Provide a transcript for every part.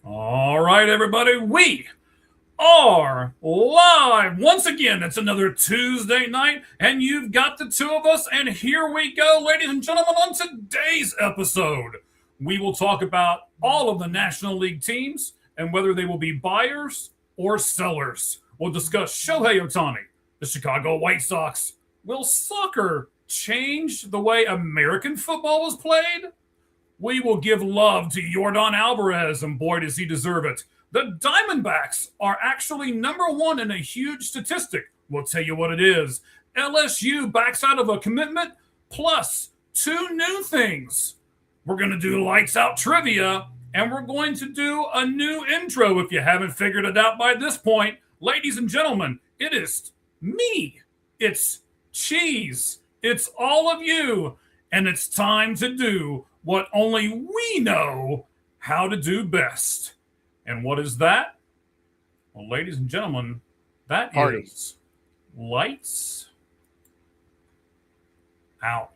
All right, everybody, we are live once again. It's another Tuesday night, and you've got the two of us, and here we go, ladies and gentlemen. On today's episode, we will talk about all of the National League teams and whether they will be buyers or sellers. We'll discuss Shohei Ohtani, the Chicago White Sox. Will soccer change the way American football is played? We will give love to Yordan Alvarez, and boy, does he deserve it. The Diamondbacks are actually number one in a huge statistic. We'll tell you what it is. LSU backs out of a commitment, plus two new things. We're going to do lights out trivia, and we're going to do a new intro if you haven't figured it out by this point. Ladies and gentlemen, it is me. It's Cheese. It's all of you. And it's time to do what only we know how to do best. And what is that? Well, ladies and gentlemen, that is lights out.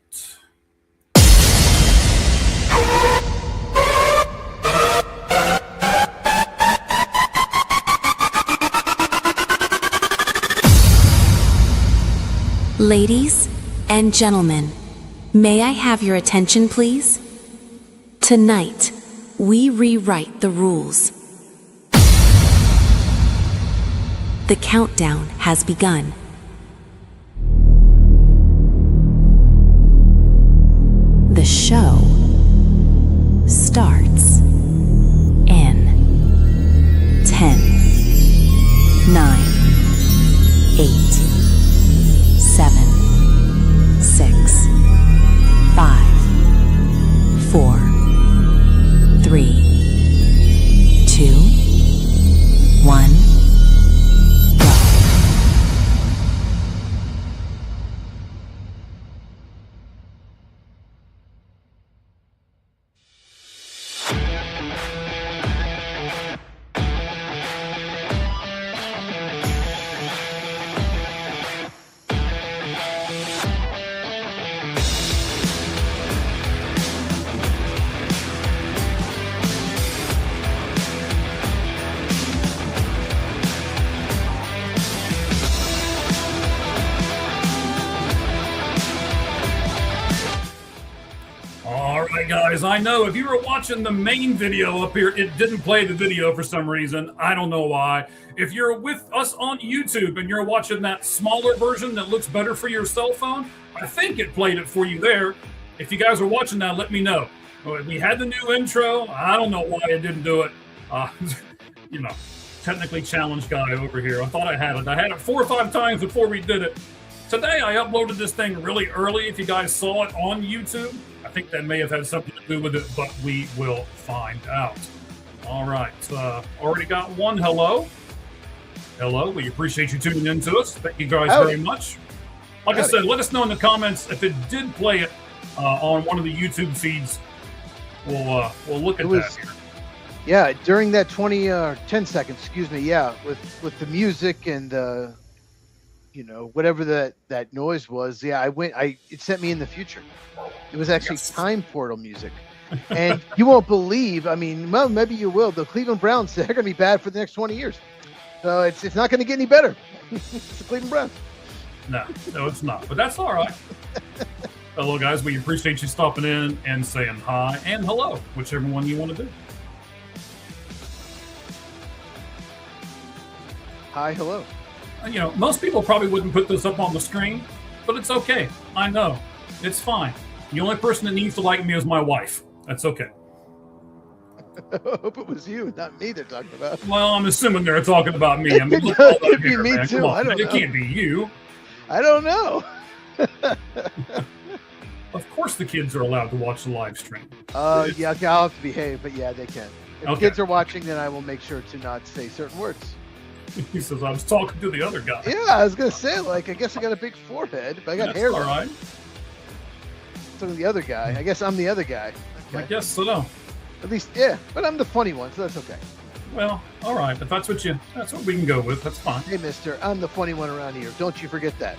Ladies and gentlemen, may I have your attention, please? Tonight, we rewrite the rules. The countdown has begun. The show starts in 10, 9, 8, 7, 6, 5, 4, 3, 2, 1, go. Guys, I know if you were watching the main video up here, it didn't play the video for some reason. I don't know why. If you're with us on YouTube and you're watching that smaller version that looks better for your cell phone, I think it played it for you there. If you guys are watching that, let me know. We had the new intro. I don't know why it didn't do it. Technically challenged guy over here. I thought I had it. I had it 4 or 5 times before we did it. Today, I uploaded this thing really early. If you guys saw it on YouTube, I think that may have had something to do with it, but we will find out. All right. Already got one hello. Hello. We appreciate you tuning in to us. Thank you guys very much. Like I said, let us know in the comments if it did play it on one of the YouTube feeds. We'll look at that here. Yeah, during that 10 seconds, excuse me. Yeah, with the music and whatever that noise was. Yeah, it sent me in the future. It was actually time portal music. And you won't believe, well, maybe you will. The Cleveland Browns, they're going to be bad for the next 20 years. So it's not going to get any better. It's the Cleveland Browns. No, it's not. But that's all right. Hello, guys. We appreciate you stopping in and saying hi and hello, whichever one you want to do. Hi, hello. Most people probably wouldn't put this up on the screen, but it's okay. I know. It's fine. The only person that needs to like me is my wife. That's okay. I hope it was you, not me they're talking about. Well, I'm assuming they're talking about me. It could be me too. I don't know. It can't be you. I don't know. Of course the kids are allowed to watch the live stream. Yeah, okay, I'll have to behave, but yeah, they can. If kids are watching, then I will make sure to not say certain words. He says, I was talking to the other guy. Yeah, I was going to say, I guess I got a big forehead, but I got hair. All right. So the other guy. I guess I'm the other guy. Okay. I guess so. At least, yeah. But I'm the funny one, so that's okay. Well, all right. If that's what we can go with, that's fine. Hey, mister, I'm the funny one around here. Don't you forget that.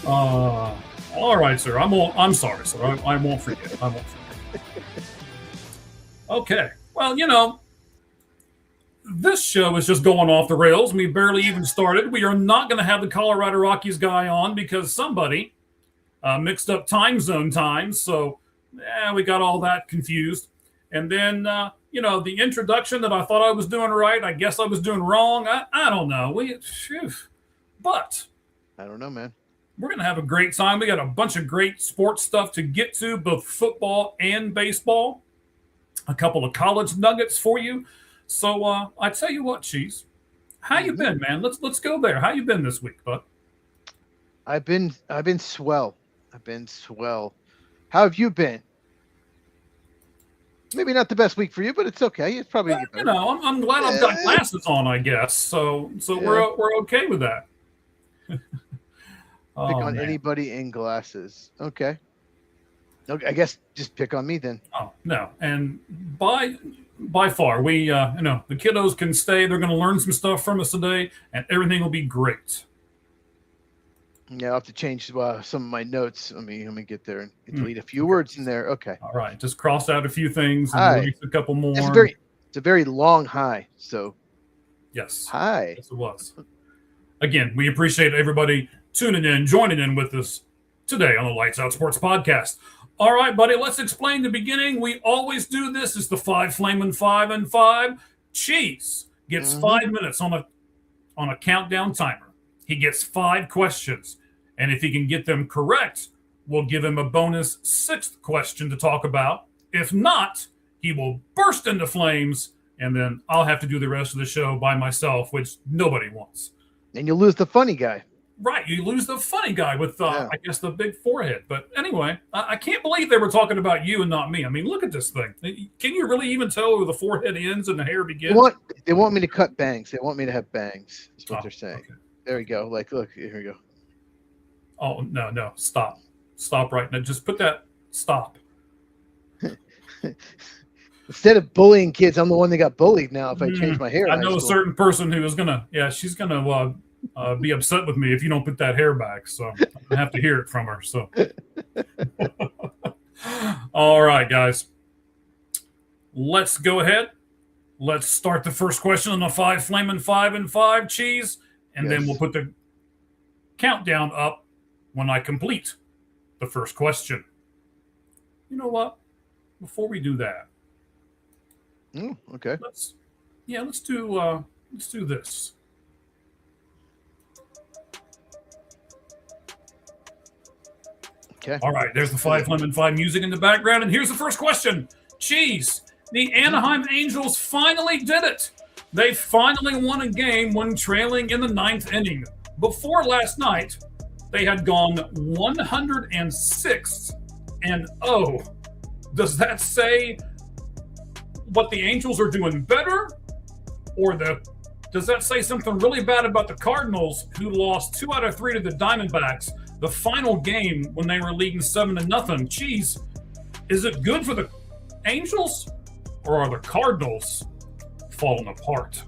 All right, sir. I'm sorry, sir. I won't forget. I won't forget. Okay. Well, this show is just going off the rails. We barely even started. We are not going to have the Colorado Rockies guy on because somebody mixed up time zone times. So we got all that confused. And then, the introduction that I thought I was doing right, I guess I was doing wrong. I don't know. But I don't know, man. We're going to have a great time. We got a bunch of great sports stuff to get to, both football and baseball. A couple of college nuggets for you. So I tell you what, Cheese, how you been, man? Let's go there. How you been this week, bud? I've been swell. How have you been? Maybe not the best week for you, but it's okay. It's probably better. I'm glad I've got glasses on, I guess. So we're okay with that. Pick on anybody in glasses. Okay, I guess just pick on me then. Oh no, and by far we the kiddos can stay. They're going to learn some stuff from us today, and everything will be great. Yeah, I'll have to change some of my notes. Let me get there and delete a few words in there. Okay. All right, just cross out a few things and release a couple more. It's a very long hi. So yes, hi. Yes, it was. Again, we appreciate everybody tuning in, joining in with us today on the Lights Out Sports Podcast. All right, buddy, let's explain the beginning. We always do this. It's the 5 Flamin' 5 and 5. Cheese gets 5 minutes on a countdown timer. He gets 5 questions, and if he can get them correct, we'll give him a bonus 6th question to talk about. If not, he will burst into flames, and then I'll have to do the rest of the show by myself, which nobody wants. And you'll lose the funny guy. Right, you lose the funny guy with, I guess, the big forehead. But anyway, I can't believe they were talking about you and not me. I mean, look at this thing. Can you really even tell where the forehead ends and the hair begins? They want me to cut bangs. They want me to have bangs, is what they're saying. Okay. There we go. Like, look, here we go. Oh, no. Stop. Stop right now. Just put that. Stop. Instead of bullying kids, I'm the one that got bullied now if I change my hair. I know a certain person who is going to, she's going to be upset with me if you don't put that hair back. So I'm going to have to hear it from her. So, all right, guys. Let's go ahead. Let's start the first question on the 5 Flamin' 5 and 5, Cheese. And then we'll put the countdown up when I complete the first question. You know what? Before we do that, okay. Let's do this. Okay. All right. There's the 5 Flamin' 5 music in the background, and here's the first question. Cheese. The Anaheim Angels finally did it. They finally won a game when trailing in the 9th inning. Before last night, they had gone 106-0. Does that say what the Angels are doing better? Or does that say something really bad about the Cardinals, who lost 2 out of 3 to the Diamondbacks, the final game when they were leading 7-0? Cheese, is it good for the Angels, or are the Cardinals falling apart?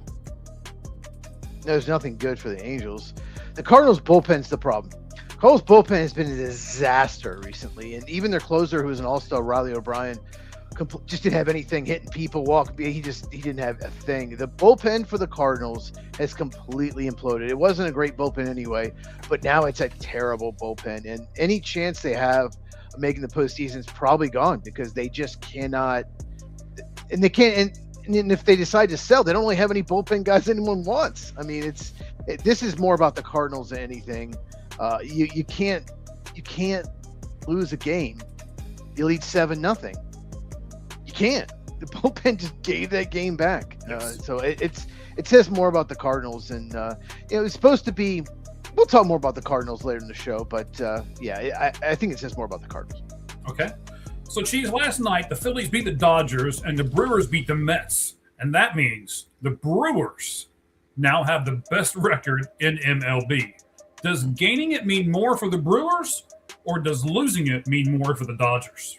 There's nothing good for the Angels. The Cardinals bullpen's the problem. Cardinals bullpen has been a disaster recently, and even their closer, who was an all-star, Riley O'Brien, just didn't have anything hitting people, he didn't have a thing. The bullpen for the Cardinals has completely imploded. It wasn't a great bullpen anyway, but now it's a terrible bullpen, and any chance they have of making the postseason is probably gone because they just cannot, and they can't. And if they decide to sell, they don't really have any bullpen guys anyone wants. I mean, this is more about the Cardinals than anything. You can't lose a game. You lead 7-0. You can't. The bullpen just gave that game back. Yes. So it says more about the Cardinals, and it was supposed to be. We'll talk more about the Cardinals later in the show, but I think it says more about the Cardinals. Okay. So, Cheese, last night, the Phillies beat the Dodgers and the Brewers beat the Mets. And that means the Brewers now have the best record in MLB. Does gaining it mean more for the Brewers, or does losing it mean more for the Dodgers?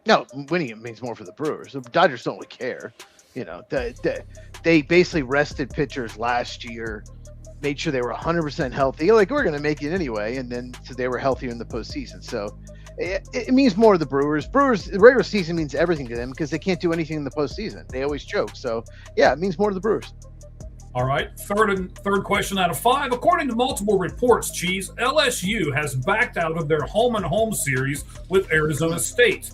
No, winning it means more for the Brewers. The Dodgers don't really care. You know, they basically rested pitchers last year, made sure they were 100% healthy. Like, we're going to make it anyway. And then so they were healthier in the postseason. So It means more to the Brewers. The regular season means everything to them because they can't do anything in the postseason. They always choke. So, yeah, it means more to the Brewers. All right. Third question out of 5. According to multiple reports, Cheese, LSU has backed out of their home-and-home series with Arizona State.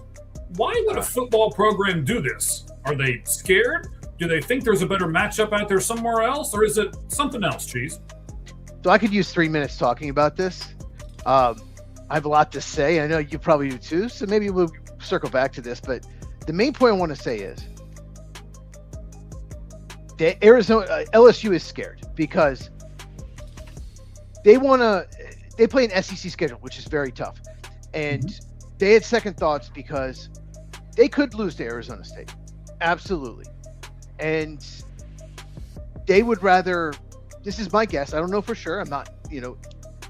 Why would a football program do this? Are they scared? Do they think there's a better matchup out there somewhere else? Or is it something else, Cheese? So I could use 3 minutes talking about this. I have a lot to say. I know you probably do too. So maybe we'll circle back to this. But the main point I want to say is that LSU is scared because they play an SEC schedule, which is very tough. And they had second thoughts because they could lose to Arizona State. Absolutely. And they would rather, this is my guess, I don't know for sure. I'm not,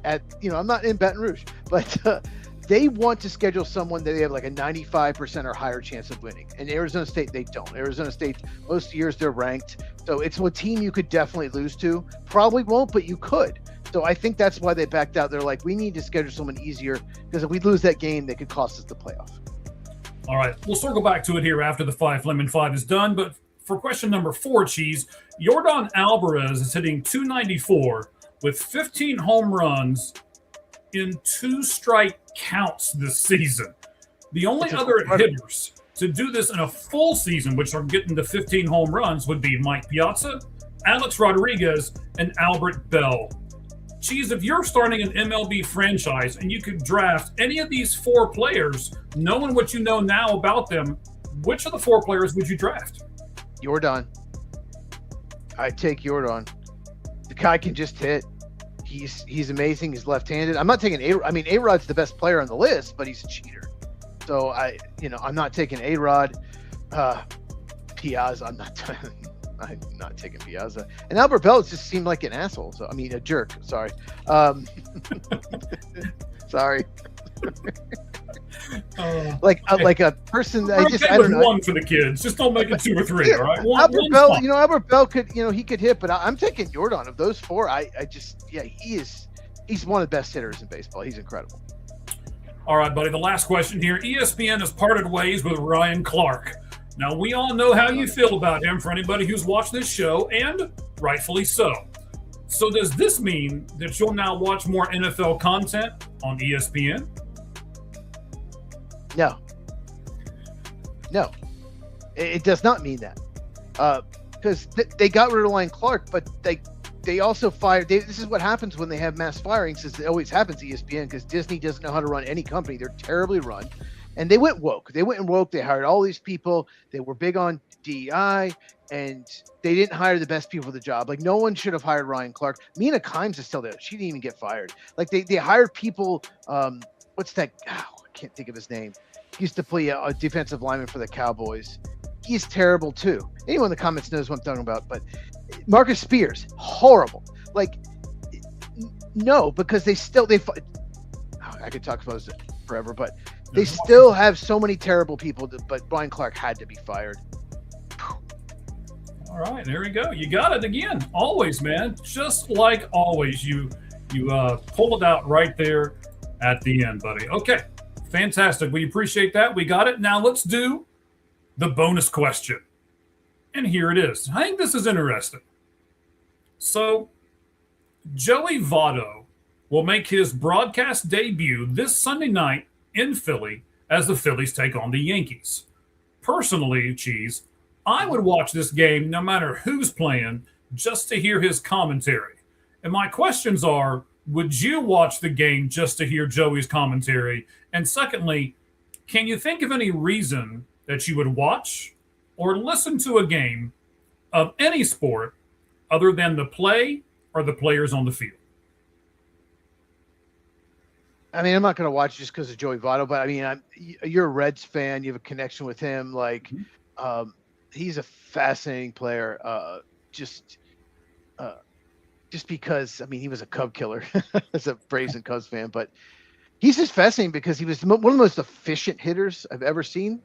I'm not in Baton Rouge, but they want to schedule someone that they have like a 95% or higher chance of winning. And Arizona State, they don't. Arizona State, most years they're ranked. So it's a team you could definitely lose to. Probably won't, but you could. So I think that's why they backed out. They're like, we need to schedule someone easier because if we lose that game, they could cost us the playoff. All right. We'll circle back to it here after the 5 Lemon 5 is done. But for question number 4, Cheese, Yordan Alvarez is hitting .294 with 15 home runs in 2 strike counts this season. The only other hitters to do this in a full season, which are getting to 15 home runs, would be Mike Piazza, Alex Rodriguez, and Albert Bell. Cheese, if you're starting an MLB franchise and you could draft any of these 4 players, knowing what you know now about them, which of the 4 players would you draft? Yordan. I take Yordan. The guy can just hit. He's amazing. He's left-handed. I'm not taking A-Rod's the best player on the list, but he's a cheater. So I'm not taking A-Rod. Piazza, I'm not taking Piazza. And Albert Bell just seemed like an asshole. So a jerk. Sorry. Sorry. Like a person that I don't know. 1 for the kids. Just don't make it 2 or 3. All right. Albert Bell, Albert Bell could, he could hit, but I'm taking Yordan. Of those 4, he's one of the best hitters in baseball. He's incredible. All right, buddy. The last question here. ESPN has parted ways with Ryan Clark. Now, we all know how you feel about him for anybody who's watched this show, and rightfully so. So does this mean that you'll now watch more NFL content on ESPN? No, it does not mean that. Because they got rid of Ryan Clark, but they also fired. This is what happens when they have mass firings. It always happens to ESPN because Disney doesn't know how to run any company. They're terribly run. And they went woke. They hired all these people. They were big on DEI, and they didn't hire the best people for the job. Like, no one should have hired Ryan Clark. Mina Kimes is still there. She didn't even get fired. Like, they hired people. What's that? I can't think of his name. He used to play a defensive lineman for the Cowboys. He's terrible too. Anyone in the comments knows what I'm talking about. But Marcus Spears, horrible. Like, no, because I could talk about it forever, but they still have so many terrible people. But Ryan Clark had to be fired. All right, there we go. You got it again. Always, man. Just like always, you pull it out right there at the end, buddy. Okay, fantastic. We appreciate that. We got it. Now let's do the bonus question. And here it is. I think this is interesting. So, Joey Votto will make his broadcast debut this Sunday night in Philly as the Phillies take on the Yankees. Personally, Cheese, I would watch this game no matter who's playing just to hear his commentary. And my questions are, would you watch the game just to hear Joey's commentary? And secondly, can you think of any reason that you would watch or listen to a game of any sport other than the play or the players on the field? I'm not going to watch just because of Joey Votto, but you're a Reds fan. You have a connection with him. Like, he's a fascinating player. Just because, he was a Cub killer as a Braves and Cubs fan, but he's just fascinating because he was one of the most efficient hitters I've ever seen.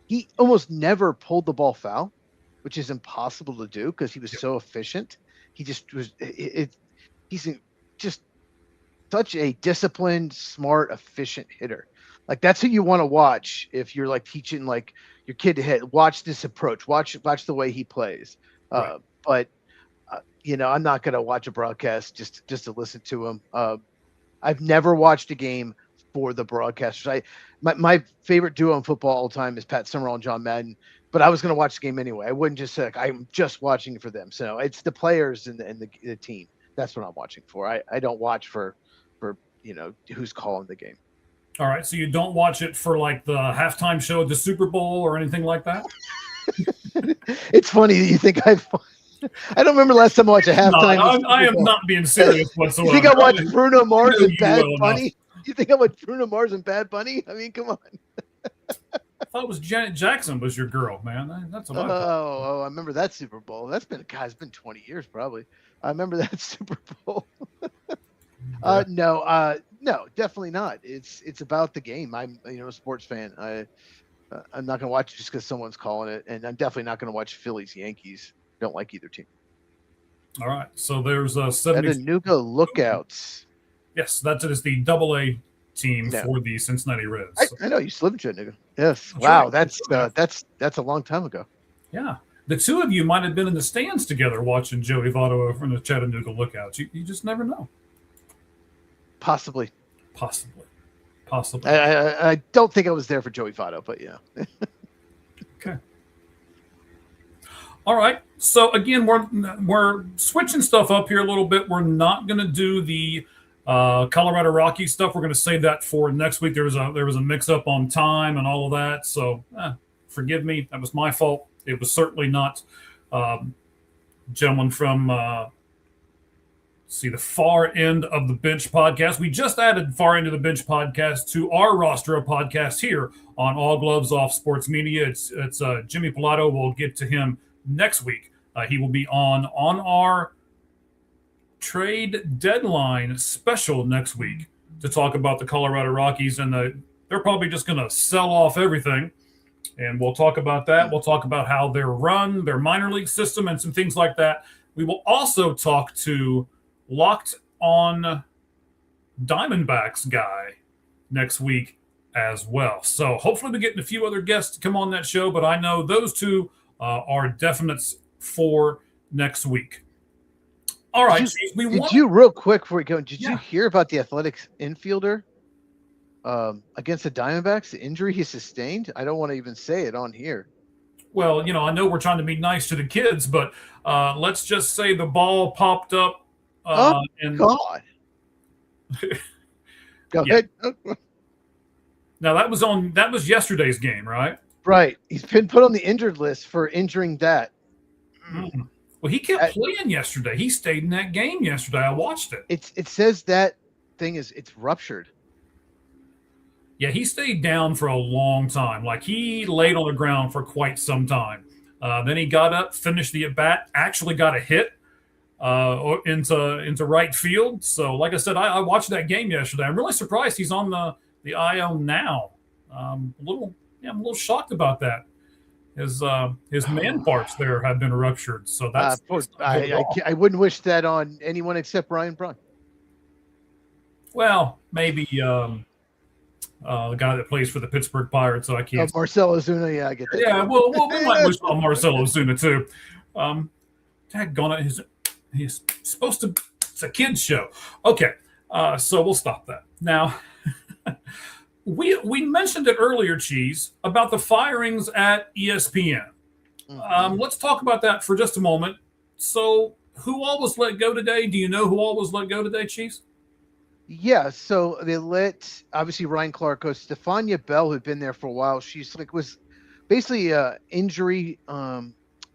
He almost never pulled the ball foul, which is impossible to do because he was so efficient. He just was, he's just such a disciplined, smart, efficient hitter. Like that's who you want to watch if you're like teaching like your kid to hit. Watch this approach. Watch the way he plays. Right. But I'm not gonna watch a broadcast just to listen to him. I've never watched a game for the broadcasters. My favorite duo in football all time is Pat Summerall and John Madden. But I was going to watch the game anyway. I wouldn't just say like, I'm just watching it for them. So it's the players and the team. That's what I'm watching for. I don't watch for who's calling the game. All right. So you don't watch it for like the halftime show at the Super Bowl or anything like that? It's funny that you think I don't remember last time I watched a halftime. No, I am not being serious whatsoever. You think I watched Bruno Mars and Bad well Bunny? enough. You think I watched Bruno Mars and Bad Bunny? I mean, come on. I thought it was Janet Jackson was your girl, man. That's what I thought. Oh, I remember that Super Bowl. It's been 20 years probably. I remember that Super Bowl. No, definitely not. It's about the game. I'm a sports fan. I'm not going to watch it just because someone's calling it, and I'm definitely not going to watch Phillies Yankees. Don't like either team. All right, so there's 70. Chattanooga Lookouts. Yes, that is the AA team for the Cincinnati Reds. I know you used to live in Chattanooga. Yes. That's wow, right. that's a long time ago. Yeah, the two of you might have been in the stands together watching Joey Votto over in the Chattanooga Lookouts. You just never know. Possibly. I don't think I was there for Joey Votto, but yeah. Okay. All right. So again, we're switching stuff up here a little bit. We're not going to do the Colorado Rockies stuff. We're going to save that for next week. There was a mix up on time and all of that. So forgive me. That was my fault. It was certainly not gentleman from the Far End of the Bench podcast. We just added Far End of the Bench podcast to our roster of podcasts here on All Gloves Off Sports Media. It's Jimmy Pilato. We'll get to him next week. He will be on our trade deadline special next week to talk about the Colorado Rockies, and they're probably just going to sell off everything. And we'll talk about that. We'll talk about how they're run, their minor league system, and some things like that. We will also talk to Locked On Diamondbacks guy next week as well. So hopefully we're getting a few other guests to come on that show, but I know those two are definites for next week. All right, did you real quick before we go? Did you hear about the Athletics infielder against the Diamondbacks? The injury he sustained. I don't want to even say it on here. Well, I know we're trying to be nice to the kids, but let's just say the ball popped up. God! Go ahead. Now that was yesterday's game, right? Right. He's been put on the injured list for injuring that. Mm-hmm. Well, he kept playing yesterday. He stayed in that game yesterday. I watched it. It says that thing it's ruptured. Yeah, he stayed down for a long time. Like he laid on the ground for quite some time. Then he got up, finished the at bat, actually got a hit into right field. So, like I said, I watched that game yesterday. I'm really surprised he's on the IL now. I'm a little shocked about that. His man parts there have been ruptured. So that's I wouldn't wish that on anyone except Ryan Braun. Well, maybe the guy that plays for the Pittsburgh Pirates. So I can't. Marcell Ozuna, yeah, I get that. Yeah, well, we might wish on Marcell Ozuna too. Daggone it, he's supposed to. It's a kids show. Okay, so we'll stop that now. We mentioned it earlier, Cheese, about the firings at ESPN. Mm-hmm. Let's talk about that for just a moment. So, who all was let go today? Do you know who all was let go today, Cheese? Yeah, so they let obviously Ryan Clark go. Stefania Bell, who'd been there for a while, was basically a injury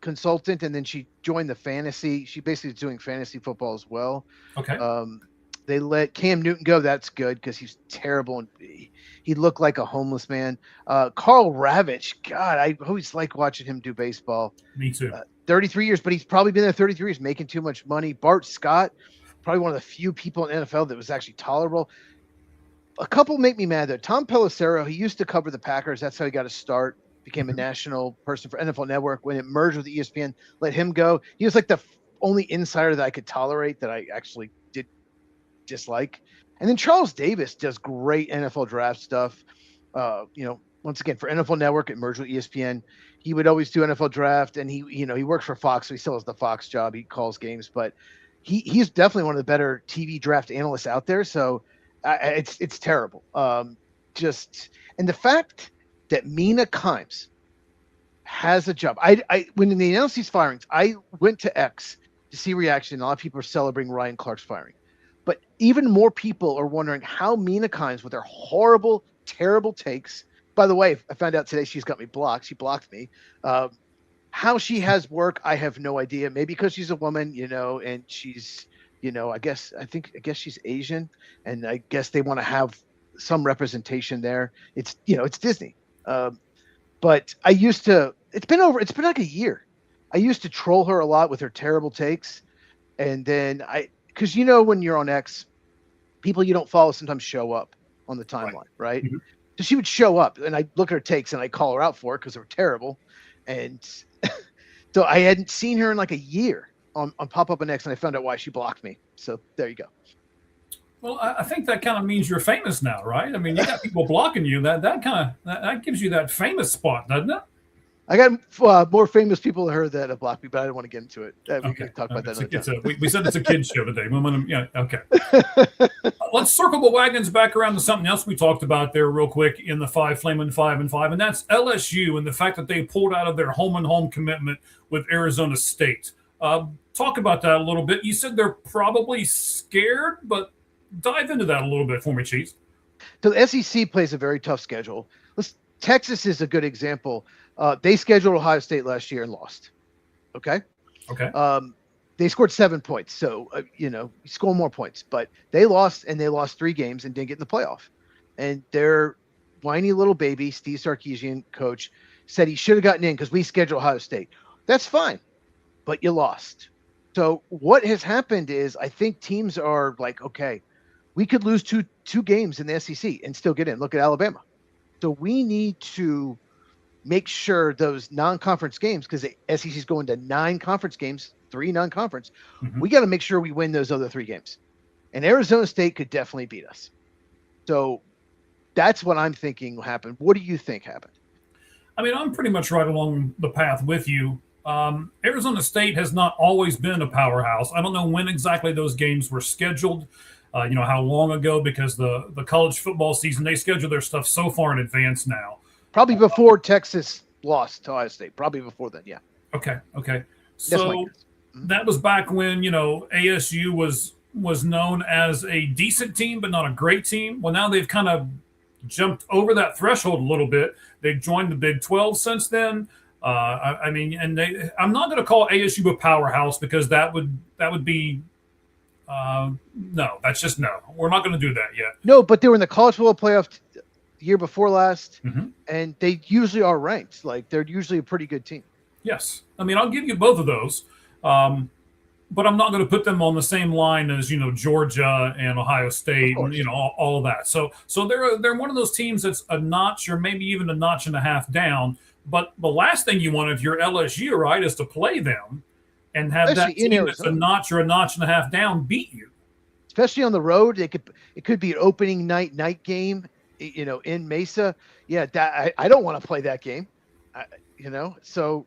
consultant, and then she joined the fantasy. She basically is doing fantasy football as well. Okay. They let Cam Newton go. That's good because he's terrible and he looked like a homeless man. Carl Ravitch, God, I always like watching him do baseball. Me too. 33 years, but he's probably been there 33 years, making too much money. Bart Scott, probably one of the few people in NFL that was actually tolerable. A couple make me mad though. Tom Pelissero, he used to cover the Packers. That's how he got a start. Became a national person for NFL Network. When it merged with ESPN, let him go. He was like the only insider that I could tolerate that I actually did dislike. And then Charles Davis does great NFL draft stuff. Once again, for NFL Network, it merged with ESPN. He would always do NFL draft, and he works for Fox, so he still has the Fox job. He calls games, but he's definitely one of the better TV draft analysts out there. So it's terrible. And the fact that Mina Kimes has a job. When they announced these firings, I went to X to see reaction. A lot of people are celebrating Ryan Clark's firing, but even more people are wondering how Mina Kimes, with their horrible, terrible takes. By the way, I found out today she's got me blocked. She blocked me. How she has work, I have no idea. Maybe because she's a woman, and she's, I guess she's Asian, and I guess they want to have some representation there. It's Disney. But it's been like a year. I used to troll her a lot with her terrible takes. And then because when you're on X, people you don't follow sometimes show up on the timeline, right? Mm-hmm. So she would show up, and I look at her takes and I call her out for it because they were terrible. And so I hadn't seen her in like a year on Pop Up and X, and I found out why she blocked me. So there you go. Well, I think that kind of means you're famous now, right? I mean, you got people blocking you. That gives you that famous spot, doesn't it? I got more famous people than her that have blocked me, but I don't want to get into it. We can talk about that another time. We said it's a kid's show today. Okay. Let's circle the wagons back around to something else we talked about there real quick in the Flamin' 5-5, and that's LSU and the fact that they pulled out of their home commitment with Arizona State. Talk about that a little bit. You said they're probably scared, but dive into that a little bit for me, Cheese. So the SEC plays a very tough schedule. Texas is a good example. They scheduled Ohio State last year and lost. Okay. They scored 7 points. So, you score more points, but they lost, and they lost 3 games and didn't get in the playoff. And their whiny little baby, Steve Sarkisian, coach, said he should have gotten in because we scheduled Ohio State. That's fine, but you lost. So what has happened is I think teams are like, okay, we could lose two games in the SEC and still get in. Look at Alabama. So we need to make sure those non-conference games, because the SEC is going to 9 conference games, 3 non-conference. Mm-hmm. We got to make sure we win those other 3 games. And Arizona State could definitely beat us. So that's what I'm thinking will happen. What do you think happened? I mean, I'm pretty much right along the path with you. Arizona State has not always been a powerhouse. I don't know when exactly those games were scheduled. How long ago, because the college football season, they schedule their stuff so far in advance now. Probably before Texas lost to Ohio State. Probably before then, yeah. Okay. So that was back when, ASU was known as a decent team, but not a great team. Well, now they've kind of jumped over that threshold a little bit. They've joined the Big 12 since then. I'm not going to call ASU a powerhouse because that would be no, that's just no. We're not going to do that yet. No, but they were in the college football playoff the year before last, mm-hmm. and they usually are ranked. Like, they're usually a pretty good team. Yes. I mean, I'll give you both of those, but I'm not going to put them on the same line as, Georgia and Ohio State and, all of that. So they're one of those teams that's a notch or maybe even a notch and a half down. But the last thing you want if you're LSU, right, is to play them and have that team that's a notch or a notch and a half down beat you. Especially on the road, it could be an opening night game, in Mesa. Yeah, that I don't want to play that game, So,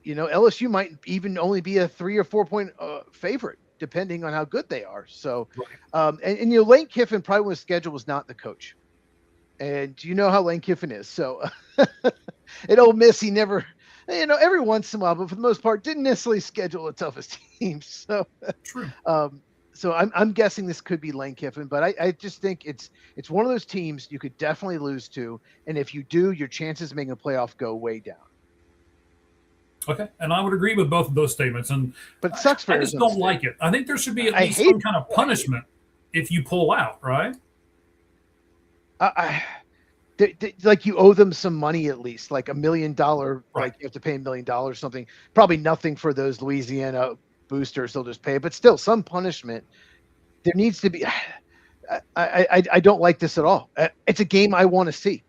LSU might even only be a 3 or 4 point favorite, depending on how good they are. So, right. Lane Kiffin probably when his schedule was not the coach, and you know how Lane Kiffin is. So, at Ole Miss, he never. Every once in a while, but for the most part, didn't necessarily schedule the toughest teams. So, true. So I'm guessing this could be Lane Kiffin, but I just think it's one of those teams you could definitely lose to, and if you do, your chances of making a playoff go way down. Okay, and I would agree with both of those statements. But it sucks for I just don't like it. I think there should be at least some kind of punishment if you pull out, right? Like you owe them some money at least, like $1 million. Right. Like you have to pay $1 million or something. Probably nothing for those Louisiana boosters. They'll just pay it, but still some punishment. There needs to be. I don't like this at all. It's a game I want to see.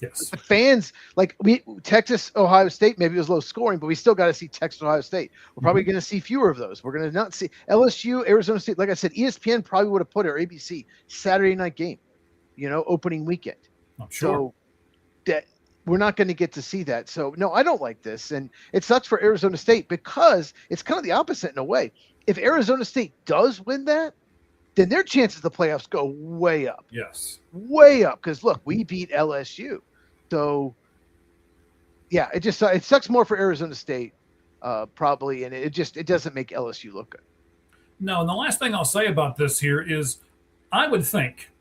Yes. The fans, like Texas, Ohio State, maybe it was low scoring, but we still got to see Texas, Ohio State. We're probably going to see fewer of those. We're going to not see LSU, Arizona State. Like I said, ESPN probably would have put it, or ABC, Saturday night game, opening weekend. I'm sure. So that we're not going to get to see that. So no, I don't like this. And it sucks for Arizona State because it's kind of the opposite in a way. If Arizona State does win that, then their chances of the playoffs go way up. Yes. Way up. Because look, we beat LSU. So yeah, it sucks more for Arizona State, probably, and it doesn't make LSU look good. No, and the last thing I'll say about this here is I would think,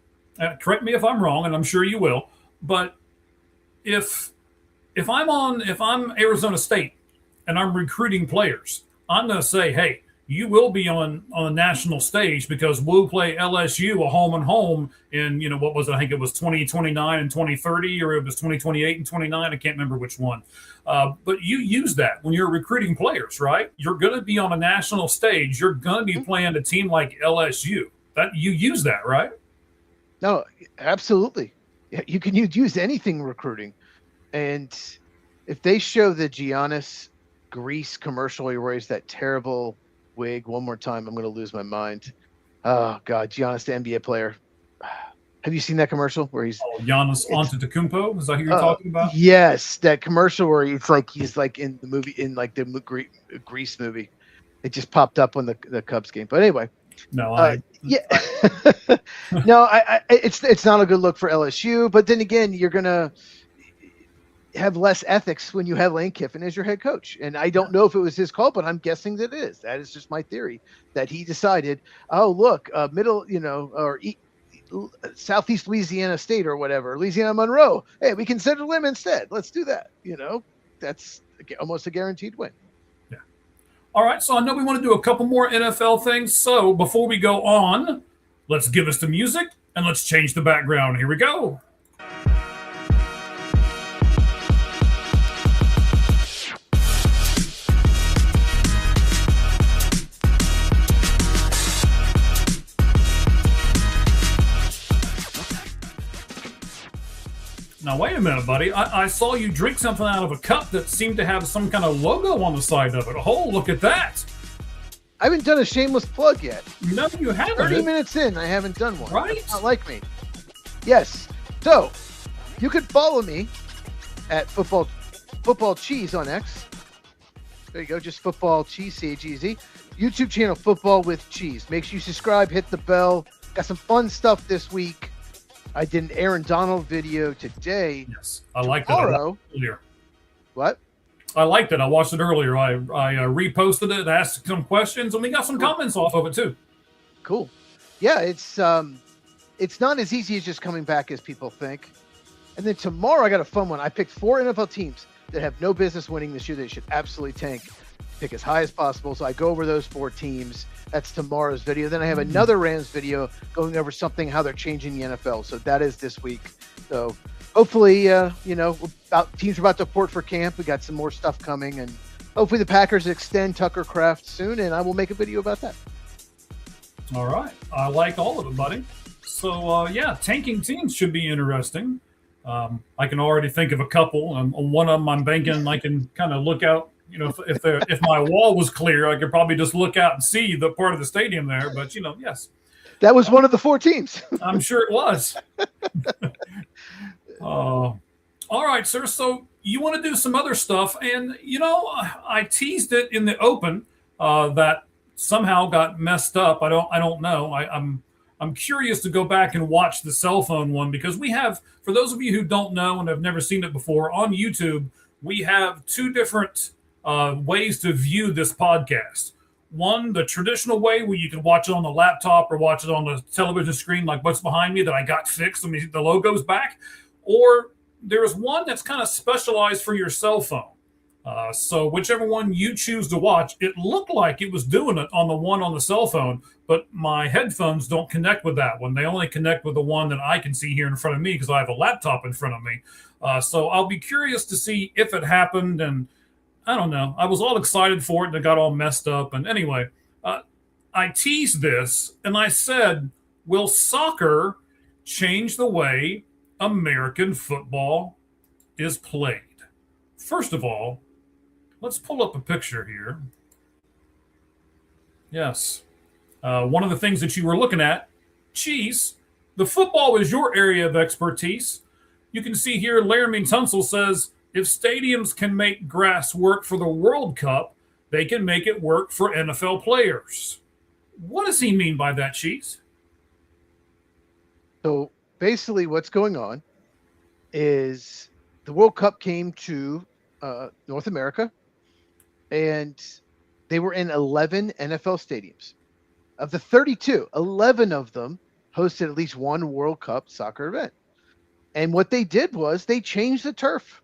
correct me if I'm wrong, and I'm sure you will, but if I'm Arizona State and I'm recruiting players, I'm going to say, hey, you will be on a national stage because we'll play LSU a home and home in, what was it? I think it was 2029 and 2030, or it was 2028 and 29. I can't remember which one. But you use that when you're recruiting players, right? You're going to be on a national stage. You're going to be playing a team like LSU. That you use that, right? No, absolutely. You can use anything recruiting. And if they show the Giannis Grease commercial where he wears that terrible wig one more time, I'm going to lose my mind. Oh God, Giannis, the NBA player. Have you seen that commercial where Giannis Antetokounmpo? Is that who you're talking about? Yes, that commercial where he's like in the movie, in like the Grease movie. It just popped up on the Cubs game. But anyway, no, yeah, no, it's not a good look for LSU. But then again, you're gonna have less ethics when you have Lane Kiffin as your head coach. And I don't know if it was his call, but I'm guessing that it is. That is just my theory, that he decided, oh, look, Southeast Louisiana State or whatever, Louisiana Monroe. Hey, we can send them instead. Let's do that. That's almost a guaranteed win. Yeah. All right. So I know we want to do a couple more NFL things. So before we go on, let's give us the music and let's change the background. Here we go. Now, wait a minute, buddy. I saw you drink something out of a cup that seemed to have some kind of logo on the side of it. Oh, look at that. I haven't done a shameless plug yet. No, you haven't. 30 minutes in, I haven't done one. Right? That's not like me. Yes. So, you can follow me at Football Cheese on X. There you go. Just Football Cheese, CHEZ. YouTube channel, Football with Cheese. Make sure you subscribe, hit the bell. Got some fun stuff this week. I did an Aaron Donald video today. Yes, I liked it earlier. What? I liked it. I watched it earlier. I reposted it, asked some questions, and we got some comments off of it too. Cool. Yeah, it's not as easy as just coming back as people think. And then tomorrow I got a fun one. I picked 4 NFL teams that have no business winning this year. They should absolutely tank. Pick as high as possible. So I go over those 4 teams. That's tomorrow's video. Then I have another Rams video going over how they're changing the NFL. So that is this week. So hopefully, teams are about to report for camp. We got some more stuff coming, and hopefully the Packers extend Tucker Kraft soon, and I will make a video about that. All right. I like all of it, buddy. So, tanking teams should be interesting. I can already think of a couple. On one of them, I'm banking I can kind of look out. If my wall was clear, I could probably just look out and see the part of the stadium there. But, yes. That was one of the 4 teams. I'm sure it was. All right, sir. So you want to do some other stuff. And, I teased it in the open that somehow got messed up. I don't know. I'm curious to go back and watch the cell phone one, because we have, for those of you who don't know and have never seen it before, on YouTube, we have 2 different ways to view this podcast. One, the traditional way, where you can watch it on the laptop or watch it on the television screen, like what's behind me that I got fixed. The logo's back. Or there's one that's kind of specialized for your cell phone. So whichever one you choose to watch, it looked like it was doing it on the one on the cell phone, but my headphones don't connect with that one. They only connect with the one that I can see here in front of me because I have a laptop in front of me. So I'll be curious to see if it happened, and I don't know. I was all excited for it and it got all messed up. And anyway, I teased this and I said, will soccer change the way American football is played. First of all, let's pull up a picture here. Yes. One of the things that you were looking at, Cheese, the football is your area of expertise. You can see here Laramie Tunsil says if stadiums can make grass work for the World Cup, they can make it work for NFL players. What does he mean by that, Cheese? So basically, what's going on is the World Cup came to North America, and they were in 11 NFL stadiums. Of the 32, 11 of them hosted at least one World Cup soccer event. And what they did was they changed the turf.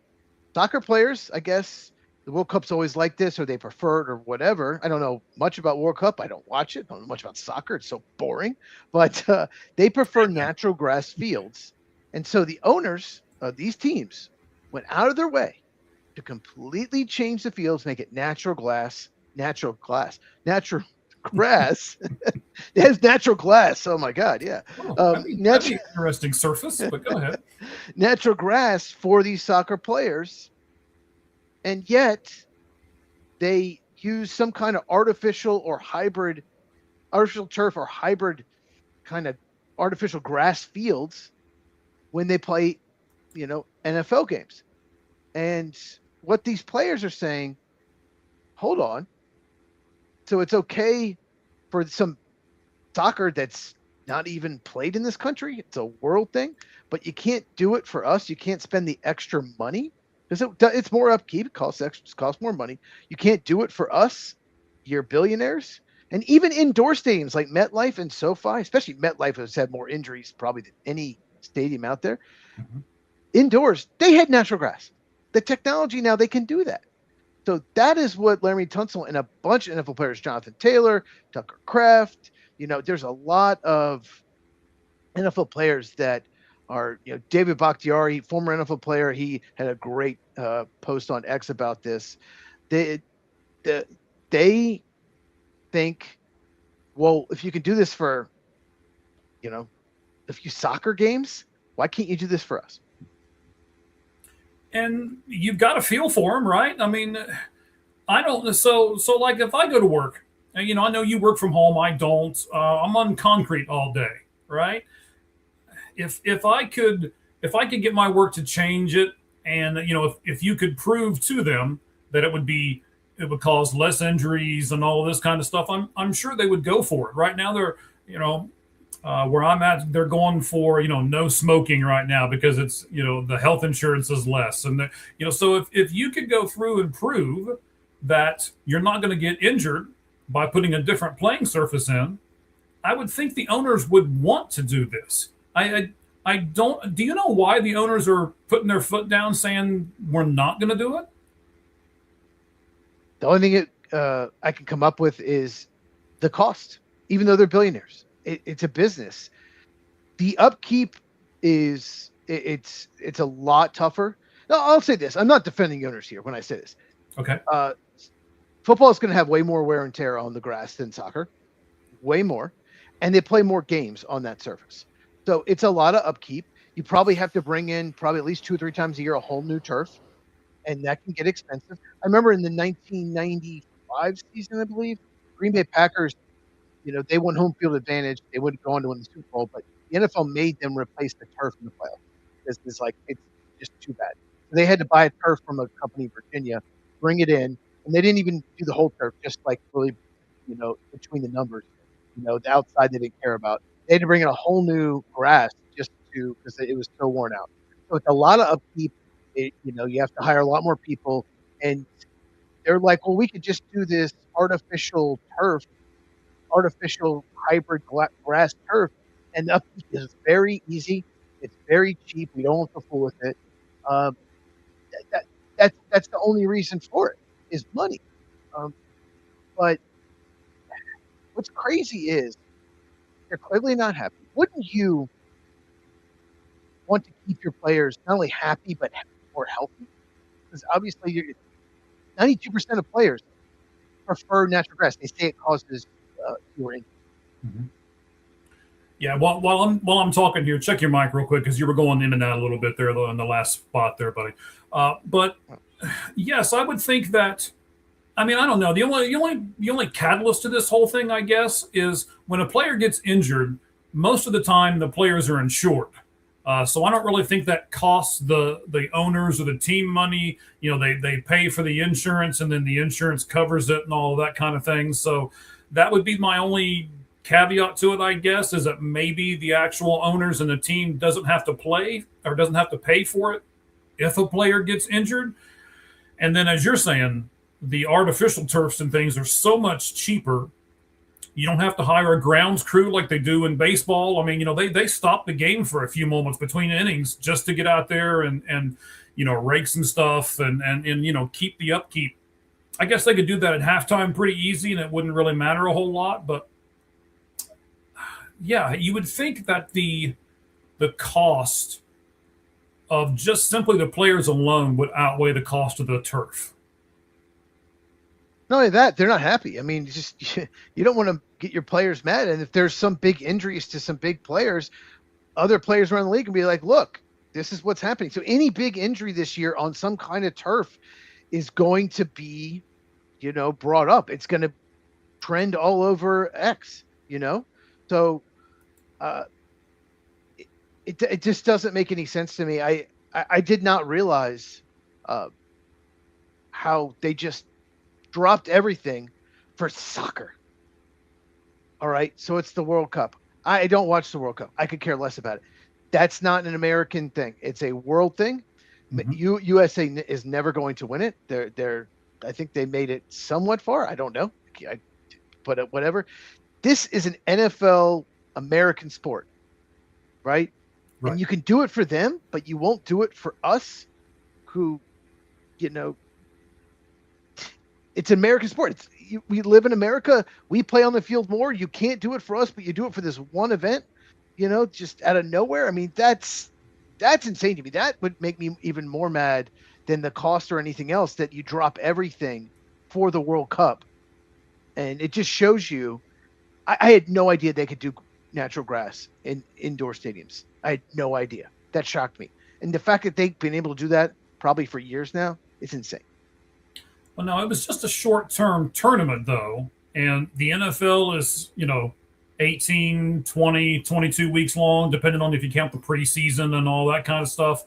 Soccer players, I guess, the World Cup's always like this, or they prefer it, or whatever. I don't know much about World Cup. I don't watch it. I don't know much about soccer. It's so boring. But they prefer natural grass fields. And so the owners of these teams went out of their way to completely change the fields, make it natural grass. It has natural glass. Oh my God, yeah. Oh, that'd be an interesting surface, but go ahead. Natural grass for these soccer players, and yet they use some kind of artificial turf or hybrid kind of artificial grass fields when they play, NFL games. And what these players are saying, hold on. So it's okay for some soccer that's not even played in this country. It's a world thing, but you can't do it for us. You can't spend the extra money because it's more upkeep. It costs more money. You can't do it for us. You're billionaires. And even indoor stadiums like MetLife and SoFi, especially MetLife has had more injuries probably than any stadium out there. Mm-hmm. Indoors, they had natural grass. The technology now, they can do that. So that is what Laramie Tunsil and a bunch of NFL players, Jonathan Taylor, Tucker Kraft, there's a lot of NFL players that are, David Bakhtiari, former NFL player, he had a great post on X about this. They think, well, if you can do this for, a few soccer games, why can't you do this for us? And you've got a feel for them, right? I mean, I don't. So like if I go to work, I know you work from home. I don't. I'm on concrete all day, right? If I could get my work to change it, and if you could prove to them that it would cause less injuries and all of this kind of stuff, I'm sure they would go for it. Right now they're where I'm at, they're going for no smoking right now because it's the health insurance is less, and so if you could go through and prove that you're not going to get injured by putting a different playing surface in, I would think the owners would want to do this. I don't. Do you know why the owners are putting their foot down, saying we're not going to do it? The only thing I can come up with is the cost. Even though they're billionaires, it's a business. The upkeep is it's a lot tougher. No, I'll say this: I'm not defending owners here when I say this. Okay. Football is going to have way more wear and tear on the grass than soccer, way more, and they play more games on that surface. So it's a lot of upkeep. You probably have to bring in probably at least 2 or 3 times a year a whole new turf, and that can get expensive. I remember in the 1995 season, I believe, Green Bay Packers, they won home field advantage. They wouldn't go on to win the Super Bowl, but the NFL made them replace the turf in the playoffs because it's just too bad. They had to buy a turf from a company in Virginia, bring it in, and they didn't even do the whole turf, just really, between the numbers, the outside they didn't care about. They had to bring in a whole new grass just because it was so worn out. So it's a lot of upkeep. You have to hire a lot more people, and they're like, well, we could just do this artificial hybrid grass turf, and the upkeep is very easy. It's very cheap. We don't have to fool with it. That's the only reason for it is money. But what's crazy is they're clearly not happy. Wouldn't you want to keep your players not only happy but more healthy? Because obviously, 92% of players prefer natural grass. They say it causes fewer injuries. Mm-hmm. Yeah, while I'm talking here, check your mic real quick because you were going in and out a little bit there in the last spot there, buddy. But yes, I would think that. I mean, I don't know. The only catalyst to this whole thing, I guess, is when a player gets injured. Most of the time, the players are insured. So I don't really think that costs the owners or the team money. They pay for the insurance and then the insurance covers it and all of that kind of thing. So that would be my only caveat to it, I guess, is that maybe the actual owners and the team doesn't have to play or doesn't have to pay for it if a player gets injured. And then, as you're saying, the artificial turfs and things are so much cheaper. You don't have to hire a grounds crew like they do in baseball. I mean, they stop the game for a few moments between innings just to get out there and rake some stuff and keep the upkeep. I guess they could do that at halftime pretty easy and it wouldn't really matter a whole lot. But yeah, you would think that the cost of just simply the players alone would outweigh the cost of the turf. Not only that, they're not happy. I mean, you don't want to get your players mad. And if there's some big injuries to some big players, other players around the league can be like, look, this is what's happening. So any big injury this year on some kind of turf is going to be, brought up. It's going to trend all over X, So it just doesn't make any sense to me. I did not realize how they just dropped everything for soccer. All right. So it's the World Cup. I don't watch the World Cup. I could care less about it. That's not an American thing. It's a world thing. Mm-hmm. USA is never going to win it. I think they made it somewhat far. I don't know. But whatever. This is an NFL American sport, right? And you can do it for them, but you won't do it for us who, it's American sport. We live in America. We play on the field more. You can't do it for us, but you do it for this one event, just out of nowhere. I mean, that's insane to me. That would make me even more mad than the cost or anything else, that you drop everything for the World Cup. And it just shows you, I had no idea they could do natural grass in indoor stadiums. I had no idea. That shocked me. And the fact that they've been able to do that probably for years now, it's insane. Well, no, it was just a short-term tournament, though. And the NFL is, 18, 20, 22 weeks long, depending on if you count the preseason and all that kind of stuff.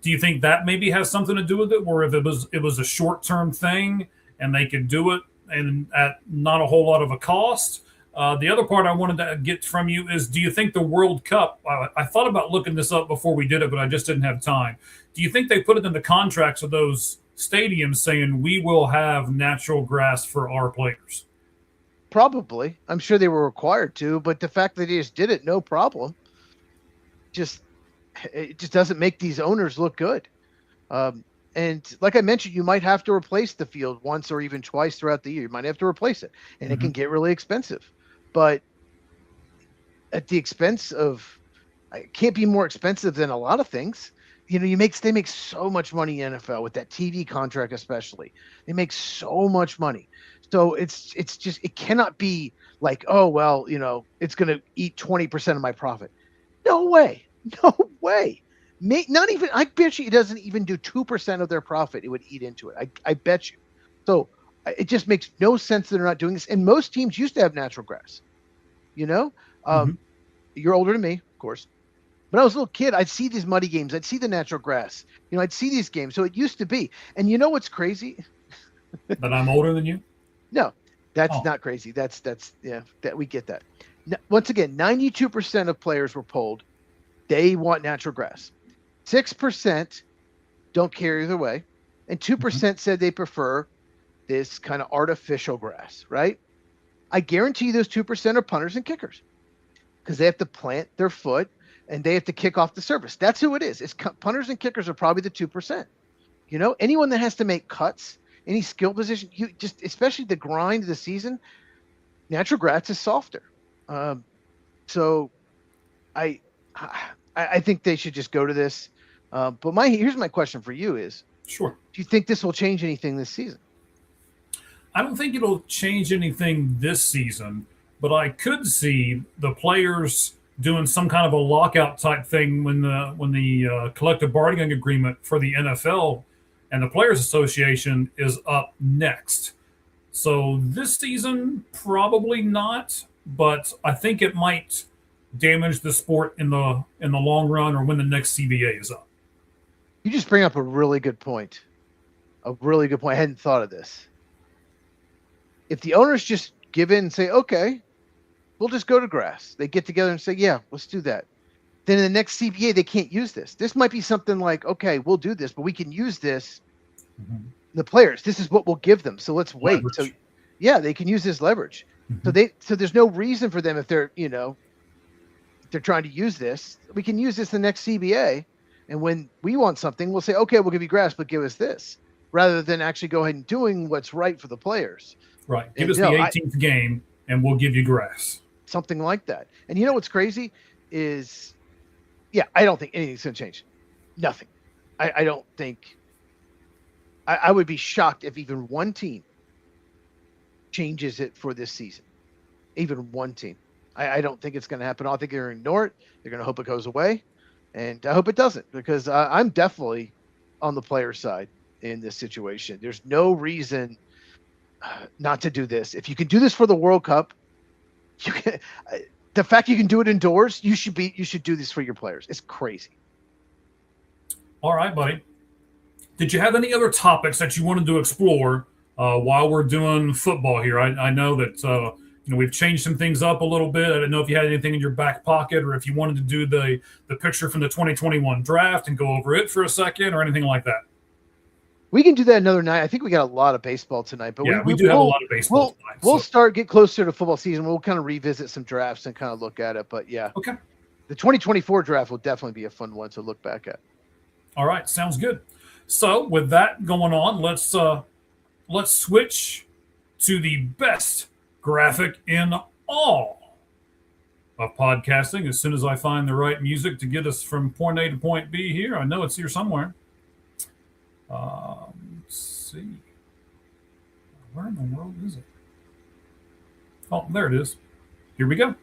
Do you think that maybe has something to do with it, where if it was a short-term thing and they could do it and at not a whole lot of a cost? The other part I wanted to get from you is, do you think the World Cup, I thought about looking this up before we did it, but I just didn't have time. Do you think they put it in the contracts of those stadiums saying we will have natural grass for our players? Probably. I'm sure they were required to, but the fact that they just did it, no problem. It just doesn't make these owners look good. And like I mentioned, you might have to replace the field once or even twice throughout the year. You might have to replace it, and it can get really expensive. But at the expense of, it can't be more expensive than a lot of things. They make so much money in NFL with that TV contract, especially. They make so much money. So it's just, it cannot be like, oh, well, it's going to eat 20% of my profit. No way. No way. Not even, I bet you it doesn't even do 2% of their profit. It would eat into it. I bet you. So it just makes no sense that they're not doing this. And most teams used to have natural grass, You're older than me, of course. When I was a little kid, I'd see these muddy games. I'd see the natural grass. I'd see these games. So it used to be. And you know what's crazy? That I'm older than you? No, that's not crazy. That's that we get that. Once again, 92% of players were polled. They want natural grass. 6% don't care either way. And 2% said they prefer this kind of artificial grass, right? I guarantee those 2% are punters and kickers, because they have to plant their foot and they have to kick off the surface. That's who it is. It's punters and kickers are probably the 2%. Anyone that has to make cuts, any skill position, especially the grind of the season, natural grass is softer. So I think they should just go to this. But here's my question for you is, sure, do you think this will change anything this season? I don't think it'll change anything this season. but I could see the players doing some kind of a lockout type thing when the collective bargaining agreement for the NFL and the Players Association is up next. So this season, probably not, but I think it might damage the sport in the long run or when the next CBA is up. You just bring up a really good point. A really good point. I hadn't thought of this. If the owners just give in and say, okay, we'll just go to grass. They get together and say, yeah, let's do that. Then in the next CBA, they can't use this. This might be something like, okay, we'll do this, but we can use this. Mm-hmm. The players, this is what we'll give them. So let's wait. Leverage. So yeah, they can use this leverage. Mm-hmm. So there's no reason for them if they're trying to use this. We can use this the next CBA. And when we want something, we'll say, okay, we'll give you grass, but give us this, rather than actually go ahead and doing what's right for the players. Right. Give us the 18th game and we'll give you grass. Something like that. And you know what's crazy is, I don't think anything's going to change. Nothing. I don't think. I would be shocked if even one team changes it for this season. Even one team. I don't think it's going to happen. I think they're going to ignore it. They're going to hope it goes away. And I hope it doesn't, because I'm definitely on the player side in this situation. There's no reason not to do this. If you can do this for the World Cup, you can. The fact you can do it indoors, you should do this for your players. It's crazy. All right, buddy. Did you have any other topics that you wanted to explore while we're doing football here? I know that we've changed some things up a little bit. I didn't know if you had anything in your back pocket, or if you wanted to do the picture from the 2021 draft and go over it for a second, or anything like that. We can do that another night. I think we got a lot of baseball tonight, but we do have a lot of baseball tonight. We'll get closer to football season. We'll kind of revisit some drafts and kind of look at it. But yeah, okay. The 2024 draft will definitely be a fun one to look back at. All right, sounds good. So with that going on, let's switch to the best graphic in all of podcasting. As soon as I find the right music to get us from point A to point B here, I know it's here somewhere. Let's see. Where in the world is it? Oh, there it is. Here we go.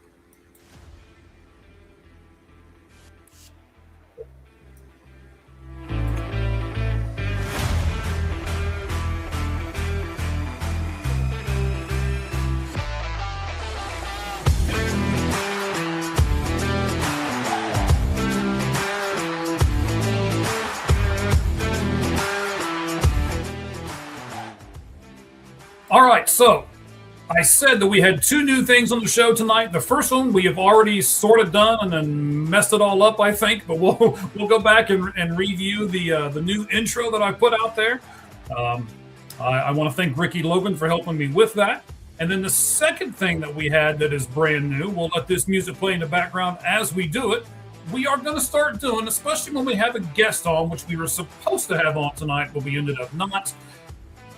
All right, so I said that we had two new things on the show tonight. The first one we have already sort of done and then messed it all up, I think. But we'll go back and review the new intro that I put out there. I want to thank Ricky Logan for helping me with that. And then the second thing that we had that is brand new, we'll let this music play in the background as we do it. We are going to start doing, especially when we have a guest on, which we were supposed to have on tonight, but we ended up not.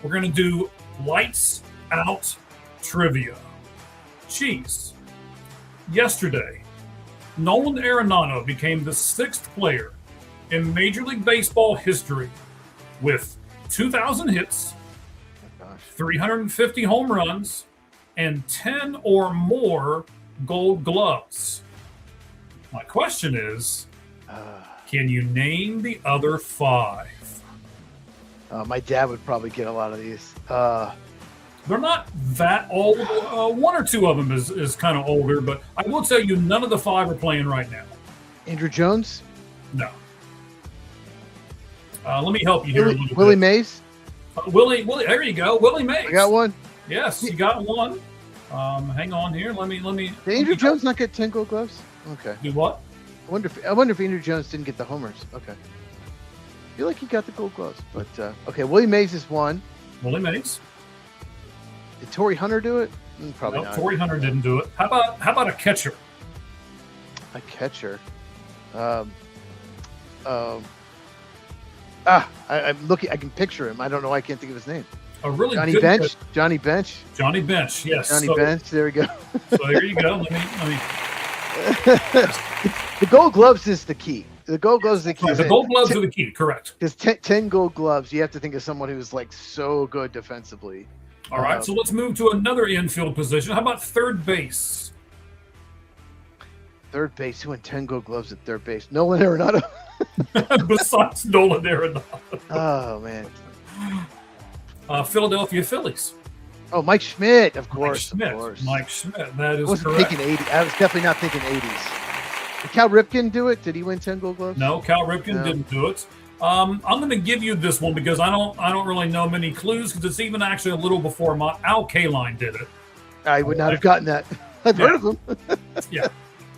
We're going to do Lights Out Trivia. Jeez. Yesterday, Nolan Arenado became the 6th player in Major League Baseball history with 2,000 hits, 350 home runs, and 10 or more Gold Gloves. My question is, can you name the other 5? My dad would probably get a lot of these. They're not that old. One or two of them is kind of older, but I will tell you none of the 5 are playing right now. Andrew Jones? No. Let me help you here a little bit. Willie Mays? Willie, there you go. Willie Mays. I got one. Yes, you got one. Hang on here. Let me. Did Andrew Jones not get 10 Gold Gloves? Okay. Do what? I wonder if Andrew Jones didn't get the homers. Okay. I feel like he got the Gold Gloves, but okay. Willie Mays is one. Willie Mays. Did Torrey Hunter do it? Probably not. Torrey Hunter didn't do it. How about a catcher? A catcher. I'm looking. I can picture him. I don't know. I can't think of his name. A really Johnny good Bench. Johnny Bench. Johnny Bench. Yes. Johnny Bench. There we go. So there you go. Let me. The Gold Gloves is the key. The Gold Gloves is the key. The Gold Gloves are the key. Correct. Because 10 Gold Gloves, you have to think of someone who's like so good defensively. All right, so let's move to another infield position. How about third base? Third base. Who won 10 Gold Gloves at third base? Nolan Arenado. Besides Nolan Arenado. Oh man. Philadelphia Phillies. Oh, Mike Schmidt, of course. Mike Schmidt. Of course. Mike Schmidt. That is I wasn't correct. thinking 80. I was definitely not thinking 80s. Did Cal Ripken do it? Did he win 10 Gold Gloves? No, Cal Ripken didn't do it. I'm going to give you this one because I don't really know many clues because it's even actually a little before Al Kaline did it. I would not have gotten that. I've heard of him. Yeah.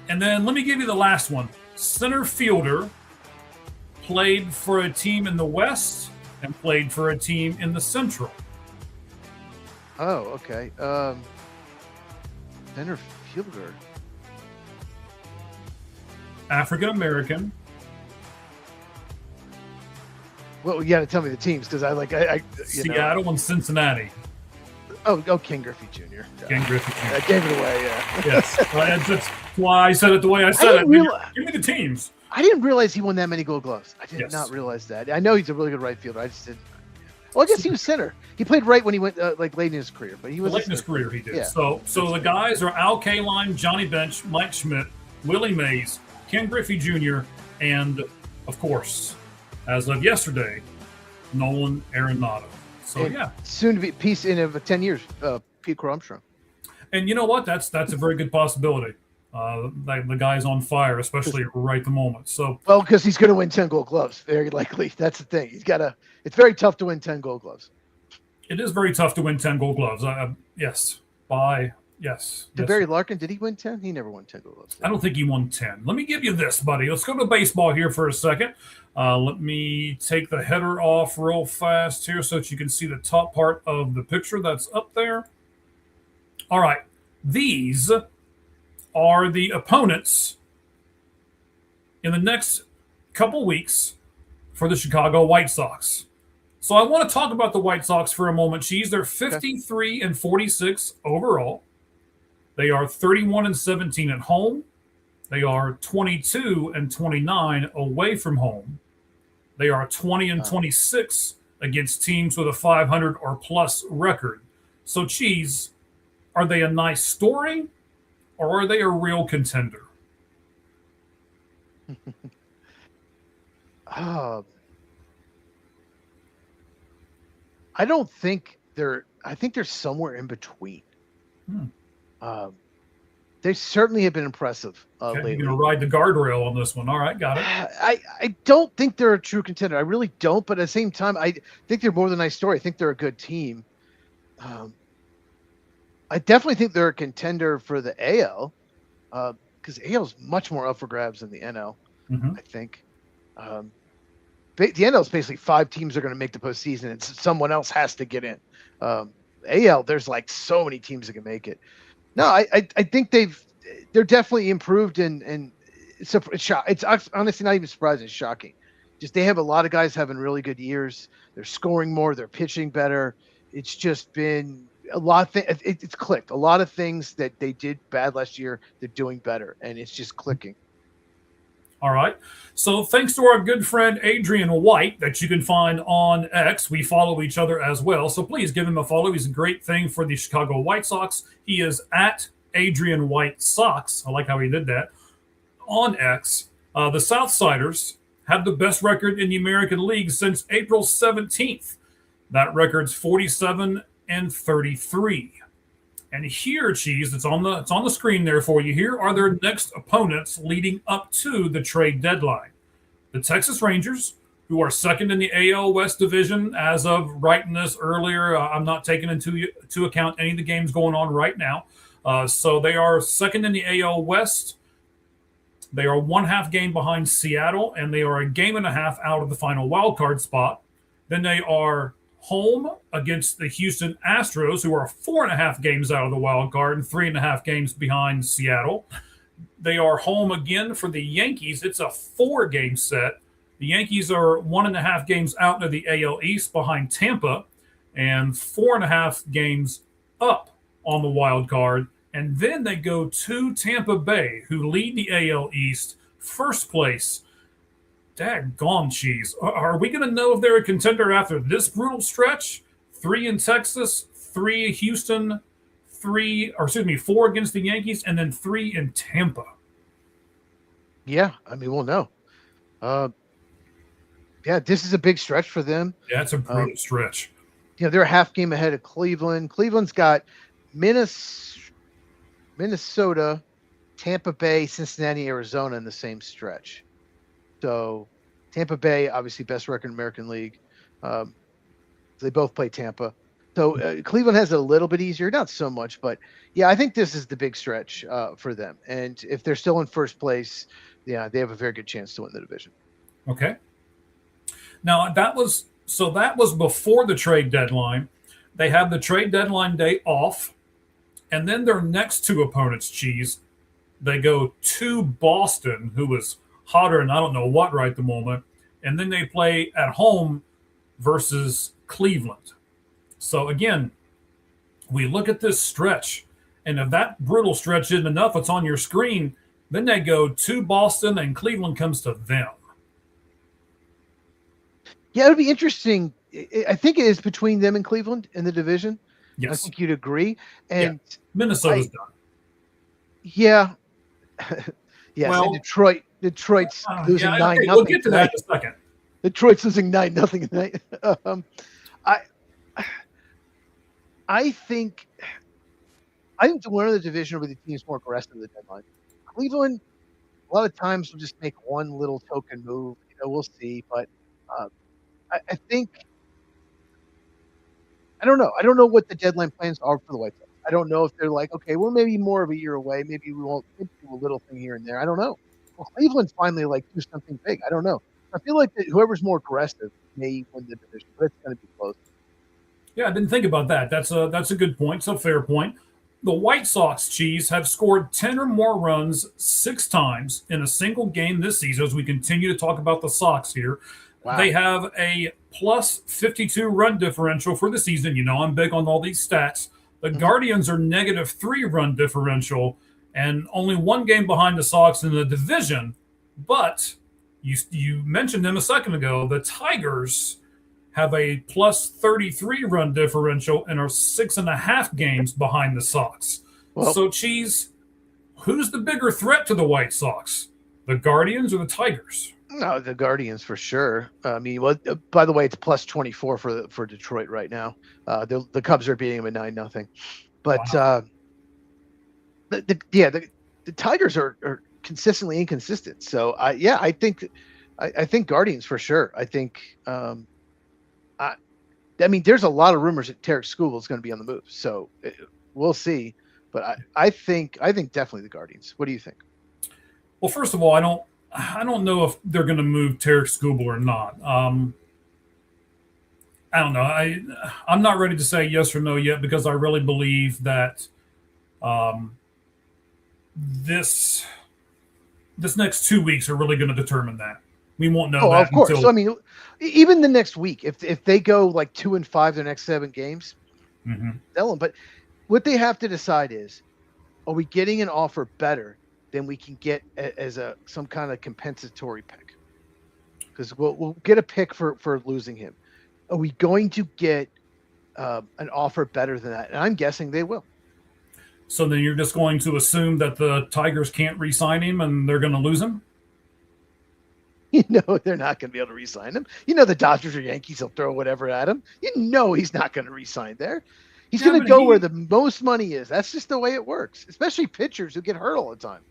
And then let me give you the last one. Center fielder, played for a team in the West and played for a team in the Central. Oh, okay. Center fielder. African American. Well, you got to tell me the teams because I Seattle and Cincinnati. King Griffey Jr. Ken Griffey. I gave it away. Yeah. Yes. That's why I said it the way I said it. Give me the teams. I didn't realize he won that many Gold Gloves. I did Yes. not realize that. I know he's a really good right fielder. I just didn't. Well, I guess he was center. He played right when he went late in his career, but he was Late in his career, he did. Yeah. So the guys are Al Kaline, Johnny Bench, Mike Schmidt, Willie Mays, Ken Griffey Jr., and of course, as of yesterday, Nolan Arenado. So and soon to be piece in 10 years, Pete Crow Armstrong. And you know what? That's a very good possibility. The guy's on fire, especially right the moment. So because he's going to win 10 Gold Gloves, very likely. That's the thing. It's very tough to win 10 Gold Gloves. it is very tough to win 10 Gold Gloves. Yes. Did Barry Larkin, did he win 10? He never won 10 Gold Gloves. I don't think he won 10. Let me give you this, buddy. Let's go to baseball here for a second. Let me take the header off real fast here so that you can see the top part of the picture that's up there. All right. These are the opponents in the next couple weeks for the Chicago White Sox. So I want to talk about the White Sox for a moment, Cheese. They're 53-46 overall. They are 31-17 at home. They are 22-29 away from home. They are 20-26 against teams with a 500 or plus record. So, Cheese, are they a nice story or are they a real contender? I don't think they're. I think they're somewhere in between. They certainly have been impressive lately. You're going to ride the guardrail on this one. All right, got it. I don't think they're a true contender. I really don't. But at the same time, I think they're more than a nice story. I think they're a good team. I definitely think they're a contender for the AL because AL is much more up for grabs than the NL. I think. The NL is basically 5 teams are going to make the postseason, and someone else has to get in. AL, there's like so many teams that can make it. No, I think they're definitely improved, and it's honestly not even surprising. It's shocking. Just they have a lot of guys having really good years. They're scoring more. They're pitching better. It's just been a lot of it's clicked. A lot of things that they did bad last year, they're doing better, and it's just clicking. All right. So thanks to our good friend Adrian White that you can find on X. We follow each other as well. So please give him a follow. He's a great thing for the Chicago White Sox. He is at Adrian White Sox. I like how he did that. On X, the Southsiders have the best record in the American League since April 17th. That record's 47-33. And here, Cheese, it's on the screen there for you. Here are their next opponents leading up to the trade deadline. The Texas Rangers, who are second in the AL West Division as of writing this earlier. I'm not taking into account any of the games going on right now. So they are second in the AL West. They are 1.5 game behind Seattle, and they are 1.5 games out of the final wild card spot. Then they are home against the Houston Astros, who are 4.5 games out of the wild card and 3.5 games behind Seattle. They are home again for the Yankees. It's a 4-game set. The Yankees are 1.5 games out of the AL East behind Tampa and 4.5 games up on the wild card. And then they go to Tampa Bay, who lead the AL East first place. Daggone, Cheese. Are we going to know if they're a contender after this brutal stretch? 3 in Texas, 3 Houston, 4 against the Yankees, and then 3 in Tampa. Yeah, I mean, we'll know. Yeah, this is a big stretch for them. Yeah, it's a brutal stretch. They're a half game ahead of Cleveland. Cleveland's got Minnesota, Tampa Bay, Cincinnati, Arizona in the same stretch. So Tampa Bay, obviously best record in the American League. They both play Tampa. So Cleveland has it a little bit easier, not so much, but yeah, I think this is the big stretch for them. And if they're still in first place, yeah, they have a very good chance to win the division. Okay. Now that was before the trade deadline. They have the trade deadline day off, and then their next 2 opponents, Cheese, they go to Boston, who was hotter and I don't know what right at the moment, and then they play at home versus Cleveland. So again, we look at this stretch, and if that brutal stretch isn't enough, it's on your screen. Then they go to Boston, and Cleveland comes to them. Yeah, it would be interesting. I think it is between them and Cleveland in the division. Yes. I think you'd agree. And yeah. Minnesota's done. Yeah. Yes. Well, and Detroit's losing 9-0. Okay, we'll get to that in a second. Detroit's losing 9-0 tonight. I think the winner of the division will be the team's more aggressive at the deadline. Cleveland, a lot of times will just make one little token move. We'll see. But I think I don't know. I don't know what the deadline plans are for the White Sox. I don't know if they're like, okay, we're maybe more of a year away. Maybe we won't do a little thing here and there. I don't know. Well, Cleveland's finally do something big. I don't know. I feel like whoever's more aggressive may win the division, but it's going to be close. Yeah, I didn't think about that. That's a good point. It's a fair point. The White Sox, Cheese, have scored 10 or more runs 6 times in a single game this season as we continue to talk about the Sox here. Wow. They have a plus 52 run differential for the season. I'm big on all these stats. The Guardians are negative 3 run differential and only 1 game behind the Sox in the division. But you mentioned them a second ago. The Tigers have a plus 33 run differential and are 6.5 games behind the Sox. Well, so, Cheese, who's the bigger threat to the White Sox? The Guardians or the Tigers? No, the Guardians for sure. I mean, by the way, it's plus 24 for Detroit right now. The Cubs are beating them at 9-0. But wow. The Tigers are consistently inconsistent. So I think Guardians for sure. I think I mean, there's a lot of rumors that Tarek Skubal is going to be on the move. So we'll see. But I think definitely the Guardians. What do you think? Well, first of all, I don't know if they're going to move Tarek Skubal or not. I don't know. I'm not ready to say yes or no yet because I really believe that this next 2 weeks are really going to determine that. We won't know that. Of course. So, I mean, even the next week, if they go 2-5 their next 7 games, tell them. But what they have to decide is, are we getting an offer better than we can get as some kind of compensatory pick? Because we'll get a pick for losing him. Are we going to get an offer better than that? And I'm guessing they will. So then you're just going to assume that the Tigers can't re-sign him and they're going to lose him? They're not going to be able to re-sign him. The Dodgers or Yankees will throw whatever at him. He's not going to re-sign there. He's going to go where the most money is. That's just the way it works, especially pitchers who get hurt all the time.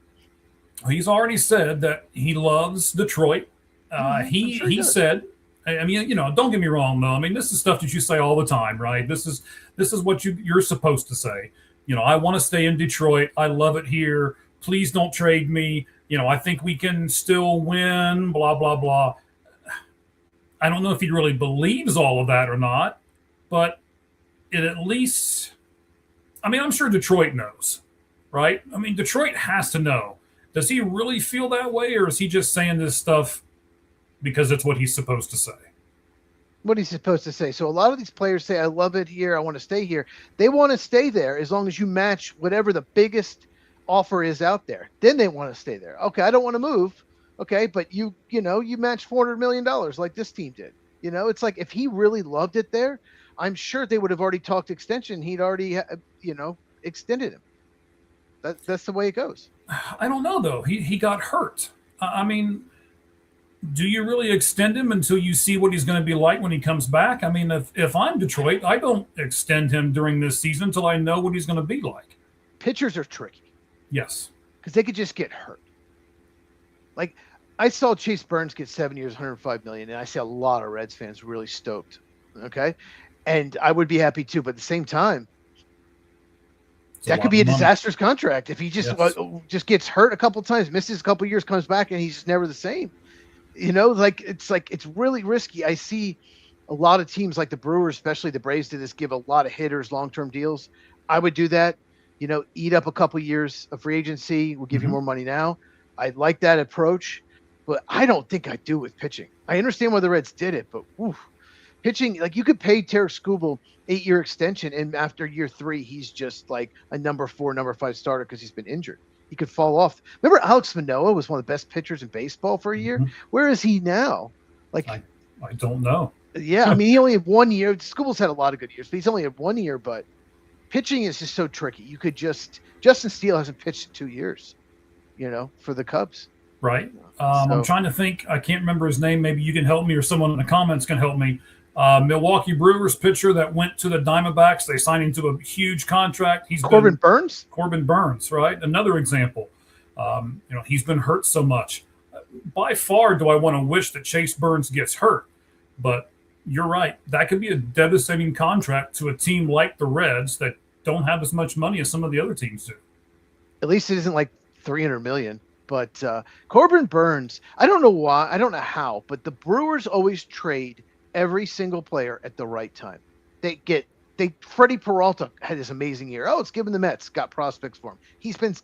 He's already said that he loves Detroit. He said, I mean, don't get me wrong, though. I mean, this is stuff that you say all the time, right? This is what you're supposed to say. I want to stay in Detroit. I love it here. Please don't trade me. I think we can still win, blah, blah, blah. I don't know if he really believes all of that or not, but it at least, I mean, I'm sure Detroit knows, right? I mean, Detroit has to know. Does he really feel that way, or is he just saying this stuff because it's what he's supposed to say? What he's supposed to say. So a lot of these players say, I love it here. I want to stay here. They want to stay there as long as you match whatever the biggest offer is out there. Then they want to stay there. Okay, I don't want to move. Okay, but you match $400 million like this team did. It's like if he really loved it there, I'm sure they would have already talked extension. He'd already, extended him. That's the way it goes. I don't know though. He got hurt. I mean, do you really extend him until you see what he's going to be like when he comes back? I mean, if I'm Detroit, I don't extend him during this season until I know what he's going to be like. Pitchers are tricky. Yes. Because they could just get hurt. Like, I saw Chase Burns get 7 years, $105 million, and I see a lot of Reds fans really stoked. Okay? And I would be happy too, but at the same time, that could be a disastrous contract if he just gets hurt a couple times, misses a couple years, comes back, and he's just never the same. It's really risky. I see a lot of teams like the Brewers, especially the Braves, do this, give a lot of hitters long-term deals. I would do that. Eat up a couple years of free agency. We'll give you more money now. I like that approach, but I don't think I do with pitching. I understand why the Reds did it, but pitching, like you could pay Tarek Skubal 8-year extension, and after year 3, he's just like a number 4, number 5 starter because he's been injured. He could fall off. Remember Alex Manoah was one of the best pitchers in baseball for a year? Where is he now? Like I don't know. Yeah, I mean, he only had 1 year. Skubal's had a lot of good years, but he's only had 1 year. But pitching is just so tricky. You could Justin Steele hasn't pitched in 2 years, for the Cubs. Right. I'm trying to think. I can't remember his name. Maybe you can help me, or someone in the comments can help me. Milwaukee Brewers pitcher that went to the Diamondbacks. They signed him to a huge contract. He's Corbin Burns. Corbin Burns, right? Another example. He's been hurt so much. By far, do I want to wish that Chase Burns gets hurt? But you're right. That could be a devastating contract to a team like the Reds that don't have as much money as some of the other teams do. At least it isn't like $300 million. But Corbin Burns, I don't know why, I don't know how, but the Brewers always trade every single player at the right time. Freddie Peralta had this amazing year. Oh, it's given the Mets, got prospects for him. He's been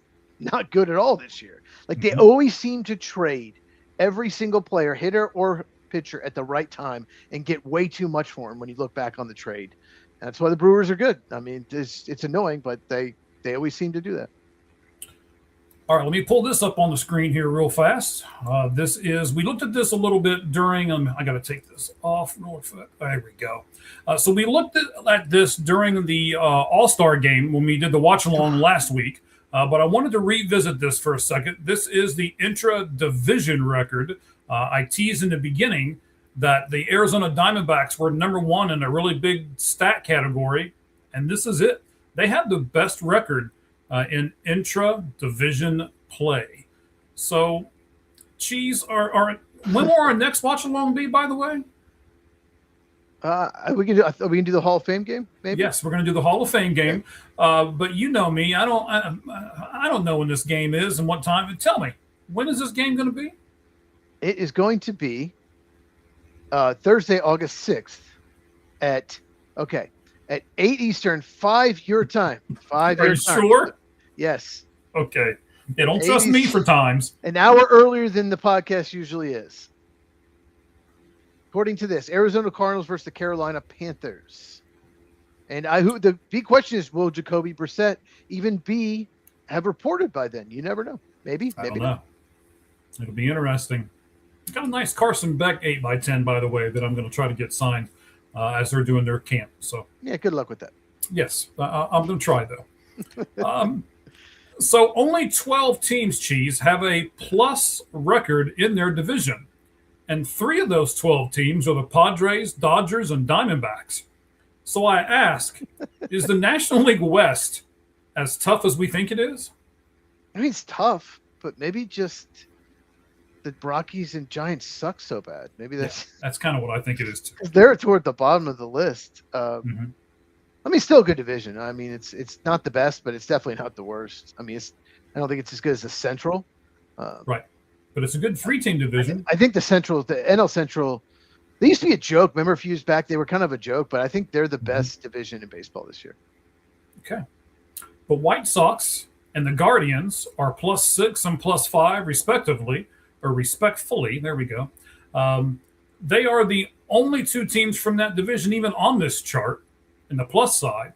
not good at all this year. Like they always seem to trade every single player, hitter or pitcher, at the right time and get way too much for him when you look back on the trade. And that's why the Brewers are good. I mean, it's annoying, but they always seem to do that. All right, let me pull this up on the screen here real fast. We looked at this a little bit during, I got to take this off. There we go. So we looked at this during the All-Star game when we did the watch-along last week, but I wanted to revisit this for a second. This is the intra-division record. I teased in the beginning that the Arizona Diamondbacks were number 1 in a really big stat category, and this is it. They have the best record in intra-division play. So, Cheese, when will our next watch-along be, by the way? We can do the Hall of Fame game, maybe? Yes, we're going to do the Hall of Fame game. But you know me. I don't know when this game is and what time. Tell me, when is this game going to be? It is going to be Thursday, August 6th at 8 Eastern, 5 your time. 5 your time. Are you sure? Yes. Okay. Yeah, don't trust me for times. An hour earlier than the podcast usually is. According to this, Arizona Cardinals versus the Carolina Panthers. And the big question is, will Jacoby Brissett even have reported by then? You never know. Maybe Maybe not. It'll be interesting. Got a nice Carson Beck 8x10, by the way, that I'm going to try to get signed as they're doing their camp. So yeah, good luck with that. Yes, I'm going to try, though. So only 12 teams, Cheese, have a plus record in their division. And 3 of those 12 teams are the Padres, Dodgers, and Diamondbacks. So I ask, is the National League West as tough as we think it is? I mean, it's tough, but maybe just the Rockies and Giants suck so bad. Maybe that's kind of what I think it is, too. They're toward the bottom of the list. I mean, still a good division. I mean, it's not the best, but it's definitely not the worst. I mean, I don't think it's as good as the Central. Right. But it's a good 3-team division. I think the NL Central, they used to be a joke. Remember a few years back, they were kind of a joke, but I think they're the best division in baseball this year. Okay. The White Sox and the Guardians are +6 and +5, respectively, or respectfully. There we go. They are the only 2 teams from that division even on this chart in the plus side.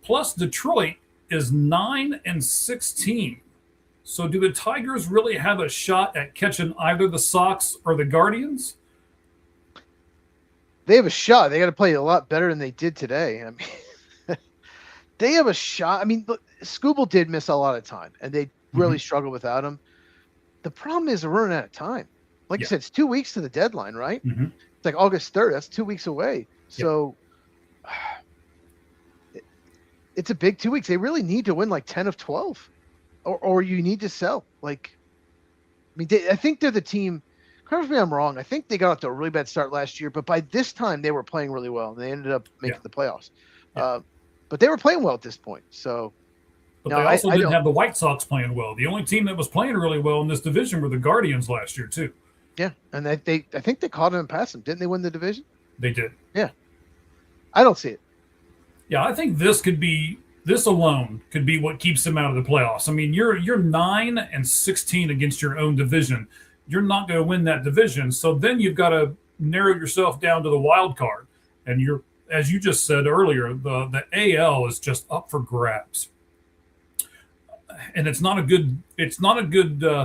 Plus, Detroit is 9 and 16. So do the Tigers really have a shot at catching either the Sox or the Guardians? they have a shot. They got to play a lot better than they did today. I mean, they have a shot. I mean, look, Scooble did miss a lot of time, and they really struggled without him. The problem is they're running out of time. Like you said, it's 2 weeks to the deadline, right? It's like August 3rd. That's 2 weeks away. So it's a big 2 weeks. They really need to win like 10 of 12, or you need to sell. Like, I mean, I think they're the team. Correct me if I'm wrong. I think they got off to a really bad start last year, but by this time they were playing really well, and they ended up making the playoffs. But they were playing well at this point. So, but they also didn't have the White Sox playing well. The only team that was playing really well in this division were the Guardians last year too. Yeah, and I think they caught them and passed them. Didn't they win the division? They did. Yeah, I don't see it. Yeah, I think this alone could be what keeps them out of the playoffs. I mean, you're 9-16 against your own division. You're not going to win that division. So then you've got to narrow yourself down to the wild card. And you're, as you just said earlier, the AL is just up for grabs. And it's not a good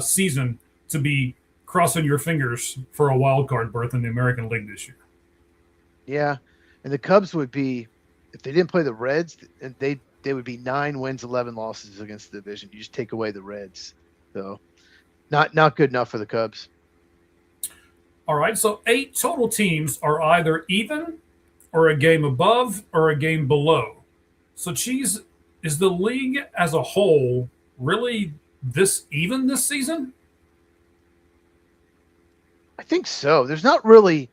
season to be crossing your fingers for a wild card berth in the American League this year. Yeah, and the Cubs would be, if they didn't play the Reds, they would be 9 wins, 11 losses against the division. You just take away the Reds, so not good enough for the Cubs. All right, so 8 total teams are either even, or a game above, or a game below. So, Cheese, is the league as a whole really this even this season? I think so. There's not really,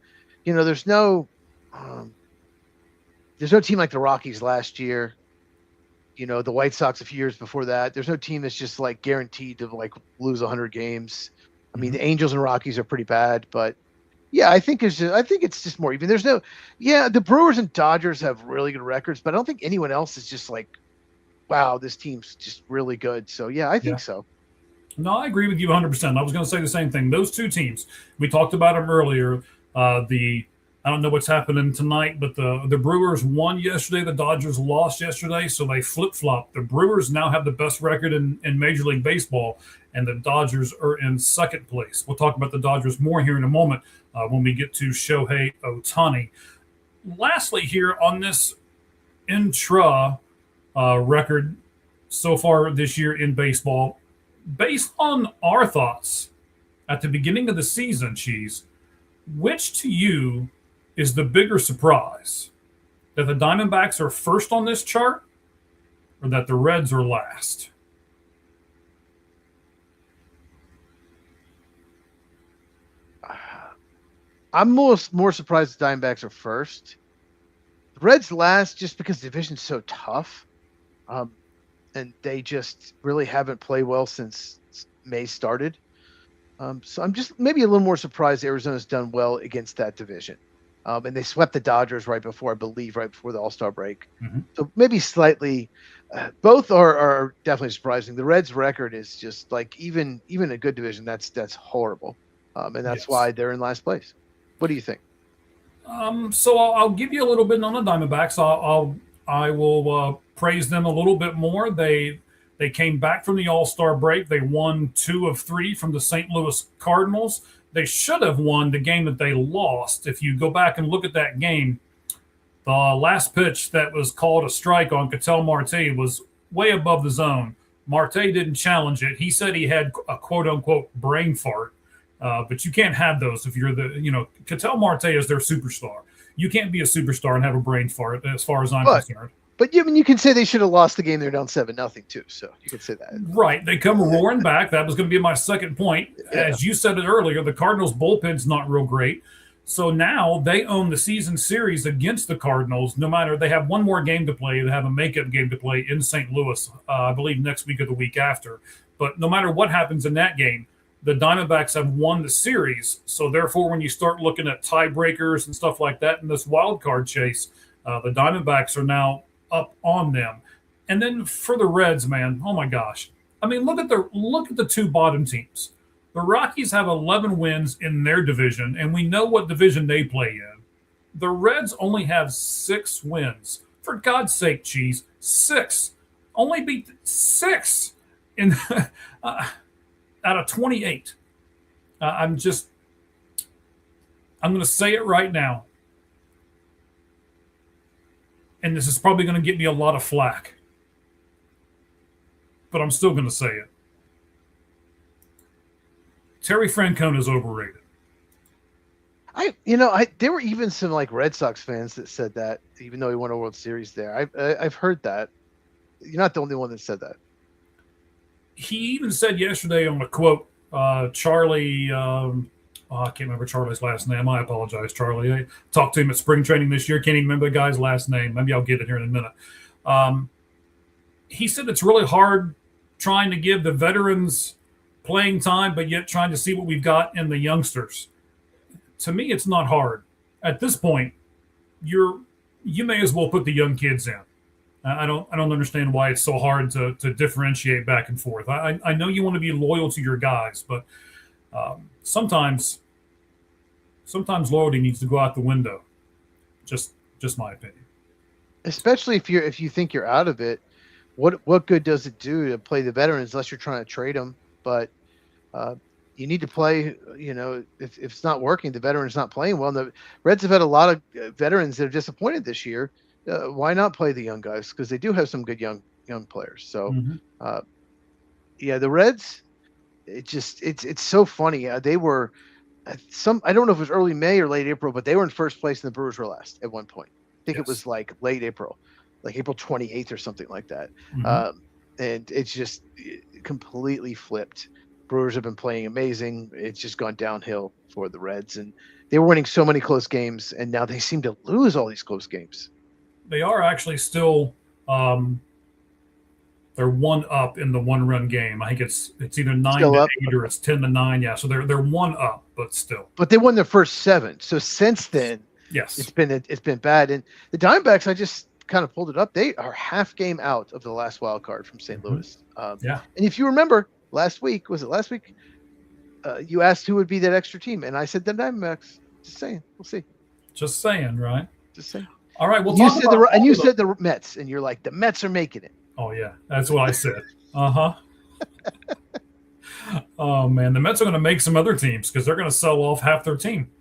there's no team like the Rockies last year. The White Sox a few years before that. There's no team that's just like guaranteed to like lose 100 games. I mean, the Angels and Rockies are pretty bad, but yeah, I think it's just more even. The Brewers and Dodgers have really good records, but I don't think anyone else is just like, wow, this team's just really good. So yeah, I think so. No, I agree with you 100%. I was going to say the same thing. Those two teams, we talked about them earlier. I don't know what's happening tonight, but the Brewers won yesterday. The Dodgers lost yesterday, so they flip-flopped. The Brewers now have the best record in Major League Baseball, and the Dodgers are in second place. We'll talk about the Dodgers more here in a moment when we get to Shohei Ohtani. Lastly here on this intra record so far this year in baseball, based on our thoughts at the beginning of the season, Cheese, which to you is the bigger surprise? That the Diamondbacks are first on this chart, or that the Reds are last? I'm more surprised the Diamondbacks are first. The Reds last just because the division's so tough. And they just really haven't played well since May started. So I'm just maybe a little more surprised Arizona's done well against that division. And they swept the Dodgers right before the All-Star break. So maybe slightly, both are definitely surprising. The Reds' record is just like even a good division. That's horrible, and that's why they're in last place. What do you think? So I'll give you a little bit on the Diamondbacks. I will praise them a little bit more. They came back from the All-Star break. They won 2 of 3 from the St. Louis Cardinals. They should have won the game that they lost. If you go back and look at that game, the last pitch that was called a strike on Ketel Marte was way above the zone. Marte didn't challenge it. He said he had a quote-unquote brain fart, but you can't have those if you're Ketel Marte is their superstar. You can't be a superstar and have a brain fart, as far as I'm concerned. But you can say they should have lost the game. They're down 7-0 too. So you could say that. Right. They come roaring back. That was going to be my second point. Yeah. As you said it earlier, the Cardinals bullpen's not real great. So now they own the season series against the Cardinals. No matter, they have one more game to play. They have a makeup game to play in St. Louis, I believe next week or the week after. But no matter what happens in that game, the Diamondbacks have won the series. So therefore, when you start looking at tiebreakers and stuff like that in this wild card chase, the Diamondbacks are now up on them. And then for the Reds, man, oh my gosh. I mean, look at the 2 bottom teams. The Rockies have 11 wins in their division, and we know what division they play in. The Reds only have 6 wins. For God's sake, Cheese, 6. Only beat 6 in out of 28. I'm going to say it right now. and this is probably going to get me a lot of flack, but I'm still going to say it. Terry Francona is overrated. There were even some like Red Sox fans that said that, even though he won a World Series there. I've heard that. You're not the only one that said that. He even said yesterday on a quote, Charlie, I can't remember Charlie's last name. I apologize, Charlie. I talked to him at spring training this year. Can't even remember the guy's last name. Maybe I'll get it here in a minute. He said it's really hard trying to give the veterans playing time, but yet trying to see what we've got in the youngsters. To me, it's not hard. At this point, you may as well put the young kids in. I don't understand why it's so hard to differentiate back and forth. I know you want to be loyal to your guys, but sometimes loyalty needs to go out the window. Just my opinion. Especially if you think you're out of it, what good does it do to play the veterans unless you're trying to trade them? But you need to play. If it's not working, the veteran's not playing well. And the Reds have had a lot of veterans that are disappointed this year. Why not play the young guys? Because they do have some good young players. So, the Reds. It's so funny. They were I don't know if it was early May or late April, but they were in first place and the Brewers were last at one point. I think it was like late April, like April 28th or something like that. And it's just completely flipped. Brewers have been playing amazing. It's just gone downhill for the Reds, and they were winning so many close games, and now they seem to lose all these close games. They are actually still they're 1 up in the 1-run game. I think it's either 9-8 or it's 10-9. Yeah, so they're 1 up, but still. But they won their first 7. So since then, yes, it's been bad. And the Diamondbacks, I just kind of pulled it up. They are half game out of the last wild card from St. Louis. And if you remember last week, you asked who would be that extra team, and I said the Diamondbacks. Just saying, we'll see. Just saying, right? Just saying. All right, well, you said the Mets, and you're like, the Mets are making it. Oh yeah, that's what I said. Oh man, the Mets are going to make some other teams because they're going to sell off half their team,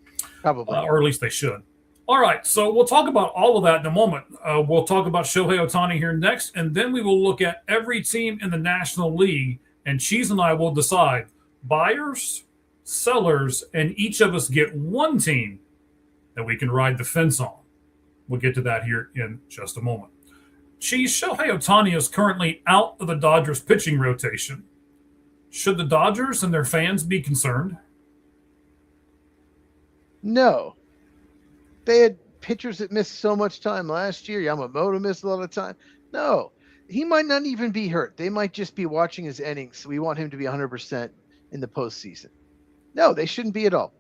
probably, or at least they should. All right, so we'll talk about all of that in a moment. We'll talk about Shohei Ohtani here next, and then we will look at every team in the National League, and Cheese and I will decide buyers, sellers, and each of us get one team that we can ride the fence on. We'll get to that here in just a moment. Cheese, Shohei Ohtani is currently out of the Dodgers pitching rotation. Should the Dodgers and their fans be concerned? No. They had pitchers that missed so much time last year. Yamamoto missed a lot of time. No. He might not even be hurt. They might just be watching his innings. We want him to be 100% in the postseason. No, they shouldn't be at all.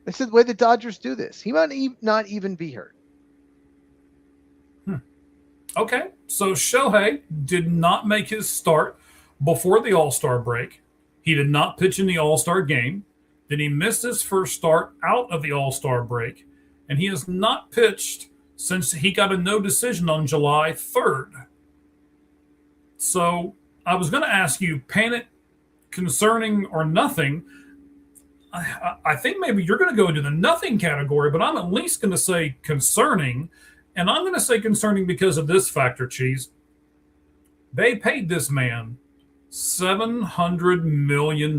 That's the way the Dodgers do this. He might not even be hurt. Okay, so Shohei did not make his start before the All-Star break. He did not pitch in the All-Star game. Then he missed his first start out of the All-Star break, and he has not pitched since he got a no decision on July 3rd. So I was going to ask you, panic, concerning, or nothing. I think maybe you're going to go into the nothing category, but I'm at least going to say concerning. And I'm going to say concerning because of this factor, Cheese. They paid this man $700 million.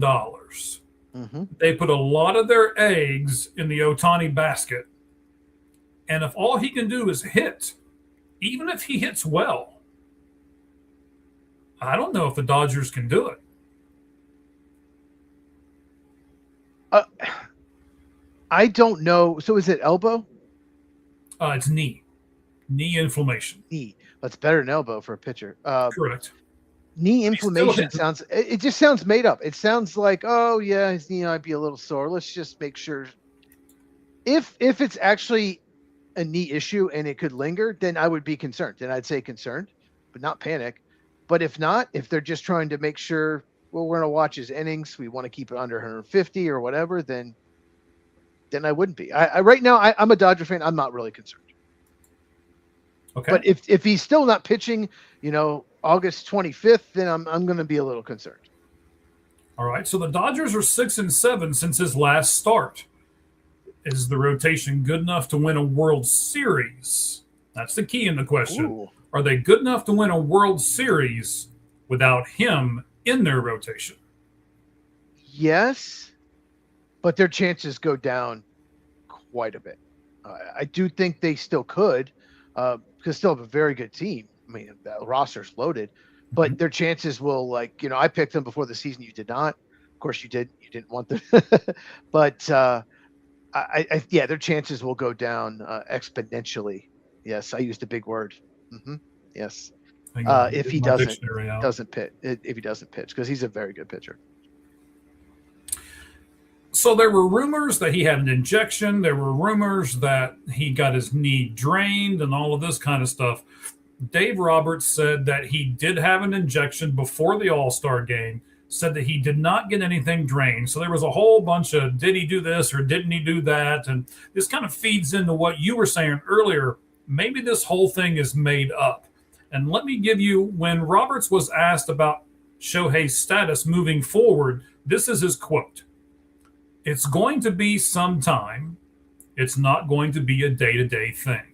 They put a lot of their eggs in the Ohtani basket. And if all he can do is hit, even if he hits well, I don't know if the Dodgers can do it. I don't know. So is it elbow? It's knee. Knee inflammation. Knee. That's better than elbow for a pitcher. Correct. Knee inflammation it just sounds made up. It sounds like, oh yeah, his knee might be a little sore. Let's just make sure. If it's actually a knee issue and it could linger, then I would be concerned. Then I'd say concerned, but not panic. But if not, if they're just trying to make sure, well, we're going to watch his innings, we want to keep it under 150 or whatever, then I wouldn't be. Right now, I'm a Dodger fan. I'm not really concerned. Okay. But if he's still not pitching, August 25th, then I'm going to be a little concerned. All right. So the Dodgers are 6-7 since his last start. Is the rotation good enough to win a World Series? That's the key in the question. Ooh, Are they good enough to win a World Series without him in their rotation? yes, but their chances go down quite a bit. I do think they still could, because still have a very good team. I mean, the roster's loaded, Mhm. but their chances will, like, I picked them before the season. You did not. Of course, you did. You didn't want them, but yeah, their chances will go down exponentially. Yes, I used a big word. hmm Yes, Hang on, let me if get he my doesn't dictionary out. doesn't pitch, if he doesn't pitch, because he's a very good pitcher. So there were rumors that he had an injection. There were rumors that he got his knee drained and all of this kind of stuff. Dave Roberts said that he did have an injection before the All Star game, said that he did not get anything drained. So there was a whole bunch of did he do this or didn't he do that? And this kind of feeds into what you were saying earlier. Maybe this whole thing is made up. And let me give you when Roberts was asked about Shohei's status moving forward, this is his quote. It's going to be some time. It's not going to be a day to day thing.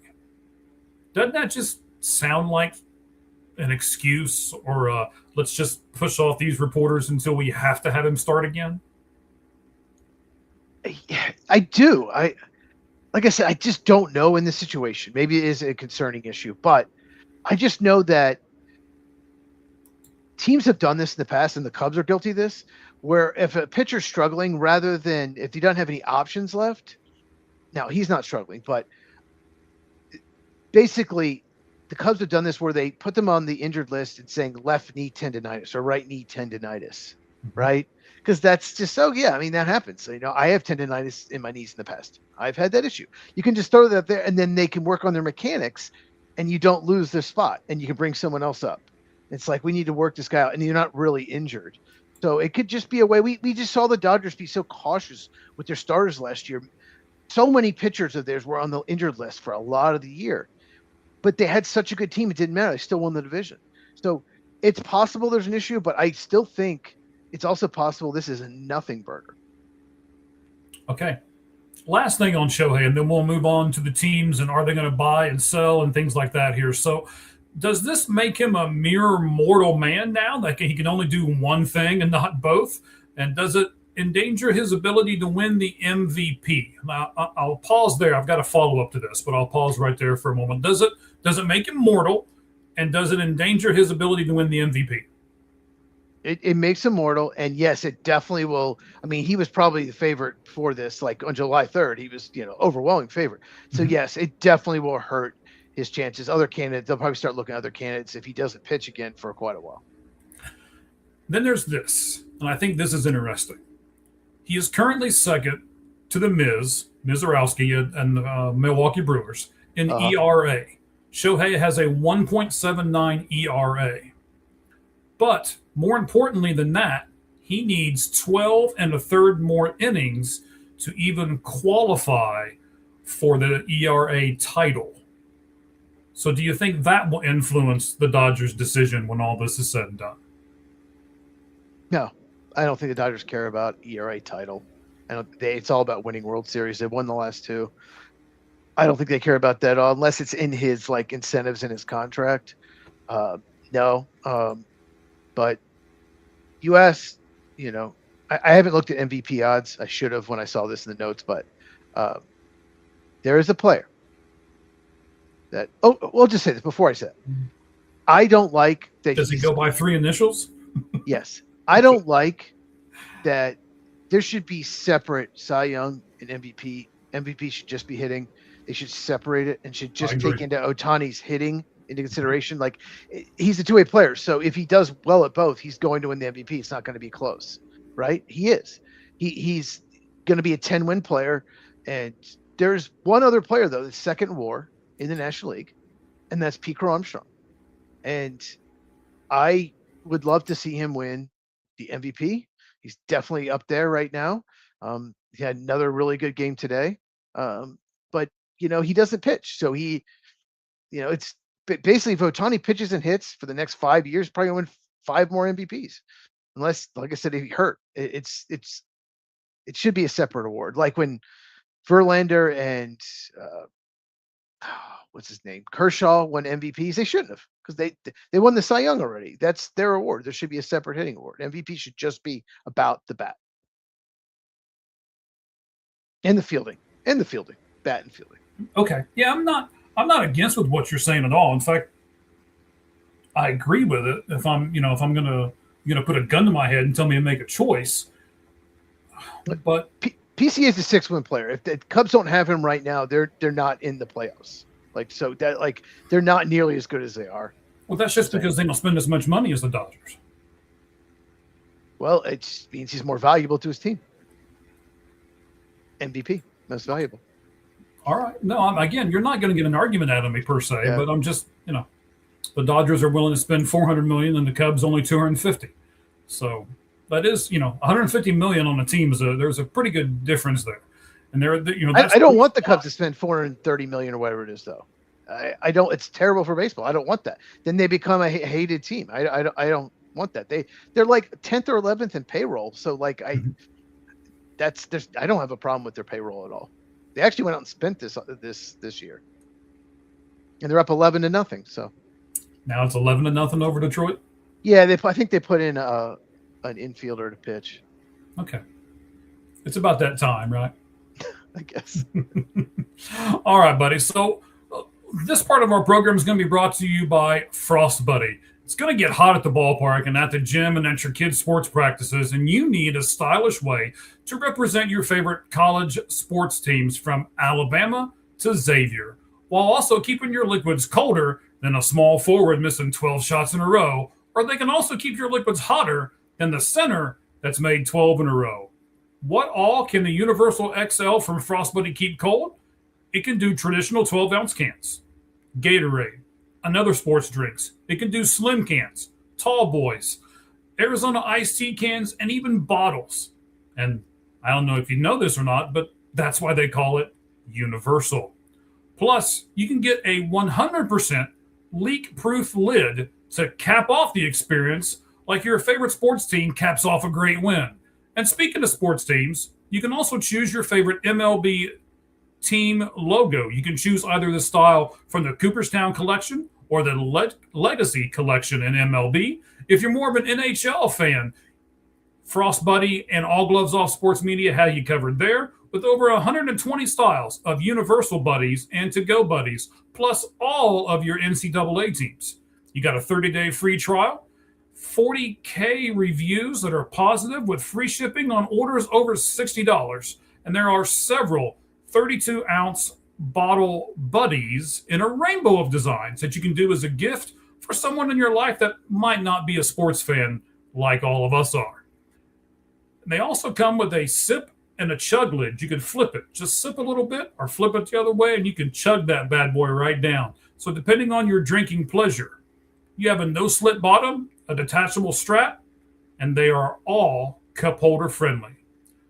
Doesn't that just sound like an excuse or let's just push off these reporters until we have to have him start again? I do. Like I said, I just don't know in this situation. Maybe it is a concerning issue, but I just know that teams have done this in the past, and the Cubs are guilty of this, where if a pitcher's struggling, rather than if he doesn't have any options left, now he's not struggling, but basically the Cubs have done this where they put them on the injured list and saying left knee tendonitis or right knee tendonitis, Mhm. right? Because that's just so, yeah, I mean, that happens. So, I have tendonitis in my knees in the past. I've had that issue. You can just throw that there and then they can work on their mechanics and you don't lose their spot and you can bring someone else up. It's like, we need to work this guy out and you're not really injured. So it could just be a way. We just saw the Dodgers be so cautious with their starters last year. So many pitchers of theirs were on the injured list for a lot of the year, but they had such a good team. It didn't matter. They still won the division. So it's possible there's an issue, but I still think it's also possible this is a nothing burger. Okay. Last thing on Shohei, and then we'll move on to the teams and are they going to buy and sell and things like that here. So, does this make him a mere mortal man now? Like he can only do one thing and not both? And does it endanger his ability to win the MVP? Now, I'll pause there. I've got a follow up to this, but I'll pause right there for a moment. Does it make him mortal, and does it endanger his ability to win the MVP? It makes him mortal, and yes, it definitely will. I mean, he was probably the favorite for this. Like on July 3rd, he was, overwhelming favorite. So Mhm. yes, it definitely will hurt his chances. Other candidates, they'll probably start looking at other candidates if he doesn't pitch again for quite a while. Then there's this, and I think this is interesting. He is currently second to the Mizorowski, and the Milwaukee Brewers in Uh huh. ERA. Shohei has a 1.79 ERA. But more importantly than that, he needs 12 and a third more innings to even qualify for the ERA title. So, do you think that will influence the Dodgers' decision when all this is said and done? No, I don't think the Dodgers care about ERA title. I don't. It's all about winning World Series. They've won the last two. I don't think they care about that at all, unless it's in his like incentives in his contract. Uh, no. But U.S., I haven't looked at MVP odds. I should have when I saw this in the notes, but uh, there is a player that. Oh, we'll just say this before I say it. I don't like that Does he he's. go by three initials? Yes, I don't like that. There should be separate Cy Young and MVP. MVP should just be hitting. They should separate it and should I just take agree. into Otani's hitting into consideration. Like, he's a two-way player, so if he does well at both, he's going to win the MVP. It's not going to be close, right? He is. He's going to be a 10-win player. And there's one other player though, the second WAR in the National League, and that's Pete Armstrong. And I would love to see him win the MVP. He's definitely up there right now. He had another really good game today. But he doesn't pitch. So it's basically if Otani pitches and hits for the next 5 years, probably gonna win 5 more MVPs. Unless, like I said, if he hurt, it should be a separate award. Like when Verlander and uh, what's his name? Kershaw won MVPs. They shouldn't have, because they won the Cy Young already. That's their award. There should be a separate hitting award. MVP should just be about the bat and the fielding, bat and fielding. Okay. Yeah, I'm not against with what you're saying at all. In fact, I agree with it. If I'm gonna put a gun to my head and tell me to make a choice. But PCA is a 6-win player. If the Cubs don't have him right now, they're not in the playoffs. They're not nearly as good as they are. Well, that's just because they don't spend as much money as the Dodgers. Well, it just means he's more valuable to his team. MVP, most valuable. All right. No, again, you're not going to get an argument out of me per se, Yeah. but I'm just, the Dodgers are willing to spend $400 million and the Cubs only $250. So that is, $150 million on a team there's a pretty good difference there. And I don't want the Cubs to spend $430 million or whatever it is, though. I don't. It's terrible for baseball. I don't want that. Then they become a hated team. I don't want that. They're like 10th or 11th in payroll. So I don't have a problem with their payroll at all. They actually went out and spent this year, and they're up 11-0. So now it's 11-0 over Detroit. Yeah, I think they put in an infielder to pitch. Okay, it's about that time, right? I guess. All right, buddy. So this part of our program is going to be brought to you by Frost Buddy. It's going to get hot at the ballpark and at the gym and at your kids' sports practices, and you need a stylish way to represent your favorite college sports teams from Alabama to Xavier, while also keeping your liquids colder than a small forward missing 12 shots in a row, or they can also keep your liquids hotter than the center that's made 12 in a row. What all can the Universal XL from Frost Buddy keep cold? It can do traditional 12-ounce cans, Gatorade, and other sports drinks. It can do slim cans, tall boys, Arizona iced tea cans, and even bottles. And I don't know if you know this or not, but that's why they call it Universal. Plus, you can get a 100% leak-proof lid to cap off the experience like your favorite sports team caps off a great win. And speaking of sports teams, you can also choose your favorite MLB team logo. You can choose either the style from the Cooperstown collection or the Legacy collection in MLB. If you're more of an NHL fan, Frost Buddy and All Gloves Off Sports Media have you covered there with over 120 styles of Universal Buddies and To-Go Buddies, plus all of your NCAA teams. You got a 30-day free trial, 40K reviews that are positive with free shipping on orders over $60, and there are several 32-ounce bottle buddies in a rainbow of designs that you can do as a gift for someone in your life that might not be a sports fan like all of us are. And they also come with a sip and a chug lid. You can flip it. Just sip a little bit or flip it the other way, and you can chug that bad boy right down. So depending on your drinking pleasure, you have a no-slit bottom, a detachable strap, and they are all cup holder friendly.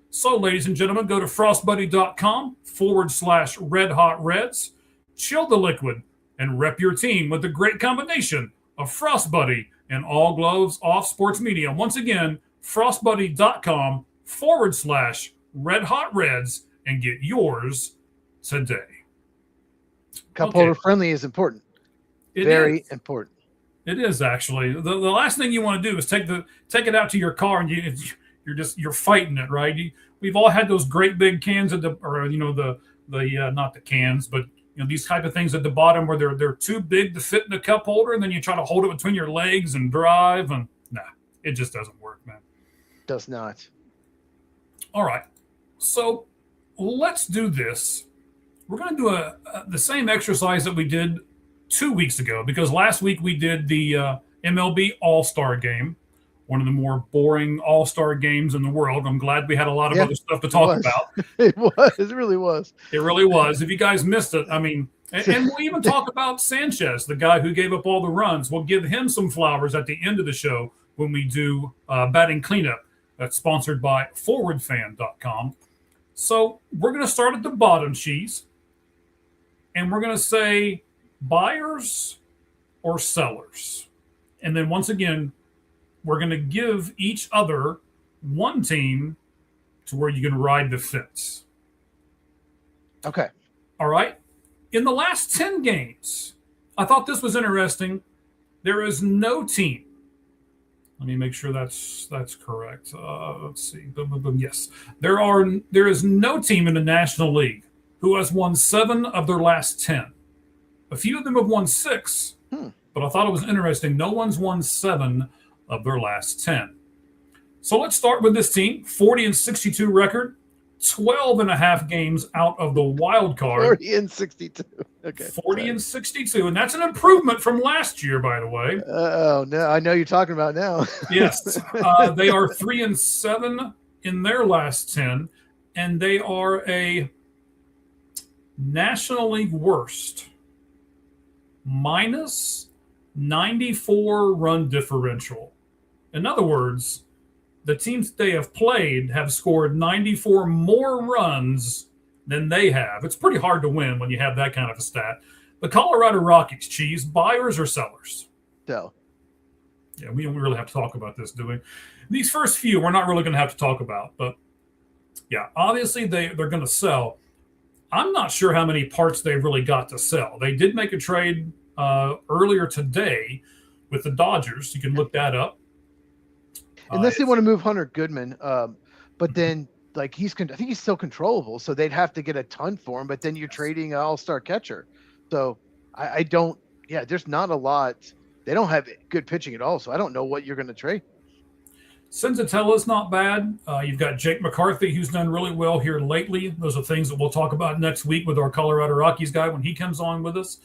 So, ladies and gentlemen, go to frostbuddy.com/Red Hot Reds, chill the liquid, and rep your team with the great combination of Frost Buddy and All Gloves Off Sports Media. Once again, frostbuddy.com/Red Hot Reds, and get yours today. Cup holder friendly is important. Very important. It is actually. The last thing you want to do is take it out to your car and you're fighting it, right? We've all had those great big cans not the cans, but these type of things at the bottom where they're too big to fit in the cup holder, and then you try to hold it between your legs and drive, and it just doesn't work, man. Does not. All right, so let's do this. We're going to do the same exercise that we did 2 weeks ago, because last week we did the MLB All-Star Game, one of the more boring All-Star games in the world. I'm glad we had a lot of other stuff to talk about. It was. It really was. It really was. If you guys missed it, I mean, and we'll even talk about Sanchez, the guy who gave up all the runs. We'll give him some flowers at the end of the show when we do batting cleanup. That's sponsored by ForwardFan.com. So we're going to start at the bottom, Cheese, and we're going to say buyers or sellers. And then once again, we're going to give each other one team to where you can ride the fence. Okay. All right. In the last 10 games, I thought this was interesting. There is no team. Let me make sure that's correct. Let's see. Boom, boom, boom. Yes. There is no team in the National League who has won 7 of their last 10. A few of them have won 6, but I thought it was interesting. No one's won 7 of their last 10. So let's start with this team. 40-62 record, 12 and a half games out of the wild card. 40-62. Okay. 40-62, and that's an improvement from last year, by the way. Oh no, I know you're talking about now. Yes, they are 3-7 in their last 10, and they are a National League worst minus 94 run differential. In other words, the teams they have played have scored 94 more runs than they have. It's pretty hard to win when you have that kind of a stat. The Colorado Rockies, Cheese, buyers or sellers? So. Yeah, we don't really have to talk about this, do we? These first few we're not really going to have to talk about. But, yeah, obviously they're going to sell. I'm not sure how many parts they've really got to sell. They did make a trade earlier today with the Dodgers. You can look that up. Unless they want to move Hunter Goodman, but then I think he's still controllable, so they'd have to get a ton for him. But then you're trading an all-star catcher, so I don't. Yeah, there's not a lot. They don't have good pitching at all, so I don't know what you're going to trade. Senzatella's not bad. You've got Jake McCarthy, who's done really well here lately. Those are things that we'll talk about next week with our Colorado Rockies guy when he comes on with us.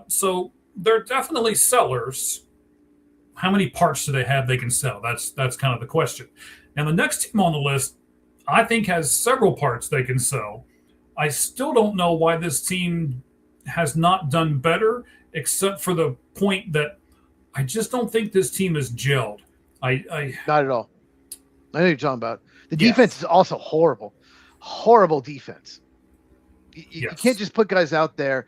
So they're definitely sellers. How many parts do they have they can sell? That's kind of the question. And the next team on the list, I think, has several parts they can sell. I still don't know why this team has not done better, except for the point that I just don't think this team is gelled. Not at all. I know what you're talking about. The defense is also horrible. Horrible defense. You can't just put guys out there,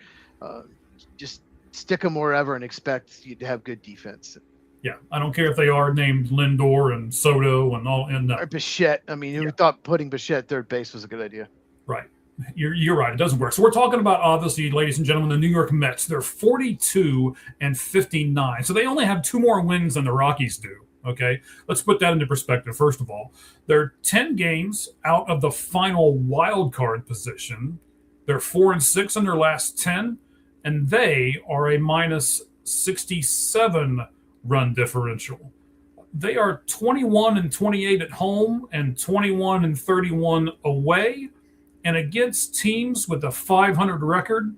just stick them wherever and expect you to have good defense. Yeah, I don't care if they are named Lindor and Soto and all. Or Bichette. I mean, who thought putting Bichette third base was a good idea? Right. You're right. It doesn't work. So we're talking about, obviously, ladies and gentlemen, the New York Mets. They're 42-59. So they only have 2 more wins than the Rockies do. Okay, let's put that into perspective. First of all, they're 10 games out of the final wild card position. They're 4-6 in their last 10, and they are a minus 67 run differential. They are 21-28 at home and 21-31 away. And against teams with a 500 record,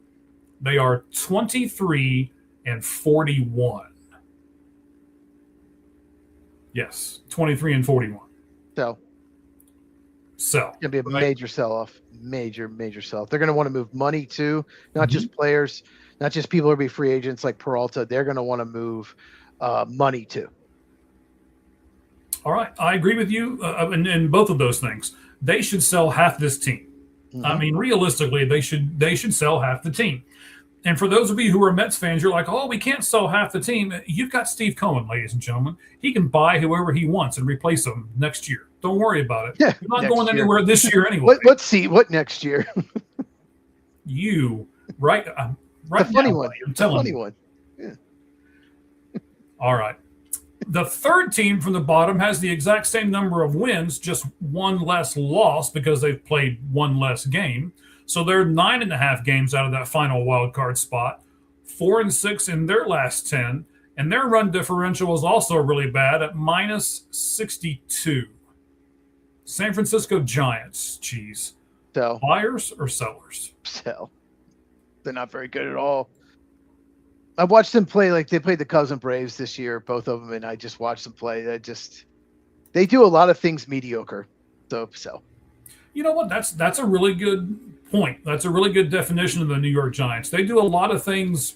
they are 23-41. Yes, 23-41. Sell. It's going to be a major sell-off. Major sell-off. They're going to want to move money too, not just players, not just people who will be free agents like Peralta. They're going to want to move money too. All right. I agree with you in both of those things. They should sell half this team. Mm-hmm. I mean, realistically, they should sell half the team. And for those of you who are Mets fans, you're like, oh, we can't sell half the team. You've got Steve Cohen, ladies and gentlemen. He can buy whoever he wants and replace them next year. Don't worry about it. Yeah, you're not going anywhere this year anyway. Let's see. What next year? Right the now, funny one. I'm telling funny you. one. Yeah. All right. The third team from the bottom has the exact same number of wins, just one less loss because they've played one less game. So they're 9.5 games out of that final wild card spot, 4-6 in their last 10, and their run differential is also really bad at minus 62. San Francisco Giants, Cheese. Sell. Buyers or sellers? Sell. They're not very good at all. I watched them play they played the Cubs and Braves this year, both of them, and I just watched them play. They do a lot of things mediocre. So sell. You know what? That's a really good point. That's a really good definition of the New York Giants. They do a lot of things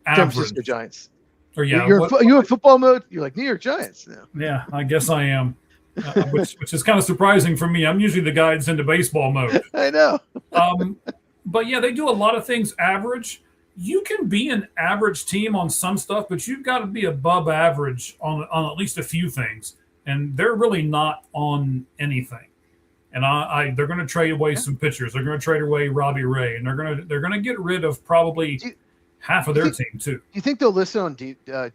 average. San Francisco Giants. Or yeah, you're in football mode. You're like New York Giants now. Yeah, I guess I am. Which is kind of surprising for me. I'm usually the guy that's into baseball mode. I know. But yeah, they do a lot of things average. You can be an average team on some stuff, but you've got to be above average on at least a few things. And they're really not on anything. And they're going to trade away some pitchers. They're going to trade away Robbie Ray, and they're going to get rid of probably half of their team too. Do you think they'll listen on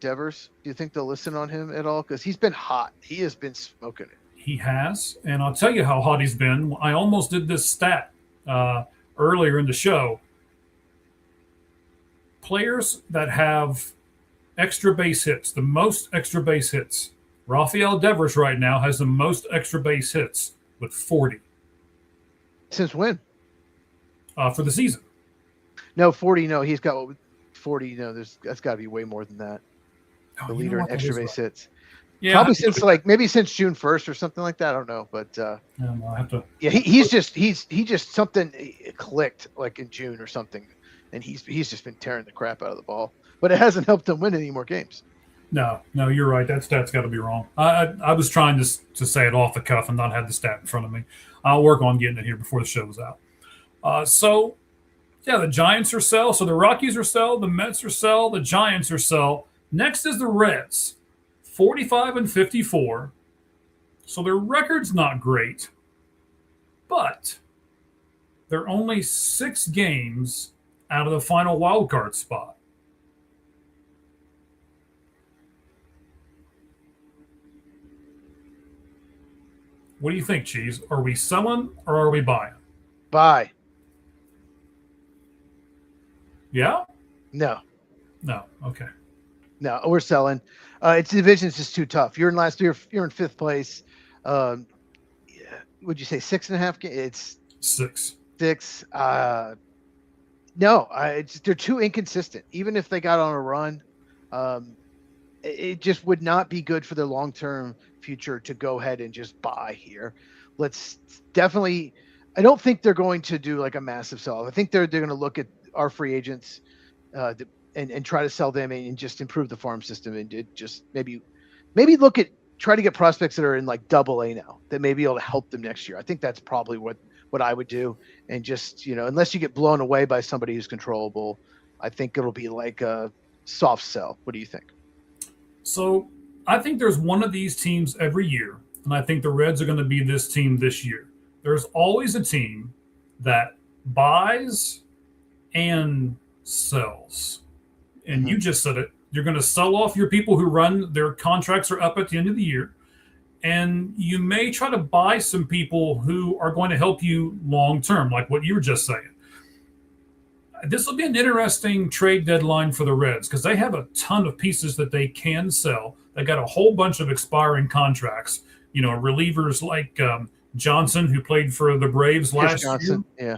Devers? Do you think they'll listen on him at all? Because he's been hot. He has been smoking it. He has, and I'll tell you how hot he's been. I almost did this stat earlier in the show. Players that have extra base hits, the most extra base hits. Rafael Devers right now has the most extra base hits with 40. Since when? For the season. No, 40. No, he's got 40. No, that's got to be way more than that. The leader in extra base hits. Yeah, probably since maybe since June 1st or something like that. I don't know, but I have to. Yeah, he just something clicked like in June or something, and he's just been tearing the crap out of the ball. But it hasn't helped him win any more games. No, you're right. That stat's got to be wrong. I was trying to say it off the cuff and not have the stat in front of me. I'll work on getting it here before the show's out. So, yeah, the Giants are sell. So the Rockies are sell. The Mets are sell. The Giants are sell. Next is the Reds, 45-54. So their record's not great, but they're only 6 games out of the final wild card spot. What do you think, Cheese? Are we selling or are we buying? Buy. Yeah? No. Okay. No, we're selling. Its division's just too tough. You're in last year. You're in 5th place. Would you say 6.5 games? It's 6. 6. No, they're too inconsistent. Even if they got on a run, it just would not be good for their long-term future to go ahead and just buy here. Let's definitely. I don't think they're going to do like a massive sell. I think they're going to look at our free agents and try to sell them and just improve the farm system and just maybe try to get prospects that are in like AA now that may be able to help them next year. I think that's probably what I would do. And just, unless you get blown away by somebody who's controllable, I think it'll be like a soft sell. What do you think? So I think there's one of these teams every year, and I think the Reds are going to be this team this year. There's always a team that buys and sells. And you just said it. You're going to sell off your people who run, their contracts are up at the end of the year. And you may try to buy some people who are going to help you long term, like what you were just saying. This will be an interesting trade deadline for the Reds because they have a ton of pieces that they can sell. They got a whole bunch of expiring contracts. Relievers like Johnson, who played for the Braves last year. Yeah.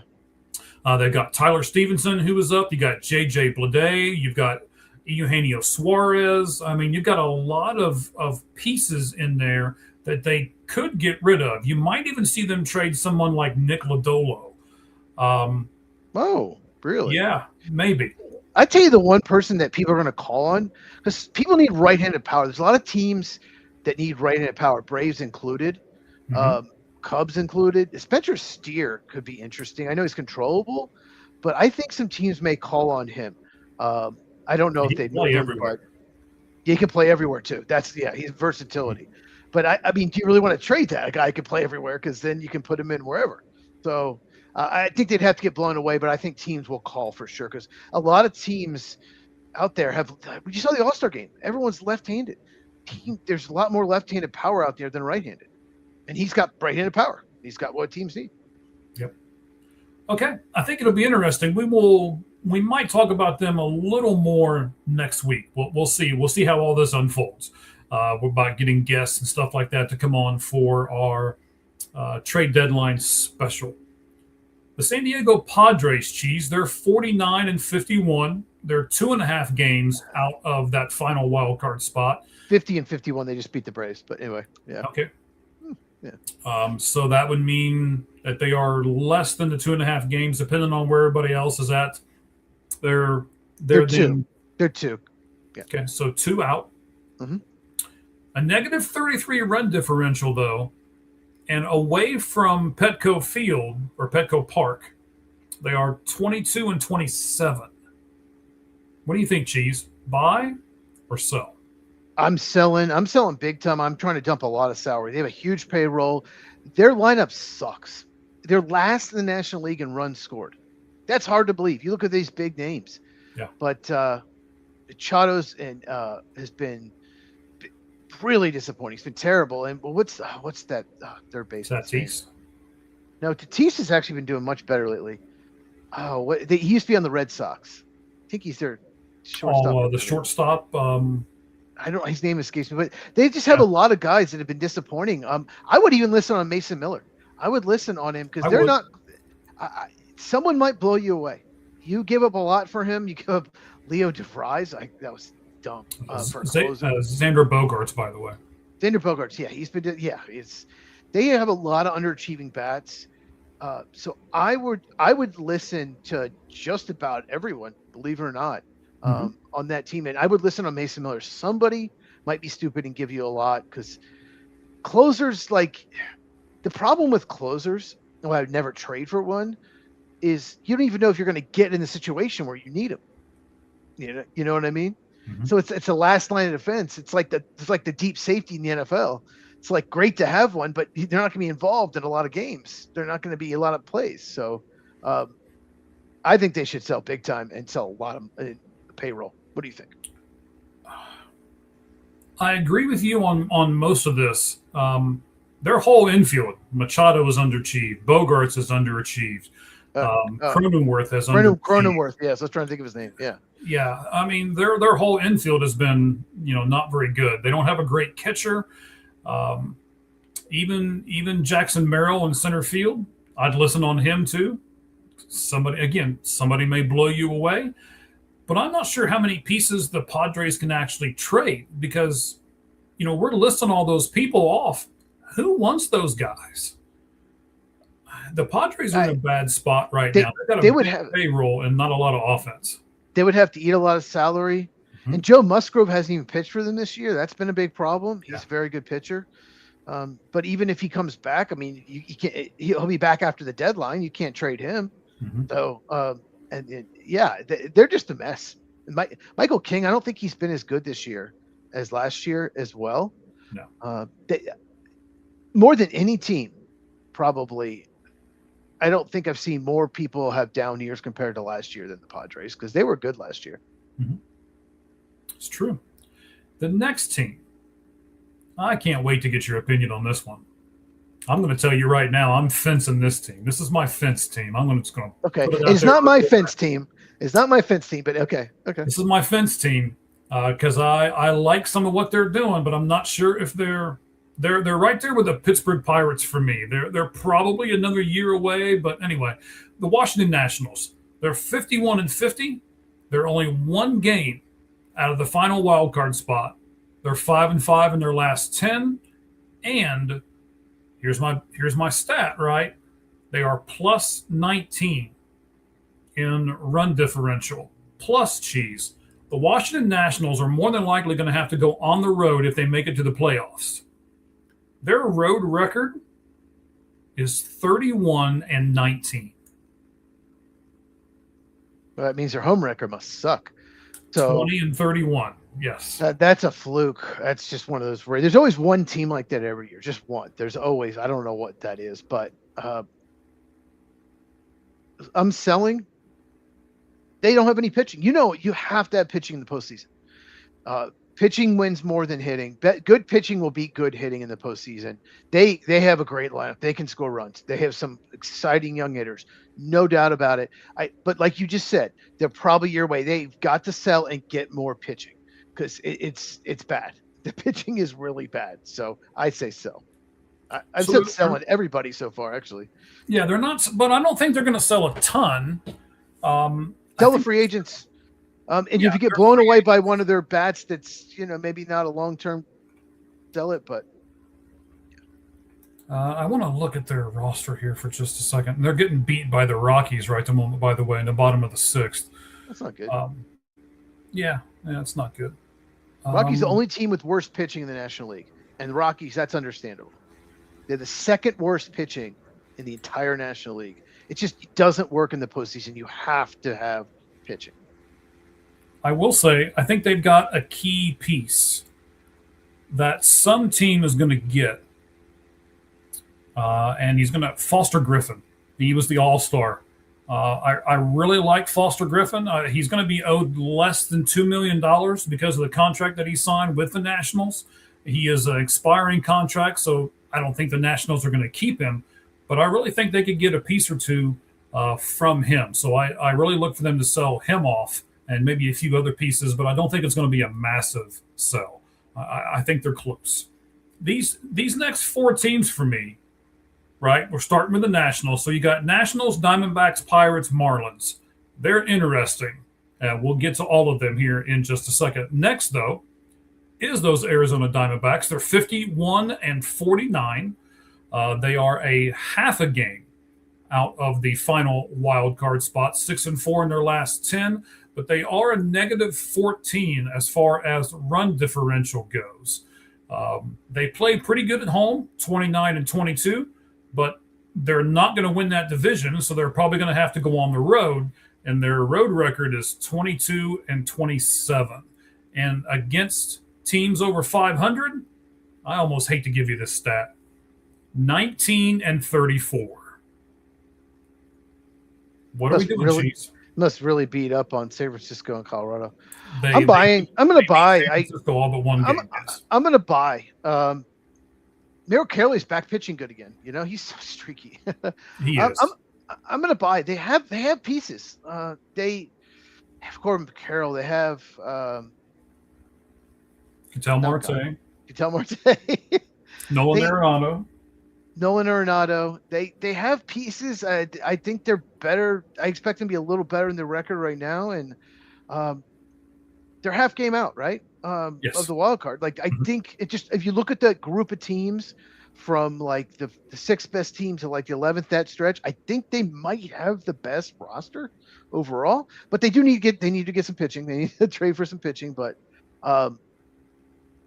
They've got Tyler Stevenson, who was up. You got J.J. Bleday. You've got Eugenio Suarez. I mean, you've got a lot of pieces in there that they could get rid of. You might even see them trade someone like Nick Lodolo. Oh, really? Yeah, maybe. I tell you the one person that people are going to call on, because people need right-handed power. There's a lot of teams that need right-handed power, Braves included, Cubs included. Spencer Steer could be interesting. I know he's controllable, but I think some teams may call on him. I don't know if they play everywhere. He can play everywhere too. He's versatility. But I mean, do you really want to trade that? A guy can play everywhere because then you can put him in wherever. So I think they'd have to get blown away, but I think teams will call for sure because a lot of teams out there have. You saw the All-Star game. Everyone's left-handed. There's a lot more left-handed power out there than right-handed, and he's got right-handed power. He's got what teams need. Yep. Okay, I think it'll be interesting. We might talk about them a little more next week. We'll see. We'll see how all this unfolds. We're about getting guests and stuff like that to come on for our trade deadline special. The San Diego Padres, Cheese, they're 49-51. They're 2.5 games out of that final wild card spot. 50-51. They just beat the Braves. But anyway, yeah. Okay. Yeah. So that would mean that they are less than the 2.5 games, depending on where everybody else is at. They're two. They're 2. Yeah. Okay, so 2 out. Mm-hmm. A negative 33 run differential, though, and away from Petco Field or Petco Park, they are 22-27. What do you think, Cheese? Buy or sell? I'm selling big time. I'm trying to dump a lot of salary. They have a huge payroll. Their lineup sucks. They're last in the National League in runs scored. That's hard to believe. You look at these big names. Yeah. But Machado's and has been really disappointing. It's been terrible. And what's that third baseman? Tatis. No, Tatis has actually been doing much better lately. Oh, he used to be on the Red Sox. I think he's their shortstop. Oh, the shortstop. I don't. His name escapes me, but they just have a lot of guys that have been disappointing. I would even listen on Mason Miller. I would listen on him because they're not. Someone might blow you away. You give up a lot for him. You give up Leo DeVries. That was dumb for a closer. Xander Bogaerts, by the way. Xander Bogaerts. Yeah, he's been. Yeah, they have a lot of underachieving bats. So I would listen to just about everyone, believe it or not, on that team, and I would listen on Mason Miller. Somebody might be stupid and give you a lot because closers, like, the problem with closers, and I would never trade for one, is you don't even know if you're going to get in the situation where you need them. You know what I mean? Mm-hmm. So it's a last line of defense. It's like the deep safety in the NFL. It's like great to have one, but they're not going to be involved in a lot of games. They're not going to be a lot of plays. So I think they should sell big time and sell a lot of payroll. What do you think? I agree with you on most of this. Their whole infield, Machado is underachieved. Bogaerts is underachieved. Cronenworth has underachieved. Cronenworth, yes. I was trying to think of his name. Yeah. Yeah. I mean, their whole infield has been, not very good. They don't have a great catcher. Even Jackson Merrill in center field, I'd listen on him too. Somebody may blow you away, but I'm not sure how many pieces the Padres can actually trade because, we're listing all those people off. Who wants those guys? The Padres are in a bad spot right now. They've got a payroll and not a lot of offense. They would have to eat a lot of salary. Mm-hmm. And Joe Musgrove hasn't even pitched for them this year. That's been a big problem. He's a very good pitcher. But even if he comes back, I mean, he'll be back after the deadline. You can't trade him. Mm-hmm. So, they're just a mess. Michael King, I don't think he's been as good this year as last year as well. No. More than any team, probably. I don't think I've seen more people have down years compared to last year than the Padres because they were good last year. Mm-hmm. It's true. The next team, I can't wait to get your opinion on this one. I'm going to tell you right now, I'm fencing this team. This is my fence team. Okay. It's not my fence team. It's not my fence team, but okay. This is my fence team because I like some of what they're doing, but I'm not sure if they're right there with the Pittsburgh Pirates for me. They're probably another year away, but anyway, the Washington Nationals, they're 51-50. They're only one game out of the final wild card spot. They're 5-5 in their last 10, and here's my stat, right? They are plus 19 in run differential, plus cheese. The Washington Nationals are more than likely going to have to go on the road if they make it to the playoffs. Their road record is 31-19. Well, that means their home record must suck. So 20-31. Yes. That's a fluke. That's just one of those where there's always one team like that every year. Just one. There's always, I don't know what that is, but I'm selling. They don't have any pitching. You have to have pitching in the postseason. Pitching wins more than hitting. Good pitching will beat good hitting in the postseason. They have a great lineup. They can score runs. They have some exciting young hitters, no doubt about it. But like you just said, they're probably your way. They've got to sell and get more pitching because it's bad. The pitching is really bad. So I say sell. I've said selling everybody so far, actually. Yeah, they're not, but I don't think they're going to sell a ton. Tell the free agents. And if you get blown away by one of their bats, that's maybe not a long-term, sell it. But I want to look at their roster here for just a second. They're getting beat by the Rockies right at the moment, by the way, in the bottom of the 6th. That's not good. Yeah, it's not good. Rockies the only team with worst pitching in the National League, and the Rockies, that's understandable. They're the second worst pitching in the entire National League. It just doesn't work in the postseason. You have to have pitching. I will say, I think they've got a key piece that some team is going to get, and he's going to Foster Griffin. He was the All-Star. I really like Foster Griffin. He's going to be owed less than $2 million because of the contract that he signed with the Nationals. He is an expiring contract, so I don't think the Nationals are going to keep him. But I really think they could get a piece or two from him. So I really look for them to sell him off and maybe a few other pieces, but I don't think it's going to be a massive sell. I think they're close. These next four teams for me, right? We're starting with the Nationals. So you got Nationals, Diamondbacks, Pirates, Marlins. They're interesting. We'll get to all of them here in just a second. Next, though, is those Arizona Diamondbacks. They're 51-49. They are a half a game out of the final wild card spot, 6-4 in their last 10, but they are a -14 as far as run differential goes. They play pretty good at home, 29-22, but they're not going to win that division, so they're probably going to have to go on the road, and their road record is 22-27. And against teams over 500, I almost hate to give you this stat, 19-34. What are we doing, Cheese? Must really beat up on San Francisco and Colorado. I'm buying. I'm going to buy. San Francisco all but one game. I'm going to buy. Merrill Kelly's back pitching good again. You know, he's so streaky. He is. I'm going to buy. They have pieces. They have Corbin Carroll. They have Ketel Marte. Nolan Arenado. They have pieces. I think they're better. I expect them to be a little better in their record right now, and they're half game out, right? Yes. Of the wild card. Like I think it just if you look at the group of teams from like the sixth best team to like the 11th that stretch, I think they might have the best roster overall. But they need to get some pitching. They need to trade for some pitching. But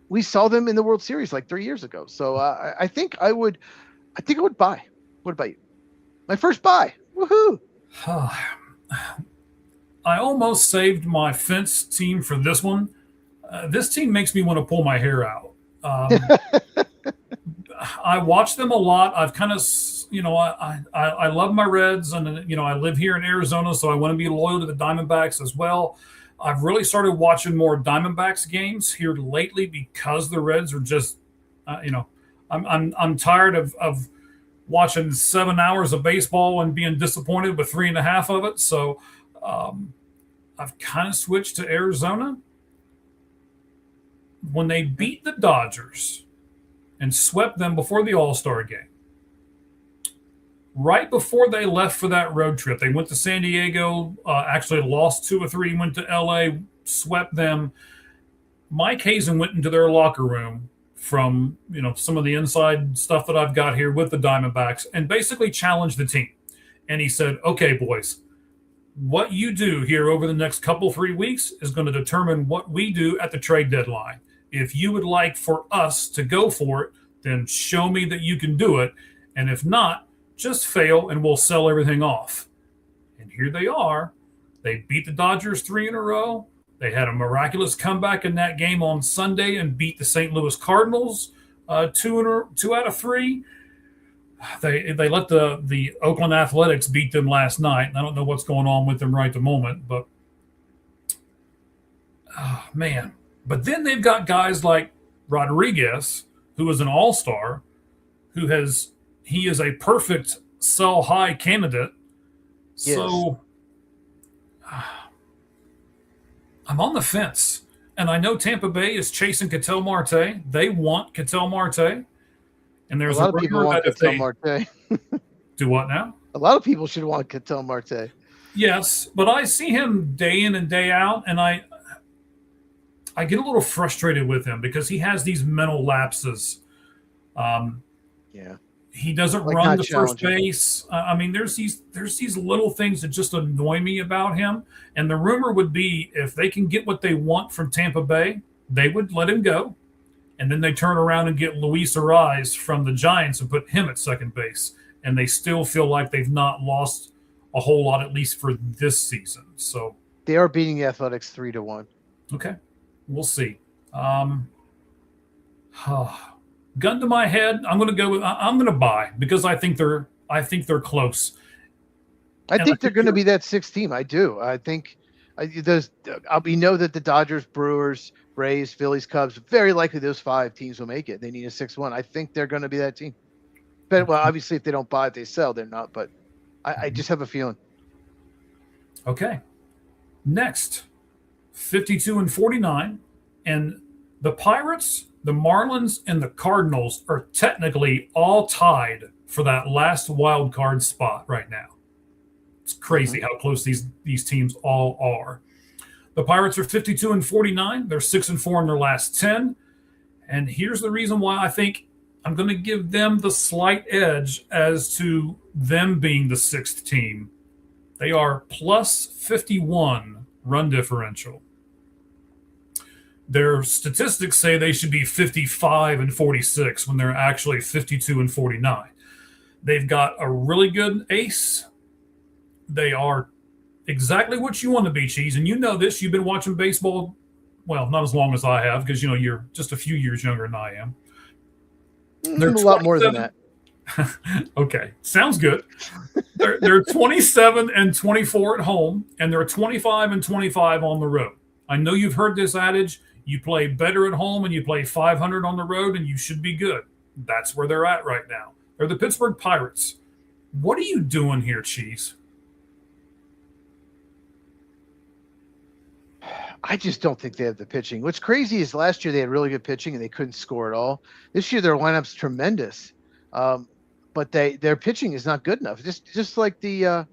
we saw them in the World Series like 3 years ago. So I think I would buy. What about you? My first buy. Woohoo! I almost saved my fence team for this one. This team makes me want to pull my hair out. I watch them a lot. I've kind of, I love my Reds, and I live here in Arizona, so I want to be loyal to the Diamondbacks as well. I've really started watching more Diamondbacks games here lately because the Reds are just, I'm tired of watching 7 hours of baseball and being disappointed with 3.5 of it. So I've kind of switched to Arizona. When they beat the Dodgers and swept them before the All-Star game, right before they left for that road trip, they went to San Diego, actually lost 2 or 3, went to L.A., swept them. Mike Hazen went into their locker room from, some of the inside stuff that I've got here with the Diamondbacks and basically challenged the team. And he said, okay, boys, what you do here over the next 3 weeks is going to determine what we do at the trade deadline. If you would like for us to go for it, then show me that you can do it. And if not, just fail and we'll sell everything off. And here they are. They beat the Dodgers 3 in a row. They had a miraculous comeback in that game on Sunday and beat the St. Louis Cardinals 2 out of 3. They let the Oakland Athletics beat them last night. I don't know what's going on with them right at the moment, but oh, man. But then they've got guys like Rodriguez, who is an all-star, he is a perfect sell high candidate. Yes. So I'm on the fence. And I know Tampa Bay is chasing Ketel Marte. They want Ketel Marte. And there's a lot of people want Ketel Marte. Do what now? A lot of people should want Ketel Marte. Yes, but I see him day in and day out, and I get a little frustrated with him because he has these mental lapses. He doesn't run to first base. There's these little things that just annoy me about him. And the rumor would be if they can get what they want from Tampa Bay, they would let him go. And then they turn around and get Luis Ariz from the Giants and put him at second base. And they still feel like they've not lost a whole lot, at least for this season. So they are beating the Athletics 3-1. Okay. We'll see. Gun to my head, I'm going to go with I'm going to buy because I think they're close. I And I think they're think going to you're be that sixth team. I do. I think we know that the Dodgers, Brewers, Rays, Phillies, Cubs, very likely those 5 teams will make it. They need a 6-1. I think they're going to be that team. But well, obviously, if they don't buy, if they sell, they're not. But I just have a feeling. okay. Next, 52 and 49, and the Pirates, the Marlins, and the Cardinals are technically all tied for that last wild card spot right now. It's crazy how close these teams all are. The Pirates are 52 and 49. They're 6 and 4 in their last 10. And here's the reason why I think I'm going to give them the slight edge as to them being the sixth team. They are plus 51 run differential. Their statistics say they should be 55 and 46 when they're actually 52 and 49. They've got a really good ace. They are exactly what you want to be, Cheese. And you know this. You've been watching baseball, well, not as long as I have, because you're just a few years younger than I am. They're a lot more than that. Okay, sounds good. They're 27 and 24 at home, and they're 25 and 25 on the road. I know you've heard this adage: you play better at home and you play 500 on the road, and you should be good. That's where they're at right now. They're the Pittsburgh Pirates. What are you doing here, Cheese? I just don't think they have the pitching. What's crazy is last year they had really good pitching and they couldn't score at all. This year their lineup's tremendous, but their pitching is not good enough. Just like the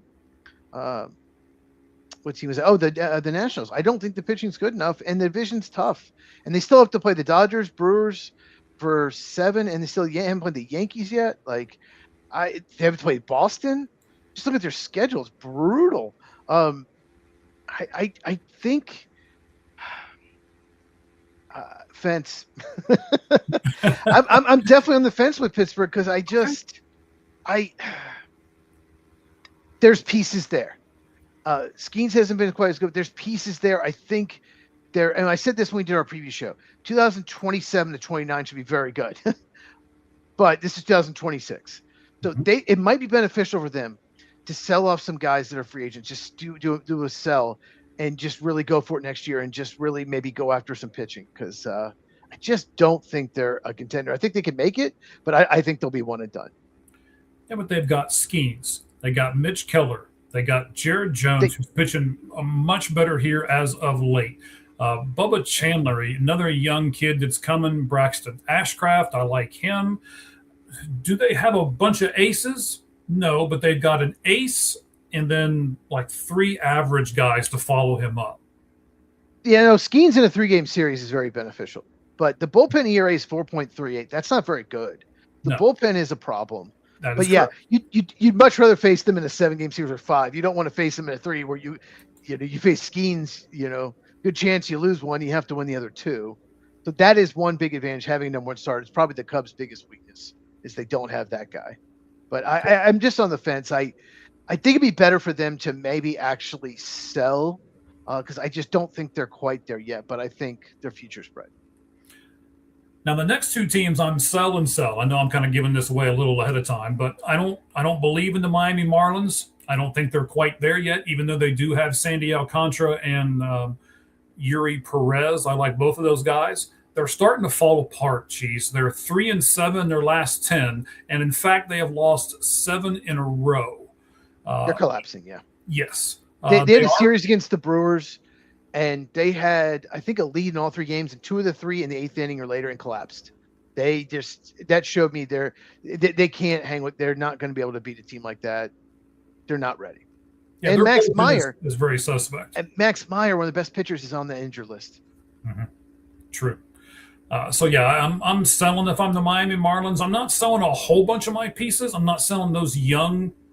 what team was it? Oh, the Nationals. I don't think the pitching's good enough, and the division's tough. And they still have to play the Dodgers, Brewers for 7, and they still haven't played the Yankees yet. Like they haven't played Boston. Just look at their schedule; it's brutal. I think. Fence. I'm definitely on the fence with Pittsburgh because there's pieces there. Skeens hasn't been quite as good. But there's pieces there. I think there, and I said this when we did our previous show. 2027 to 29 should be very good, but this is 2026, so it might be beneficial for them to sell off some guys that are free agents. Just do a sell. And just really go for it next year and just really maybe go after some pitching because I just don't think they're a contender. I think they can make it, but I think they'll be one and done. Yeah, but they've got Skeens. They got Mitch Keller. They got Jared Jones, who's pitching much better here as of late. Bubba Chandler, another young kid that's coming. Braxton Ashcraft, I like him. Do they have a bunch of aces? No, but they've got an ace and then like 3 average guys to follow him up. Yeah, no, Skeens in a 3-game series is very beneficial, but the bullpen ERA is 4.38. That's not very good. The bullpen is a problem. But yeah, you'd much rather face them in a 7-game series or 5. You don't want to face them in a 3 where you face Skeens. Good chance you lose one. You have to win the other 2. So that is one big advantage having number 1 starter. It's probably the Cubs' biggest weakness is they don't have that guy. But I'm just on the fence. I think it'd be better for them to maybe actually sell because I just don't think they're quite there yet. But I think their future's bright. Now the next 2 teams, I'm sell and sell. I know I'm kind of giving this away a little ahead of time, but I don't believe in the Miami Marlins. I don't think they're quite there yet, even though they do have Sandy Alcantara and Yuri Perez. I like both of those guys. They're starting to fall apart, Cheese. They're 3 and 7 in their last 10, and in fact, they have lost 7 in a row. They're collapsing, yeah. Yes. They had a series against the Brewers, and they had, I think, a lead in all 3 games, and 2 of the 3 in the 8th inning or later and collapsed. That showed me they can't hang with. They're not going to be able to beat a team like that. They're not ready. Yeah, and Max Meyer is very suspect. And Max Meyer, one of the best pitchers, is on the injured list. Mm-hmm. True. So yeah, I'm selling if I'm the Miami Marlins. I'm not selling a whole bunch of my pieces. I'm not selling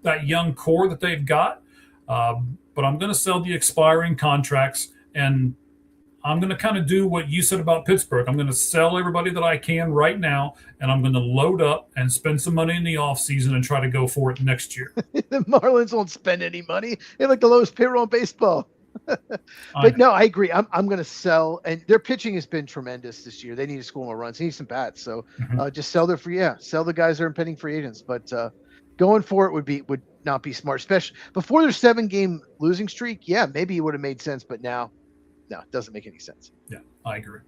that young core that they've got. But I'm going to sell the expiring contracts, and I'm going to kind of do what you said about Pittsburgh. I'm going to sell everybody that I can right now, and I'm going to load up and spend some money in the offseason and try to go for it next year. The Marlins won't spend any money. They have like the lowest payroll in baseball. But no, I agree. I'm going to sell, and their pitching has been tremendous this year. They need to score more runs. They need some bats. So just sell their sell the guys that are impending free agents. But going for it would not be smart, especially before their 7-game losing streak. Yeah, maybe it would have made sense, but now, no, it doesn't make any sense. Yeah, I agree.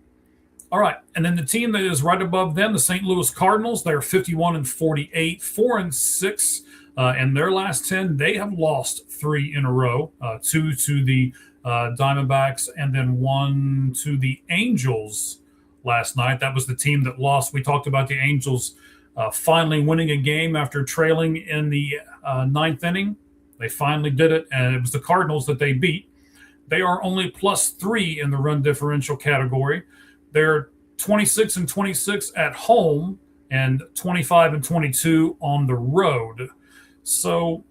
All right, and then the team that is right above them, the St. Louis Cardinals, they're 51-48, 4-6. In their last 10, they have lost 3 in a row, 2 to the Diamondbacks, and then 1 to the Angels last night. That was the team that lost. We talked about the Angels finally winning a game after trailing in the 9th inning. They finally did it, and it was the Cardinals that they beat. They are only +3 in the run differential category. They're 26-26 at home and 25-22 on the road. So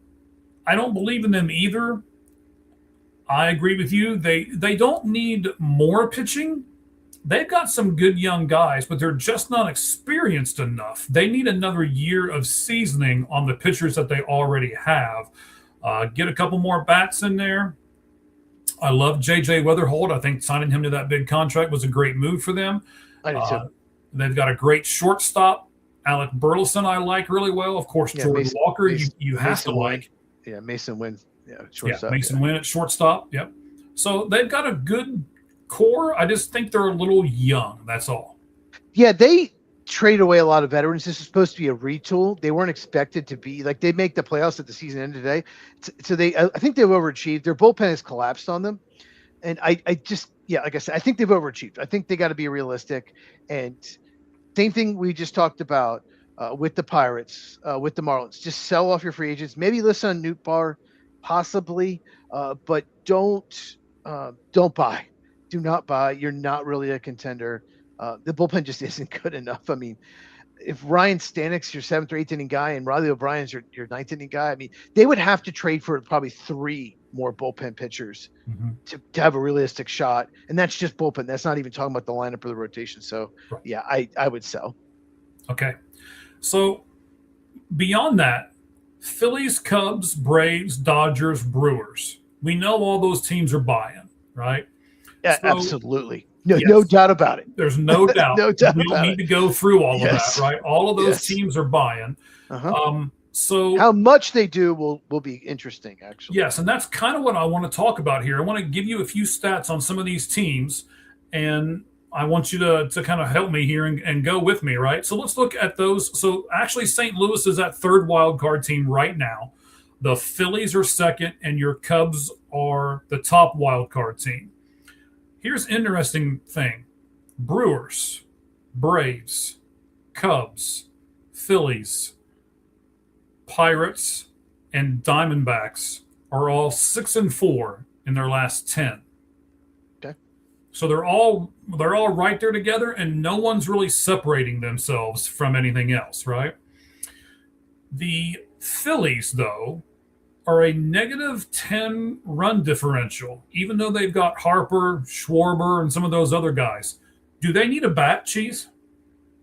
I don't believe in them either. I agree with you. They don't need more pitching. They've got some good young guys, but they're just not experienced enough. They need another year of seasoning on the pitchers that they already have. Get a couple more bats in there. I love J.J. Weatherholt. I think signing him to that big contract was a great move for them. I do too. They've got a great shortstop. Alec Burleson I like really well. Of course, Jordan Walker you have to like. Yeah, Mason Wynn. Yeah, shortstop. Mason Wynn at shortstop. Yep. So they've got a good core. I just think they're a little young. That's all. Yeah, they trade away a lot of veterans. This is supposed to be a retool. They weren't expected to be like they make the playoffs at the season end today. So I think they've overachieved. Their bullpen has collapsed on them. And I just, like I said, I think they've overachieved. I think they got to be realistic. And same thing we just talked about with the Pirates, with the Marlins. Just sell off your free agents. Maybe list on Nootbaar, possibly, but don't buy. Do not buy. You're not really a contender. The bullpen just isn't good enough. I mean, if Ryan Stanek's your 7th or 8th inning guy and Riley O'Brien's your 9th inning guy, I mean, they would have to trade for probably 3 more bullpen pitchers to have a realistic shot. And that's just bullpen. That's not even talking about the lineup or the rotation. So, yeah, I would sell. Okay. So, beyond that, Phillies, Cubs, Braves, Dodgers, Brewers. We know all those teams are buying, right? Yeah, so, absolutely. No doubt about it. There's no doubt. No doubt. We don't need to go through all of that, right? All of those teams are buying. So how much they do will be interesting, actually. Yes, and that's kind of what I want to talk about here. I want to give you a few stats on some of these teams, and I want you to kind of help me here and go with me, right? So let's look at those. So actually, St. Louis is that 3rd wild card team right now. The Phillies are 2nd, and your Cubs are the top wild card team. Here's an interesting thing. Brewers, Braves, Cubs, Phillies, Pirates, and Diamondbacks are all 6-4 in their last 10. Okay. So they're all right there together, and no one's really separating themselves from anything else, right? The Phillies, though, are a -10 run differential, even though they've got Harper, Schwarber, and some of those other guys. Do they need a bat, Cheese?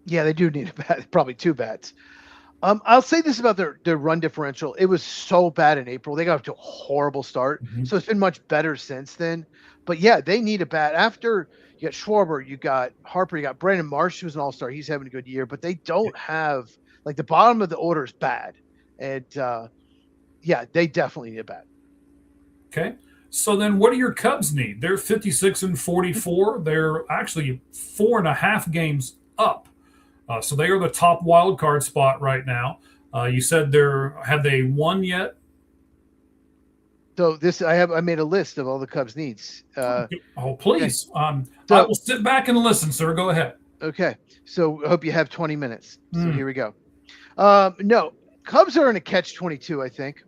Yeah, they do need a bat, probably 2 bats. I'll say this about their run differential. It was so bad in April. They got off to a horrible start. So it's been much better since then. But yeah, they need a bat. After you got Schwarber, you got Harper, you got Brandon Marsh, who's an all-star. He's having a good year, but they don't have the bottom of the order is bad. And yeah, they definitely need a bat. Okay. So then what do your Cubs need? They're 56-44. They're actually 4.5 games up. So they are the top wild card spot right now. You said have they won yet? So I made a list of all the Cubs needs. Please. Okay. I will sit back and listen, sir. Go ahead. Okay. So I hope you have 20 minutes. So here we go. No, Cubs are in a catch-22, I think,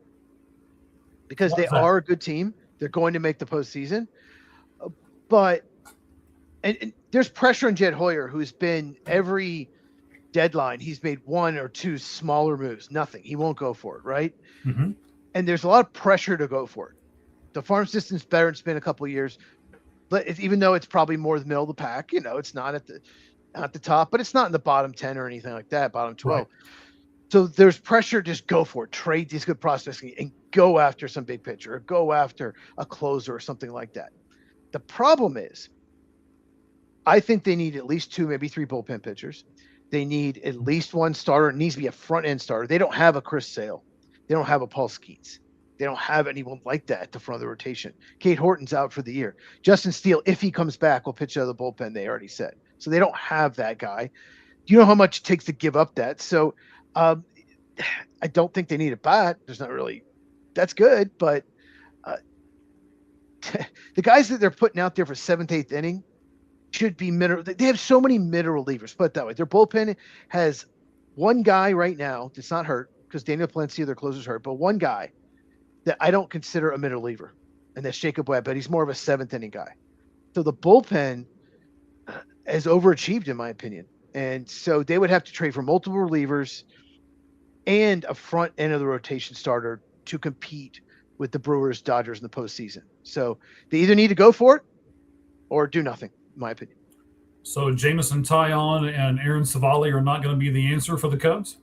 because they are a good team. They're going to make the postseason. But and there's pressure on Jed Hoyer, who's been every deadline. He's made 1 or 2 smaller moves. Nothing. He won't go for it, right? And there's a lot of pressure to go for it. The farm system's better. It's been a couple of years. But even though it's probably more the middle of the pack, it's not at the top, but it's not in the bottom 10 or anything like that, bottom 12. Right. So there's pressure. Just go for it. Trade these good prospects and go after some big pitcher or go after a closer or something like that. The problem is, I think they need at least 2, maybe 3 bullpen pitchers. They need at least one starter. It needs to be a front end starter. They don't have a Chris Sale. They don't have a Paul Skeets. They don't have anyone like that at the front of the rotation. Kate Horton's out for the year. Justin Steele, if he comes back, will pitch out of the bullpen. They already said. So they don't have that guy. You know how much it takes to give up that. So I don't think they need a bat. There's not really. That's good, but the guys that they're putting out there for 7th, 8th inning should be middle. They have so many middle relievers. Put it that way. Their bullpen has one guy right now that's not hurt because Daniel Palencia, their closer's hurt, but one guy that I don't consider a middle reliever, and that's Jacob Webb, but he's more of a 7th inning guy. So the bullpen has overachieved, in my opinion. And so they would have to trade for multiple relievers and a front end of the rotation starter to compete with the Brewers, Dodgers in the postseason. So they either need to go for it or do nothing, in my opinion. So Jameson Taillon and Aaron Savali are not going to be the answer for the Cubs?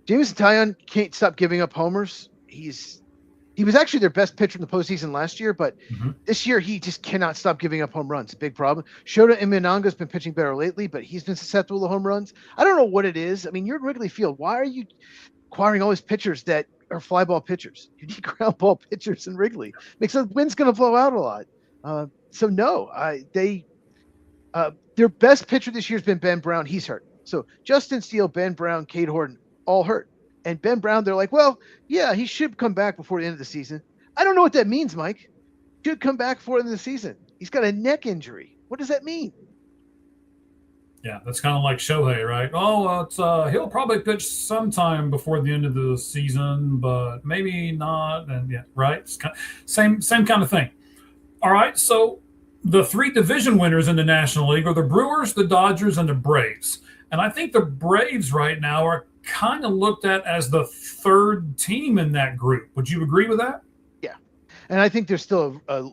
Jameson Taillon can't stop giving up homers. He was actually their best pitcher in the postseason last year, but this year he just cannot stop giving up home runs. Big problem. Shota Imanaga been pitching better lately, but he's been susceptible to home runs. I don't know what it is. I mean, you're at Wrigley Field. Why are you acquiring all these pitchers that are fly ball pitchers? You need ground ball pitchers in Wrigley. Makes the wind's going to blow out a lot. So no, their best pitcher this year has been Ben Brown. He's hurt. So Justin Steele, Ben Brown, Kate Horton, all hurt. And Ben Brown, they're like, well, yeah, he should come back before the end of the season. I don't know what that means, Mike. Should come back before the end of the season. He's got a neck injury. What does that mean? Yeah, that's kind of like Shohei, right? Oh, he'll probably pitch sometime before the end of the season, but maybe not. And yeah, right. It's same kind of thing. All right, so the 3 division winners in the National League are the Brewers, the Dodgers, and the Braves. And I think the Braves right now are kind of looked at as the 3rd team in that group. Would you agree with that? Yeah. And I think there's still a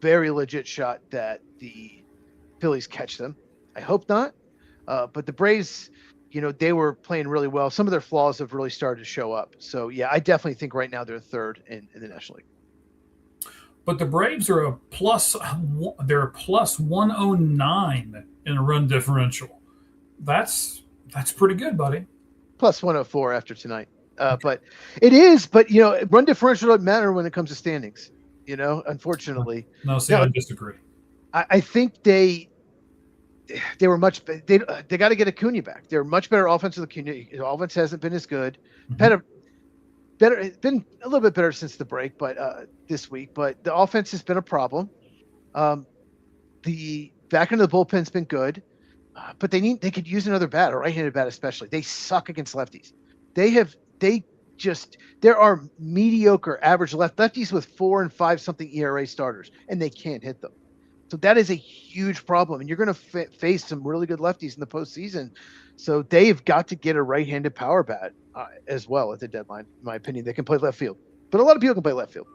very legit shot that the Phillies catch them. I hope not. But the Braves, they were playing really well. Some of their flaws have really started to show up. So, yeah, I definitely think right now they're 3rd in the National League. But the Braves are they're a plus 109 in a run differential. That's pretty good, buddy. Plus 104 after tonight. But it is, run differential doesn't matter when it comes to standings, unfortunately. No, I disagree. I think they were they got to get Acuna back. They're much better offensive. Acuna. The offense hasn't been as good. It's been a little bit better since the break, but this week. But the offense has been a problem. The back end of the bullpen's been good. But they could use another bat, a right-handed bat especially. They suck against lefties. There are mediocre average lefties with 4 and 5 something ERA starters, and they can't hit them. So that is a huge problem, and you're going to face some really good lefties in the postseason. So they've got to get a right-handed power bat as well at the deadline, in my opinion. They can play left field, but a lot of people can play left field.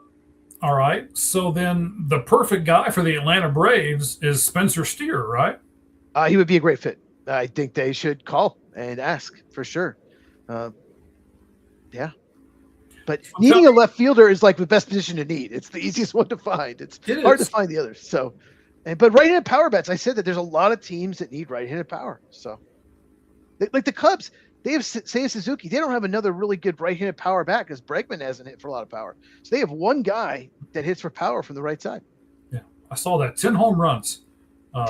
All right. So then the perfect guy for the Atlanta Braves is Spencer Steer, right? He would be a great fit. I think they should call and ask for sure. Yeah. But needing a left fielder is like the best position to need. It's the easiest one to find. It's hard to find the others. So, but right-handed power bats, I said that there's a lot of teams that need right-handed power. So, like the Cubs, they have Seiya Suzuki. They don't have another really good right-handed power bat because Bregman hasn't hit for a lot of power. So they have one guy that hits for power from the right side. Yeah, I saw that 10 home runs.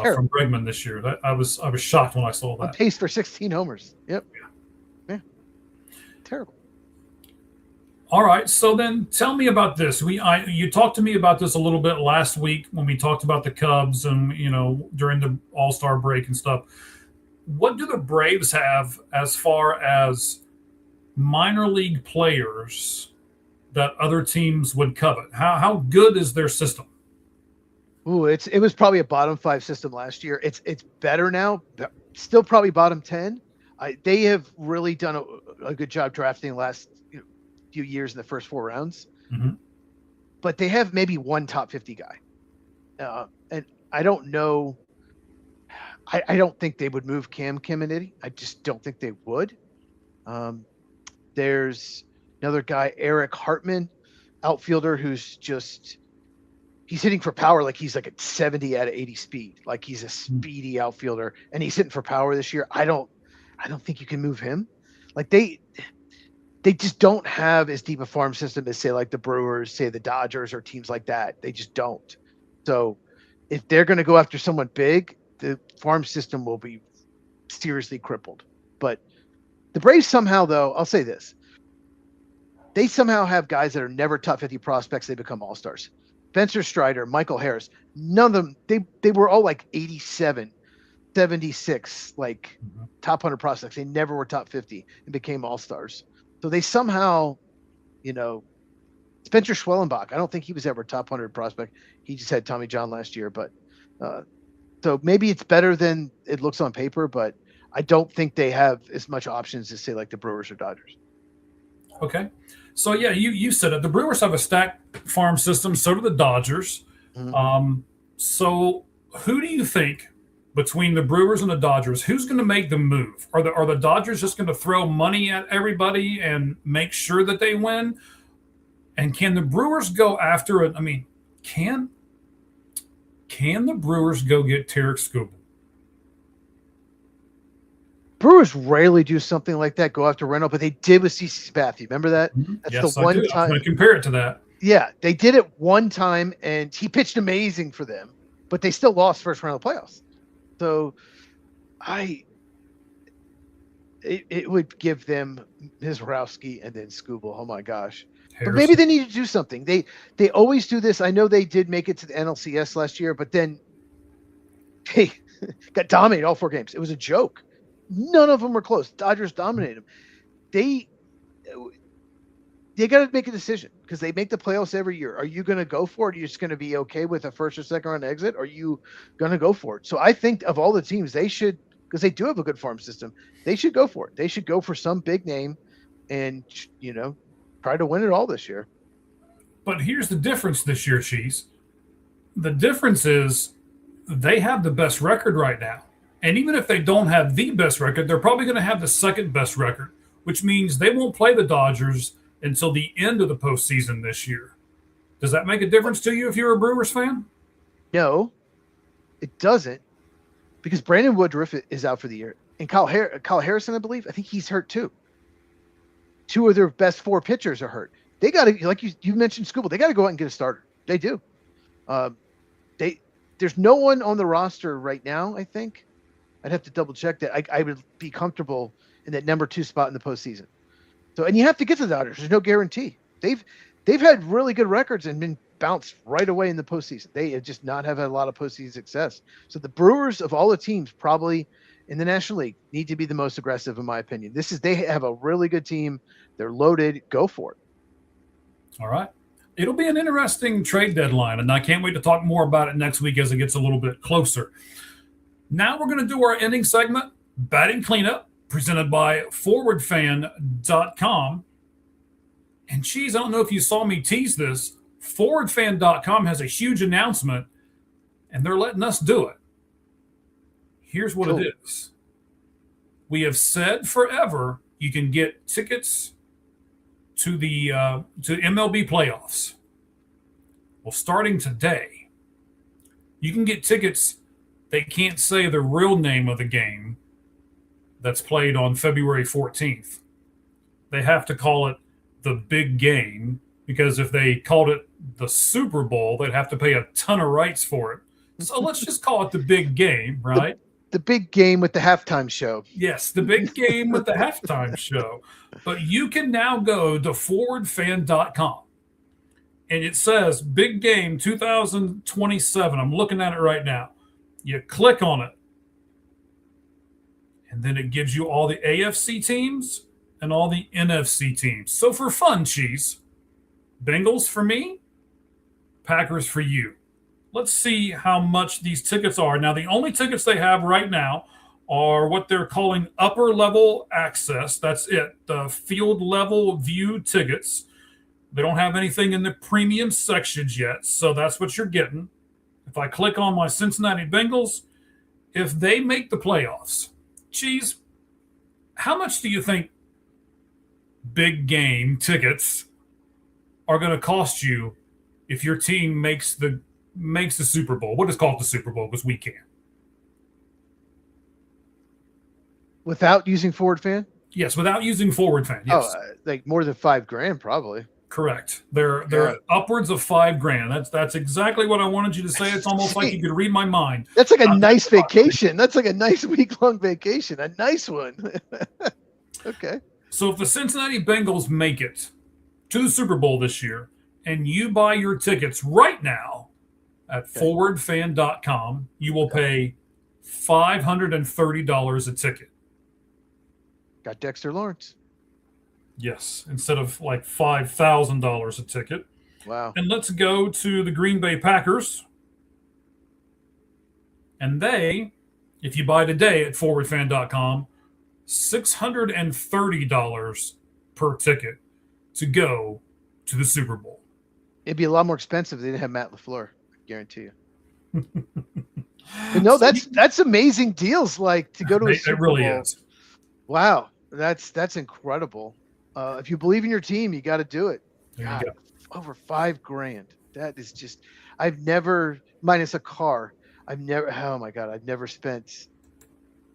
From Bregman this year. I was shocked when I saw that. On pace for 16 homers. Yep. Yeah. Terrible. All right. So then tell me about this. You talked to me about this a little bit last week when we talked about the Cubs and, during the All-Star break and stuff. What do the Braves have as far as minor league players that other teams would covet? How good is their system? Ooh, it was probably a bottom 5 system last year. It's better now. Still probably bottom 10. They have really done a good job drafting the last few years in the first 4 rounds. Mm-hmm. But they have maybe one top 50 guy. And I don't know. I don't think they would move Cam Caminiti. I just don't think they would. There's another guy, Eric Hartman, outfielder, who's just he's hitting for power like he's like at 70 out of 80 speed. Like he's a speedy outfielder, and he's hitting for power this year. I don't think you can move him. Like they just don't have as deep a farm system as say like the Brewers, say the Dodgers, or teams like that. They just don't. So if they're going to go after someone big, the farm system will be seriously crippled. But the Braves somehow, though, I'll say this. They somehow have guys that are never top 50 prospects. They become all-stars. Spencer Strider, Michael Harris, none of them, they were all like 87, 76, like top 100 prospects. They never were top 50 and became all-stars. So they somehow, Spencer Schwellenbach, I don't think he was ever a top 100 prospect. He just had Tommy John last year. But so maybe it's better than it looks on paper, but I don't think they have as much options as say like the Brewers or Dodgers. Okay. So, yeah, you said it. The Brewers have a stacked farm system. So do the Dodgers. So who do you think between the Brewers and the Dodgers, who's going to make the move? Are the Dodgers just going to throw money at everybody and make sure that they win? And can the Brewers go after it? I mean, can the Brewers go get Tarek Skubal? Brewers rarely do something like that, go after Reynolds, but they did with CC Spath. You remember that? That's yes, the one I do. time. I'm going to compare it to that. Yeah, they did it one time, and he pitched amazing for them, but they still lost first round of the playoffs. So, it would give them Mizrowski and then Skubal. Oh my gosh! Harrison. But maybe they need to do something. They always do this. I know they did make it to the NLCS last year, but then they got dominated all 4 games. It was a joke. None of them were close. Dodgers dominated them. They got to make a decision because they make the playoffs every year. Are you going to go for it? Are you just going to be okay with a first or second round exit? Are you going to go for it? So I think of all the teams, they should, because they do have a good farm system, they should go for it. They should go for some big name and, try to win it all this year. But here's the difference this year, Cheese. The difference is they have the best record right now. And even if they don't have the best record, they're probably going to have the second best record, which means they won't play the Dodgers until the end of the postseason this year. Does that make a difference to you if you're a Brewers fan? No, it doesn't, because Brandon Woodruff is out for the year. And Kyle Harrison, I believe, I think he's hurt too. 2 of their best 4 pitchers are hurt. They got to, like you mentioned, Skubal, they got to go out and get a starter. They do. There's no one on the roster right now, I think. I'd have to double check that. I would be comfortable in that number 2 spot in the postseason. So, and you have to get to the Dodgers. There's no guarantee. They've had really good records and been bounced right away in the postseason. They have just not have had a lot of postseason success. So the Brewers of all the teams probably in the National League need to be the most aggressive, in my opinion. They have a really good team. They're loaded. Go for it. All right. It'll be an interesting trade deadline, and I can't wait to talk more about it next week as it gets a little bit closer. Now we're going to do our ending segment, Batting Cleanup, presented by ForwardFan.com. And, Cheese, I don't know if you saw me tease this. ForwardFan.com has a huge announcement, and they're letting us do it. Here's what it is. We have said forever you can get tickets to the MLB playoffs. Well, starting today, you can get tickets. They can't say the real name of the game that's played on February 14th. They have to call it the big game, because if they called it the Super Bowl, they'd have to pay a ton of rights for it. So let's just call it the big game, right? The big game with the halftime show. Yes, the big game with the halftime show. But you can now go to forwardfan.com. And it says Big Game 2027. I'm looking at it right now. You click on it, and then it gives you all the AFC teams and all the NFC teams. So for fun, Cheese, Bengals for me, Packers for you. Let's see how much these tickets are. Now, the only tickets they have right now are what they're calling upper level access. That's it, the field level view tickets. They don't have anything in the premium sections yet, so that's what you're getting. If I click on my Cincinnati Bengals, if they make the playoffs, Cheese, how much do you think big game tickets are going to cost you if your team makes the Super Bowl. We'll just call it the Super Bowl because we can. Without using Forward Fan? Yes, without using Forward Fan. Yes. Oh, like more than $5,000 probably. Correct. They're upwards of $5,000. That's exactly what I wanted you to say. It's almost like you could read my mind. That's like a nice vacation. That's like a nice week-long vacation. A nice one. Okay. So if the Cincinnati Bengals make it to the Super Bowl this year and you buy your tickets right now at forwardfan.com, you will pay $530 a ticket. Got Dexter Lawrence. Yes, instead of like $5,000 a ticket. Wow. And let's go to the Green Bay Packers. And they, if you buy today at forwardfan.com, $630 per ticket to go to the Super Bowl. It'd be a lot more expensive if they didn't have Matt LaFleur, I guarantee you. But no, that's amazing deals. Like to go to a Super Bowl. It really is. Wow, that's incredible. If you believe in your team, you got to do it. God, over $5,000. That is just. I've never, minus a car. I've never. Oh my God, I've never spent.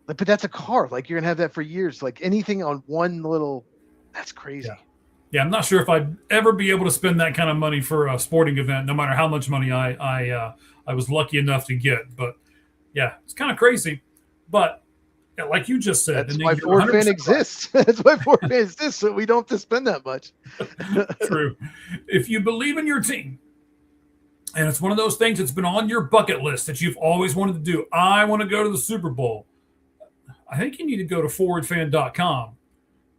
But that's a car. Like you're gonna have that for years. Like anything on one little. That's crazy. Yeah, I'm not sure if I'd ever be able to spend that kind of money for a sporting event, no matter how much money I was lucky enough to get. But yeah, it's kind of crazy. But yeah, like you just said, that's why Forward Fan exists. That's why Forward Fan exists, so we don't have to spend that much. True. If you believe in your team, and it's one of those things that's been on your bucket list that you've always wanted to do, I want to go to the Super Bowl. I think you need to go to forwardfan.com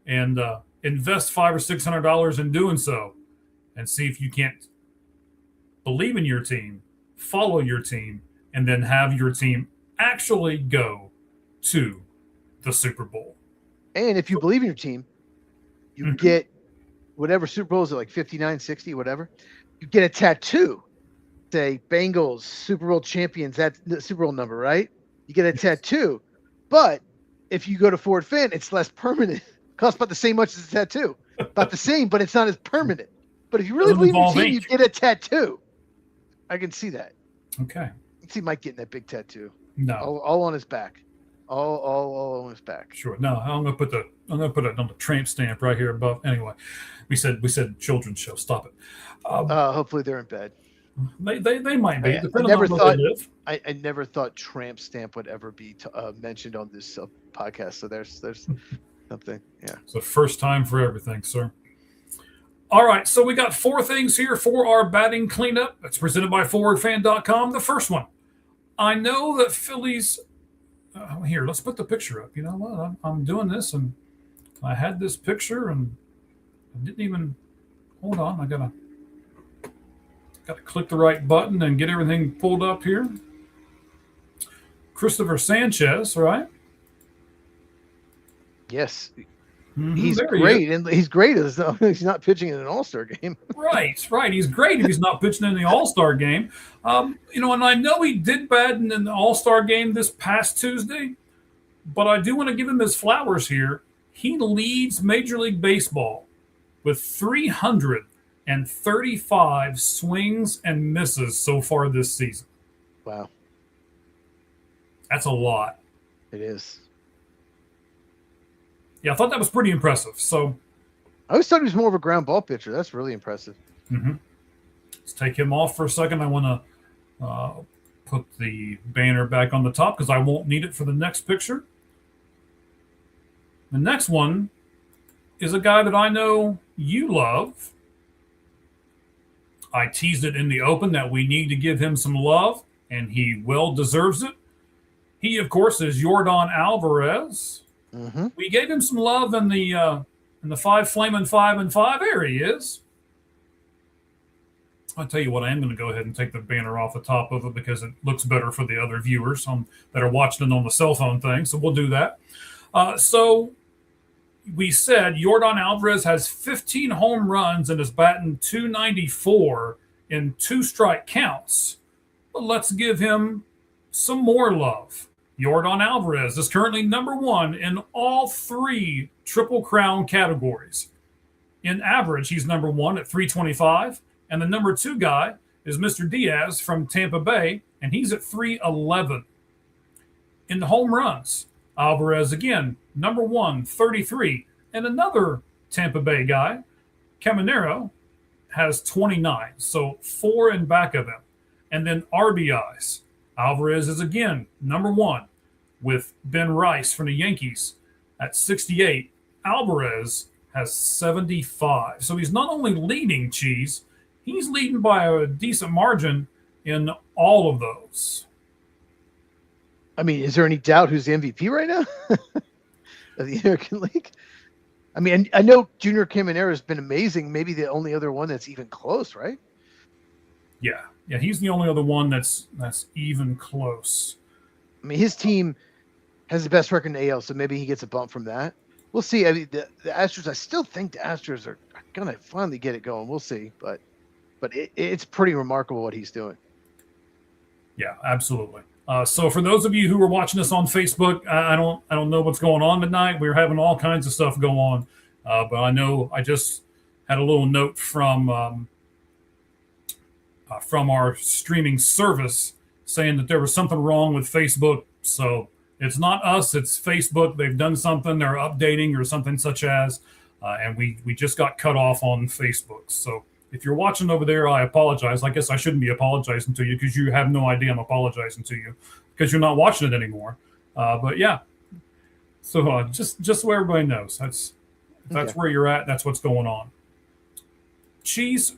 and invest $500 or $600 in doing so, and see if you can't believe in your team, follow your team, and then have your team actually go to the Super Bowl. And if you believe in your team, you get whatever Super Bowls are like 59, 60, whatever. You get a tattoo. Say Bengals Super Bowl champions. That's the Super Bowl number, right? You get a tattoo. But if you go to Forward Fan, it's less permanent. It costs about the same much as a tattoo. About the same, but it's not as permanent. But if you really believe in your team, you get a tattoo. I can see that. Okay. I can see Mike getting that big tattoo. No. All on his back. All on his back. Sure. No, I'm gonna put it on the tramp stamp right here above. Anyway, we said children's show. Stop it. Hopefully they're in bed. They might be. I never thought tramp stamp would ever be mentioned on this podcast. So there's something. Yeah. It's the first time for everything, sir. All right. So we got 4 things here for our batting cleanup. It's presented by forwardfan.com. The first one. I know that Phillies. Here, let's put the picture up. You know what? I'm doing this, and I had this picture, and I didn't even. Hold on, I gotta click the right button and get everything pulled up here. Christopher Sanchez, right? Yes, he's great, and he's great as he's not pitching in an All-Star game. Right. He's great if he's not pitching in the All-Star game. And I know he did bad in the All-Star game this past Tuesday, but I do want to give him his flowers here. He leads Major League Baseball with 335 swings and misses so far this season. Wow. That's a lot. It is. Yeah, I thought that was pretty impressive. So, I always thought he was more of a ground ball pitcher. That's really impressive. Mm-hmm. Let's take him off for a second. I want to put the banner back on the top because I won't need it for the next picture. The next one is a guy that I know you love. I teased it in the open that we need to give him some love, and he well deserves it. He, of course, is Yordan Alvarez. Mm-hmm. We gave him some love in the 5 Flamin' 5 and 5. There he is. I'll tell you what, I am going to go ahead and take the banner off the top of it because it looks better for the other viewers that are watching it on the cell phone thing. So we'll do that. So we said Yordan Alvarez has 15 home runs and is batting .294 in 2-strike counts. But let's give him some more love. Yordan Alvarez is currently number 1 in all 3 Triple Crown categories. In average, he's number one at 325. And the number two guy is Mr. Diaz from Tampa Bay, and he's at 311. In the home runs, Alvarez again, number one, 33. And another Tampa Bay guy, Caminero, has 29. So four in back of him. And then RBIs, Alvarez is again number one with Ben Rice from the Yankees at 68. Alvarez has 75. So he's not only leading Cheese, he's leading by a decent margin in all of those. I mean, is there any doubt who's the MVP right now of the American League? I mean, I know Junior Caminero has been amazing. Maybe the only other one that's even close, right? Yeah, he's the only other one that's even close. I mean, his team has the best record in the AL, so maybe he gets a bump from that. We'll see. I mean, the Astros, I still think the Astros are going to finally get it going. We'll see. But it's pretty remarkable what he's doing. Yeah, absolutely. So for those of you who are watching us on Facebook, I don't know what's going on tonight. We're having all kinds of stuff go on. But I know I just had a little note from our streaming service saying that there was something wrong with Facebook. So it's not us, it's Facebook. They've done something, they're updating or something such as, and we just got cut off on Facebook. So if you're watching over there, I apologize. I guess I shouldn't be apologizing to you because you have no idea I'm apologizing to you because you're not watching it anymore. But yeah, so just so everybody knows, that's where you're at. That's what's going on. Cheese,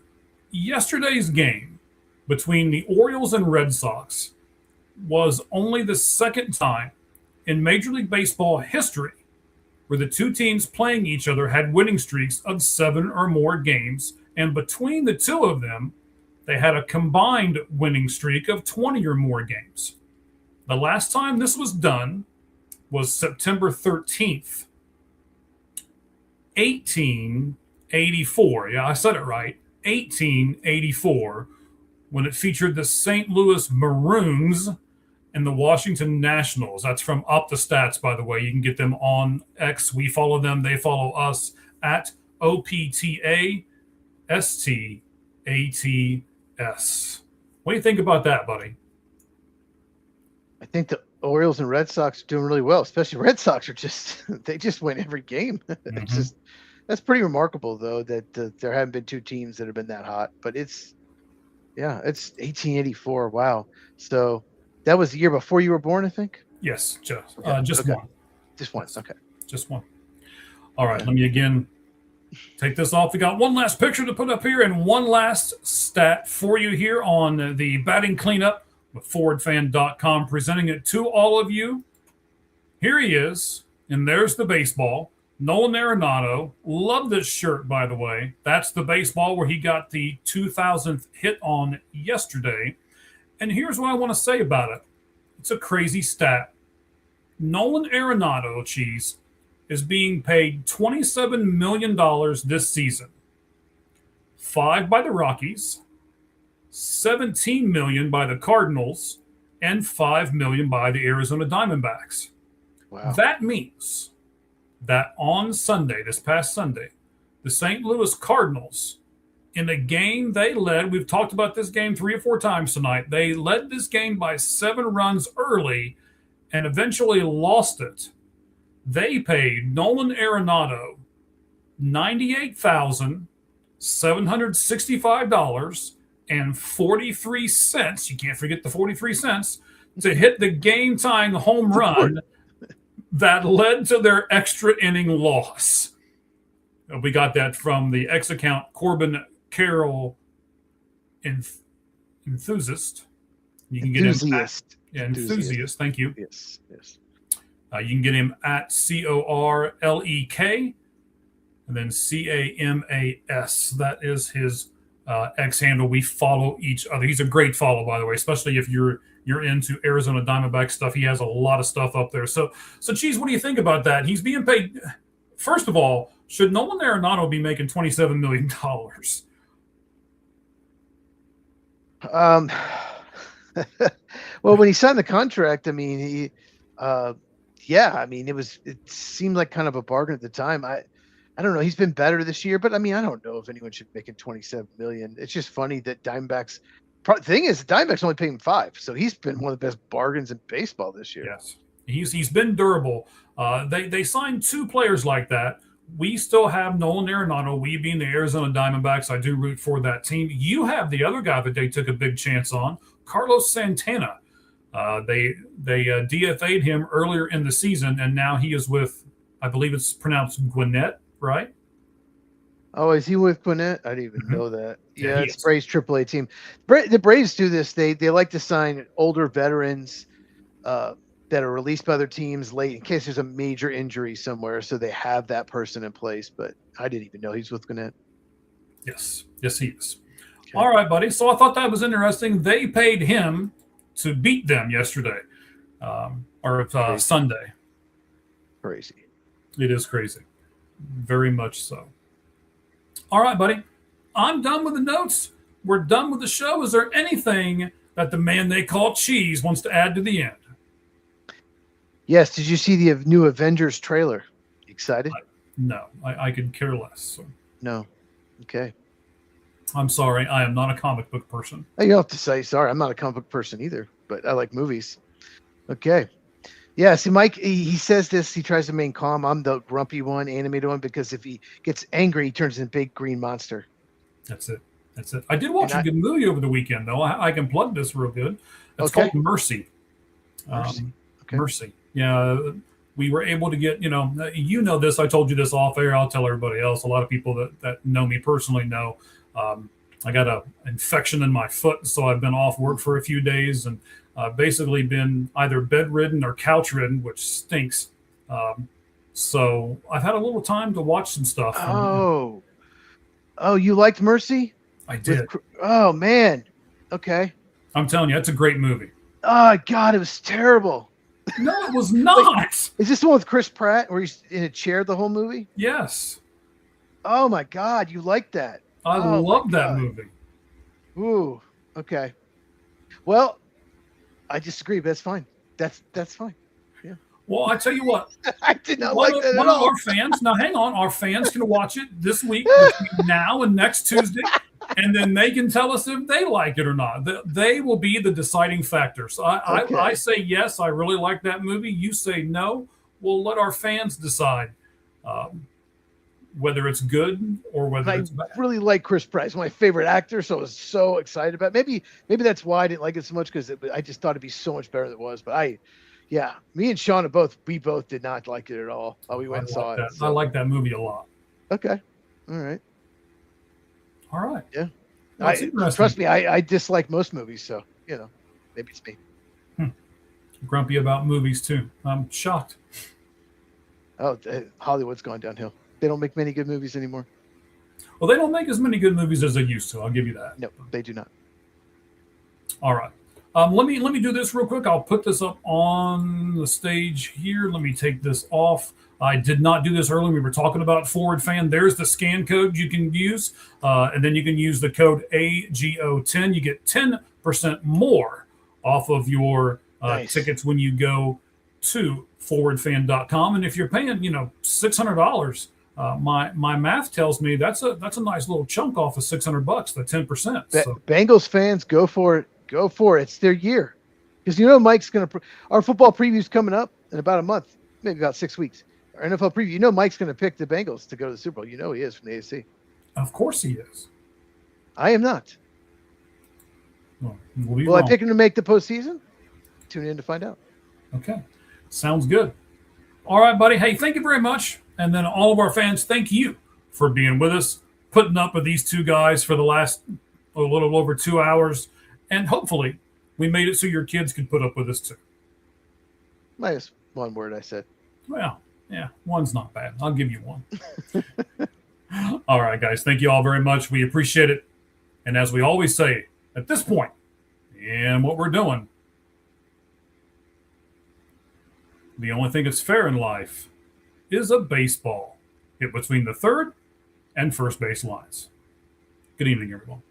yesterday's game between the Orioles and Red Sox was only the second time in Major League Baseball history where the two teams playing each other had winning streaks of 7 or more games. And between the two of them, they had a combined winning streak of 20 or more games. The last time this was done was September 13th, 1884. Yeah, I said it right. 1884, when it featured the St. Louis Maroons and the Washington Nationals. That's from OptaStats, by the way. You can get them on X. We follow them. They follow us at OPTASTATS. What do you think about that, buddy? I think the Orioles and Red Sox are doing really well, especially Red Sox are they just win every game. Mm-hmm. That's pretty remarkable, though, that there haven't been two teams that have been that hot. But it's 1884. Wow. So that was the year before you were born, I think? Yes, just okay. one. Just one. Okay. Just one. All right. Let me again take this off. We got one last picture to put up here and one last stat for you here on the batting cleanup with ForwardFan.com, presenting it to all of you. Here he is, and there's the baseball. Nolan Arenado. Love this shirt, by the way. That's the baseball where he got the 2000th hit on yesterday. And here's what I want to say about it. It's a crazy stat. Nolan Arenado, Cheese, is being paid $27 million this season. 5 by the Rockies, $17 million by the Cardinals, and $5 million by the Arizona Diamondbacks. Wow. That means that on Sunday, this past Sunday, the St. Louis Cardinals, in a game they led, we've talked about this game 3 or 4 times tonight, they led this game by 7 runs early and eventually lost it. They paid Nolan Arenado $98,765.43. You can't forget the 43 cents to hit the game-tying home run that led to their extra inning loss. We got that from the X account Corbin Carroll Enthusiast. You can get Enthusiast. him at, Enthusiast. Thank you. Yes. You can get him at CORLEK and then CAMAS. That is his X handle. We follow each other. He's a great follow, by the way, especially if you're into Arizona Diamondback stuff. He has a lot of stuff up there. So Cheese, what do you think about that? He's being paid. First of all, should Nolan Arenado be making $27 million? Well, when he signed the contract, I mean, it seemed like kind of a bargain at the time. I don't know. He's been better this year, but I mean, I don't know if anyone should make him 27 million. It's just funny that Diamondbacks. Thing is, Diamondbacks only paid him 5, so he's been one of the best bargains in baseball this year. Yes, he's been durable. They signed 2 players like that. We still have Nolan Arenado. We being the Arizona Diamondbacks, I do root for that team. You have the other guy that they took a big chance on, Carlos Santana. They DFA'd him earlier in the season, and now he is with, I believe it's pronounced Gwinnett, right? Oh, is he with Gwinnett? I didn't even know that. Yeah, it's Braves AAA team. The Braves do this. They like to sign older veterans that are released by their teams late in case there's a major injury somewhere, so they have that person in place. But I didn't even know he's with Gwinnett. Yes, he is. Okay. All right, buddy. So I thought that was interesting. They paid him to beat them yesterday, or Sunday. Crazy. It is crazy. Very much so. All right, buddy. I'm done with the notes. We're done with the show. Is there anything that the man they call Cheese wants to add to the end? Yes. Did you see the new Avengers trailer? Excited? No, I could care less. So. No. Okay. I'm sorry. I am not a comic book person. You don't have to say sorry. I'm not a comic book person either, but I like movies. Okay. Yeah, see, Mike, he says this. He tries to remain calm. I'm the grumpy one, animated one, because if he gets angry, he turns into a big green monster. That's it. I did watch a good movie over the weekend, though. I can plug this real good. It's called Mercy. Mercy. Yeah, we were able to get, you know this. I told you this off air. I'll tell everybody else. A lot of people that know me personally know. I got an infection in my foot, so I've been off work for a few days and basically been either bedridden or couch-ridden, which stinks. So I've had a little time to watch some stuff. Oh, you liked Mercy? I did. Oh, man. Okay. I'm telling you, it's a great movie. Oh, God, it was terrible. No, it was not. Is this the one with Chris Pratt where he's in a chair the whole movie? Yes. Oh, my God. You liked that. I love that movie. Ooh, okay. Well, I disagree, but that's fine. That's fine. Yeah. Well, I tell you what. I did not like that at all. One of our fans, now hang on, our fans can watch it this week between now and next Tuesday, and then they can tell us if they like it or not. They will be the deciding factor. So I say yes, I really like that movie. You say no. We'll let our fans decide whether it's good or whether it's bad. I really like Chris Pratt. He's my favorite actor, so I was so excited about it. Maybe that's why I didn't like it so much, because I just thought it'd be so much better than it was. But me and Sean both did not like it at all. We went and saw it. I like that movie a lot. Okay. All right. Yeah. Trust me, I dislike most movies, so maybe it's me. Grumpy about movies too. I'm shocked. Oh, Hollywood's gone downhill. They don't make many good movies anymore. Well, they don't make as many good movies as they used to. I'll give you that. No, they do not. All right. Let me do this real quick. I'll put this up on the stage here. Let me take this off. I did not do this earlier. We were talking about Forward Fan. There's the scan code you can use, and then you can use the code AGO10. You get 10% more off of your tickets when you go to forwardfan.com. And if you're paying, $600. My math tells me that's a nice little chunk off of $600, the 10%. So. Bengals fans, go for it. Go for it. It's their year. Because Mike's going to – our football preview's coming up in about a month, maybe about 6 weeks. Our NFL preview, Mike's going to pick the Bengals to go to the Super Bowl. He is from the AFC. Of course he is. I am not. Well, Will I pick him to make the postseason? Tune in to find out. Okay. Sounds good. All right, buddy. Hey, thank you very much. And then all of our fans, thank you for being with us, putting up with these two guys for the last a little over 2 hours. And hopefully we made it so your kids could put up with us too. Minus one word I said. Well, yeah, one's not bad. I'll give you one. All right, guys. Thank you all very much. We appreciate it. And as we always say at this point in what we're doing, the only thing that's fair in life is a baseball hit between the third and first base lines. Good evening, everyone.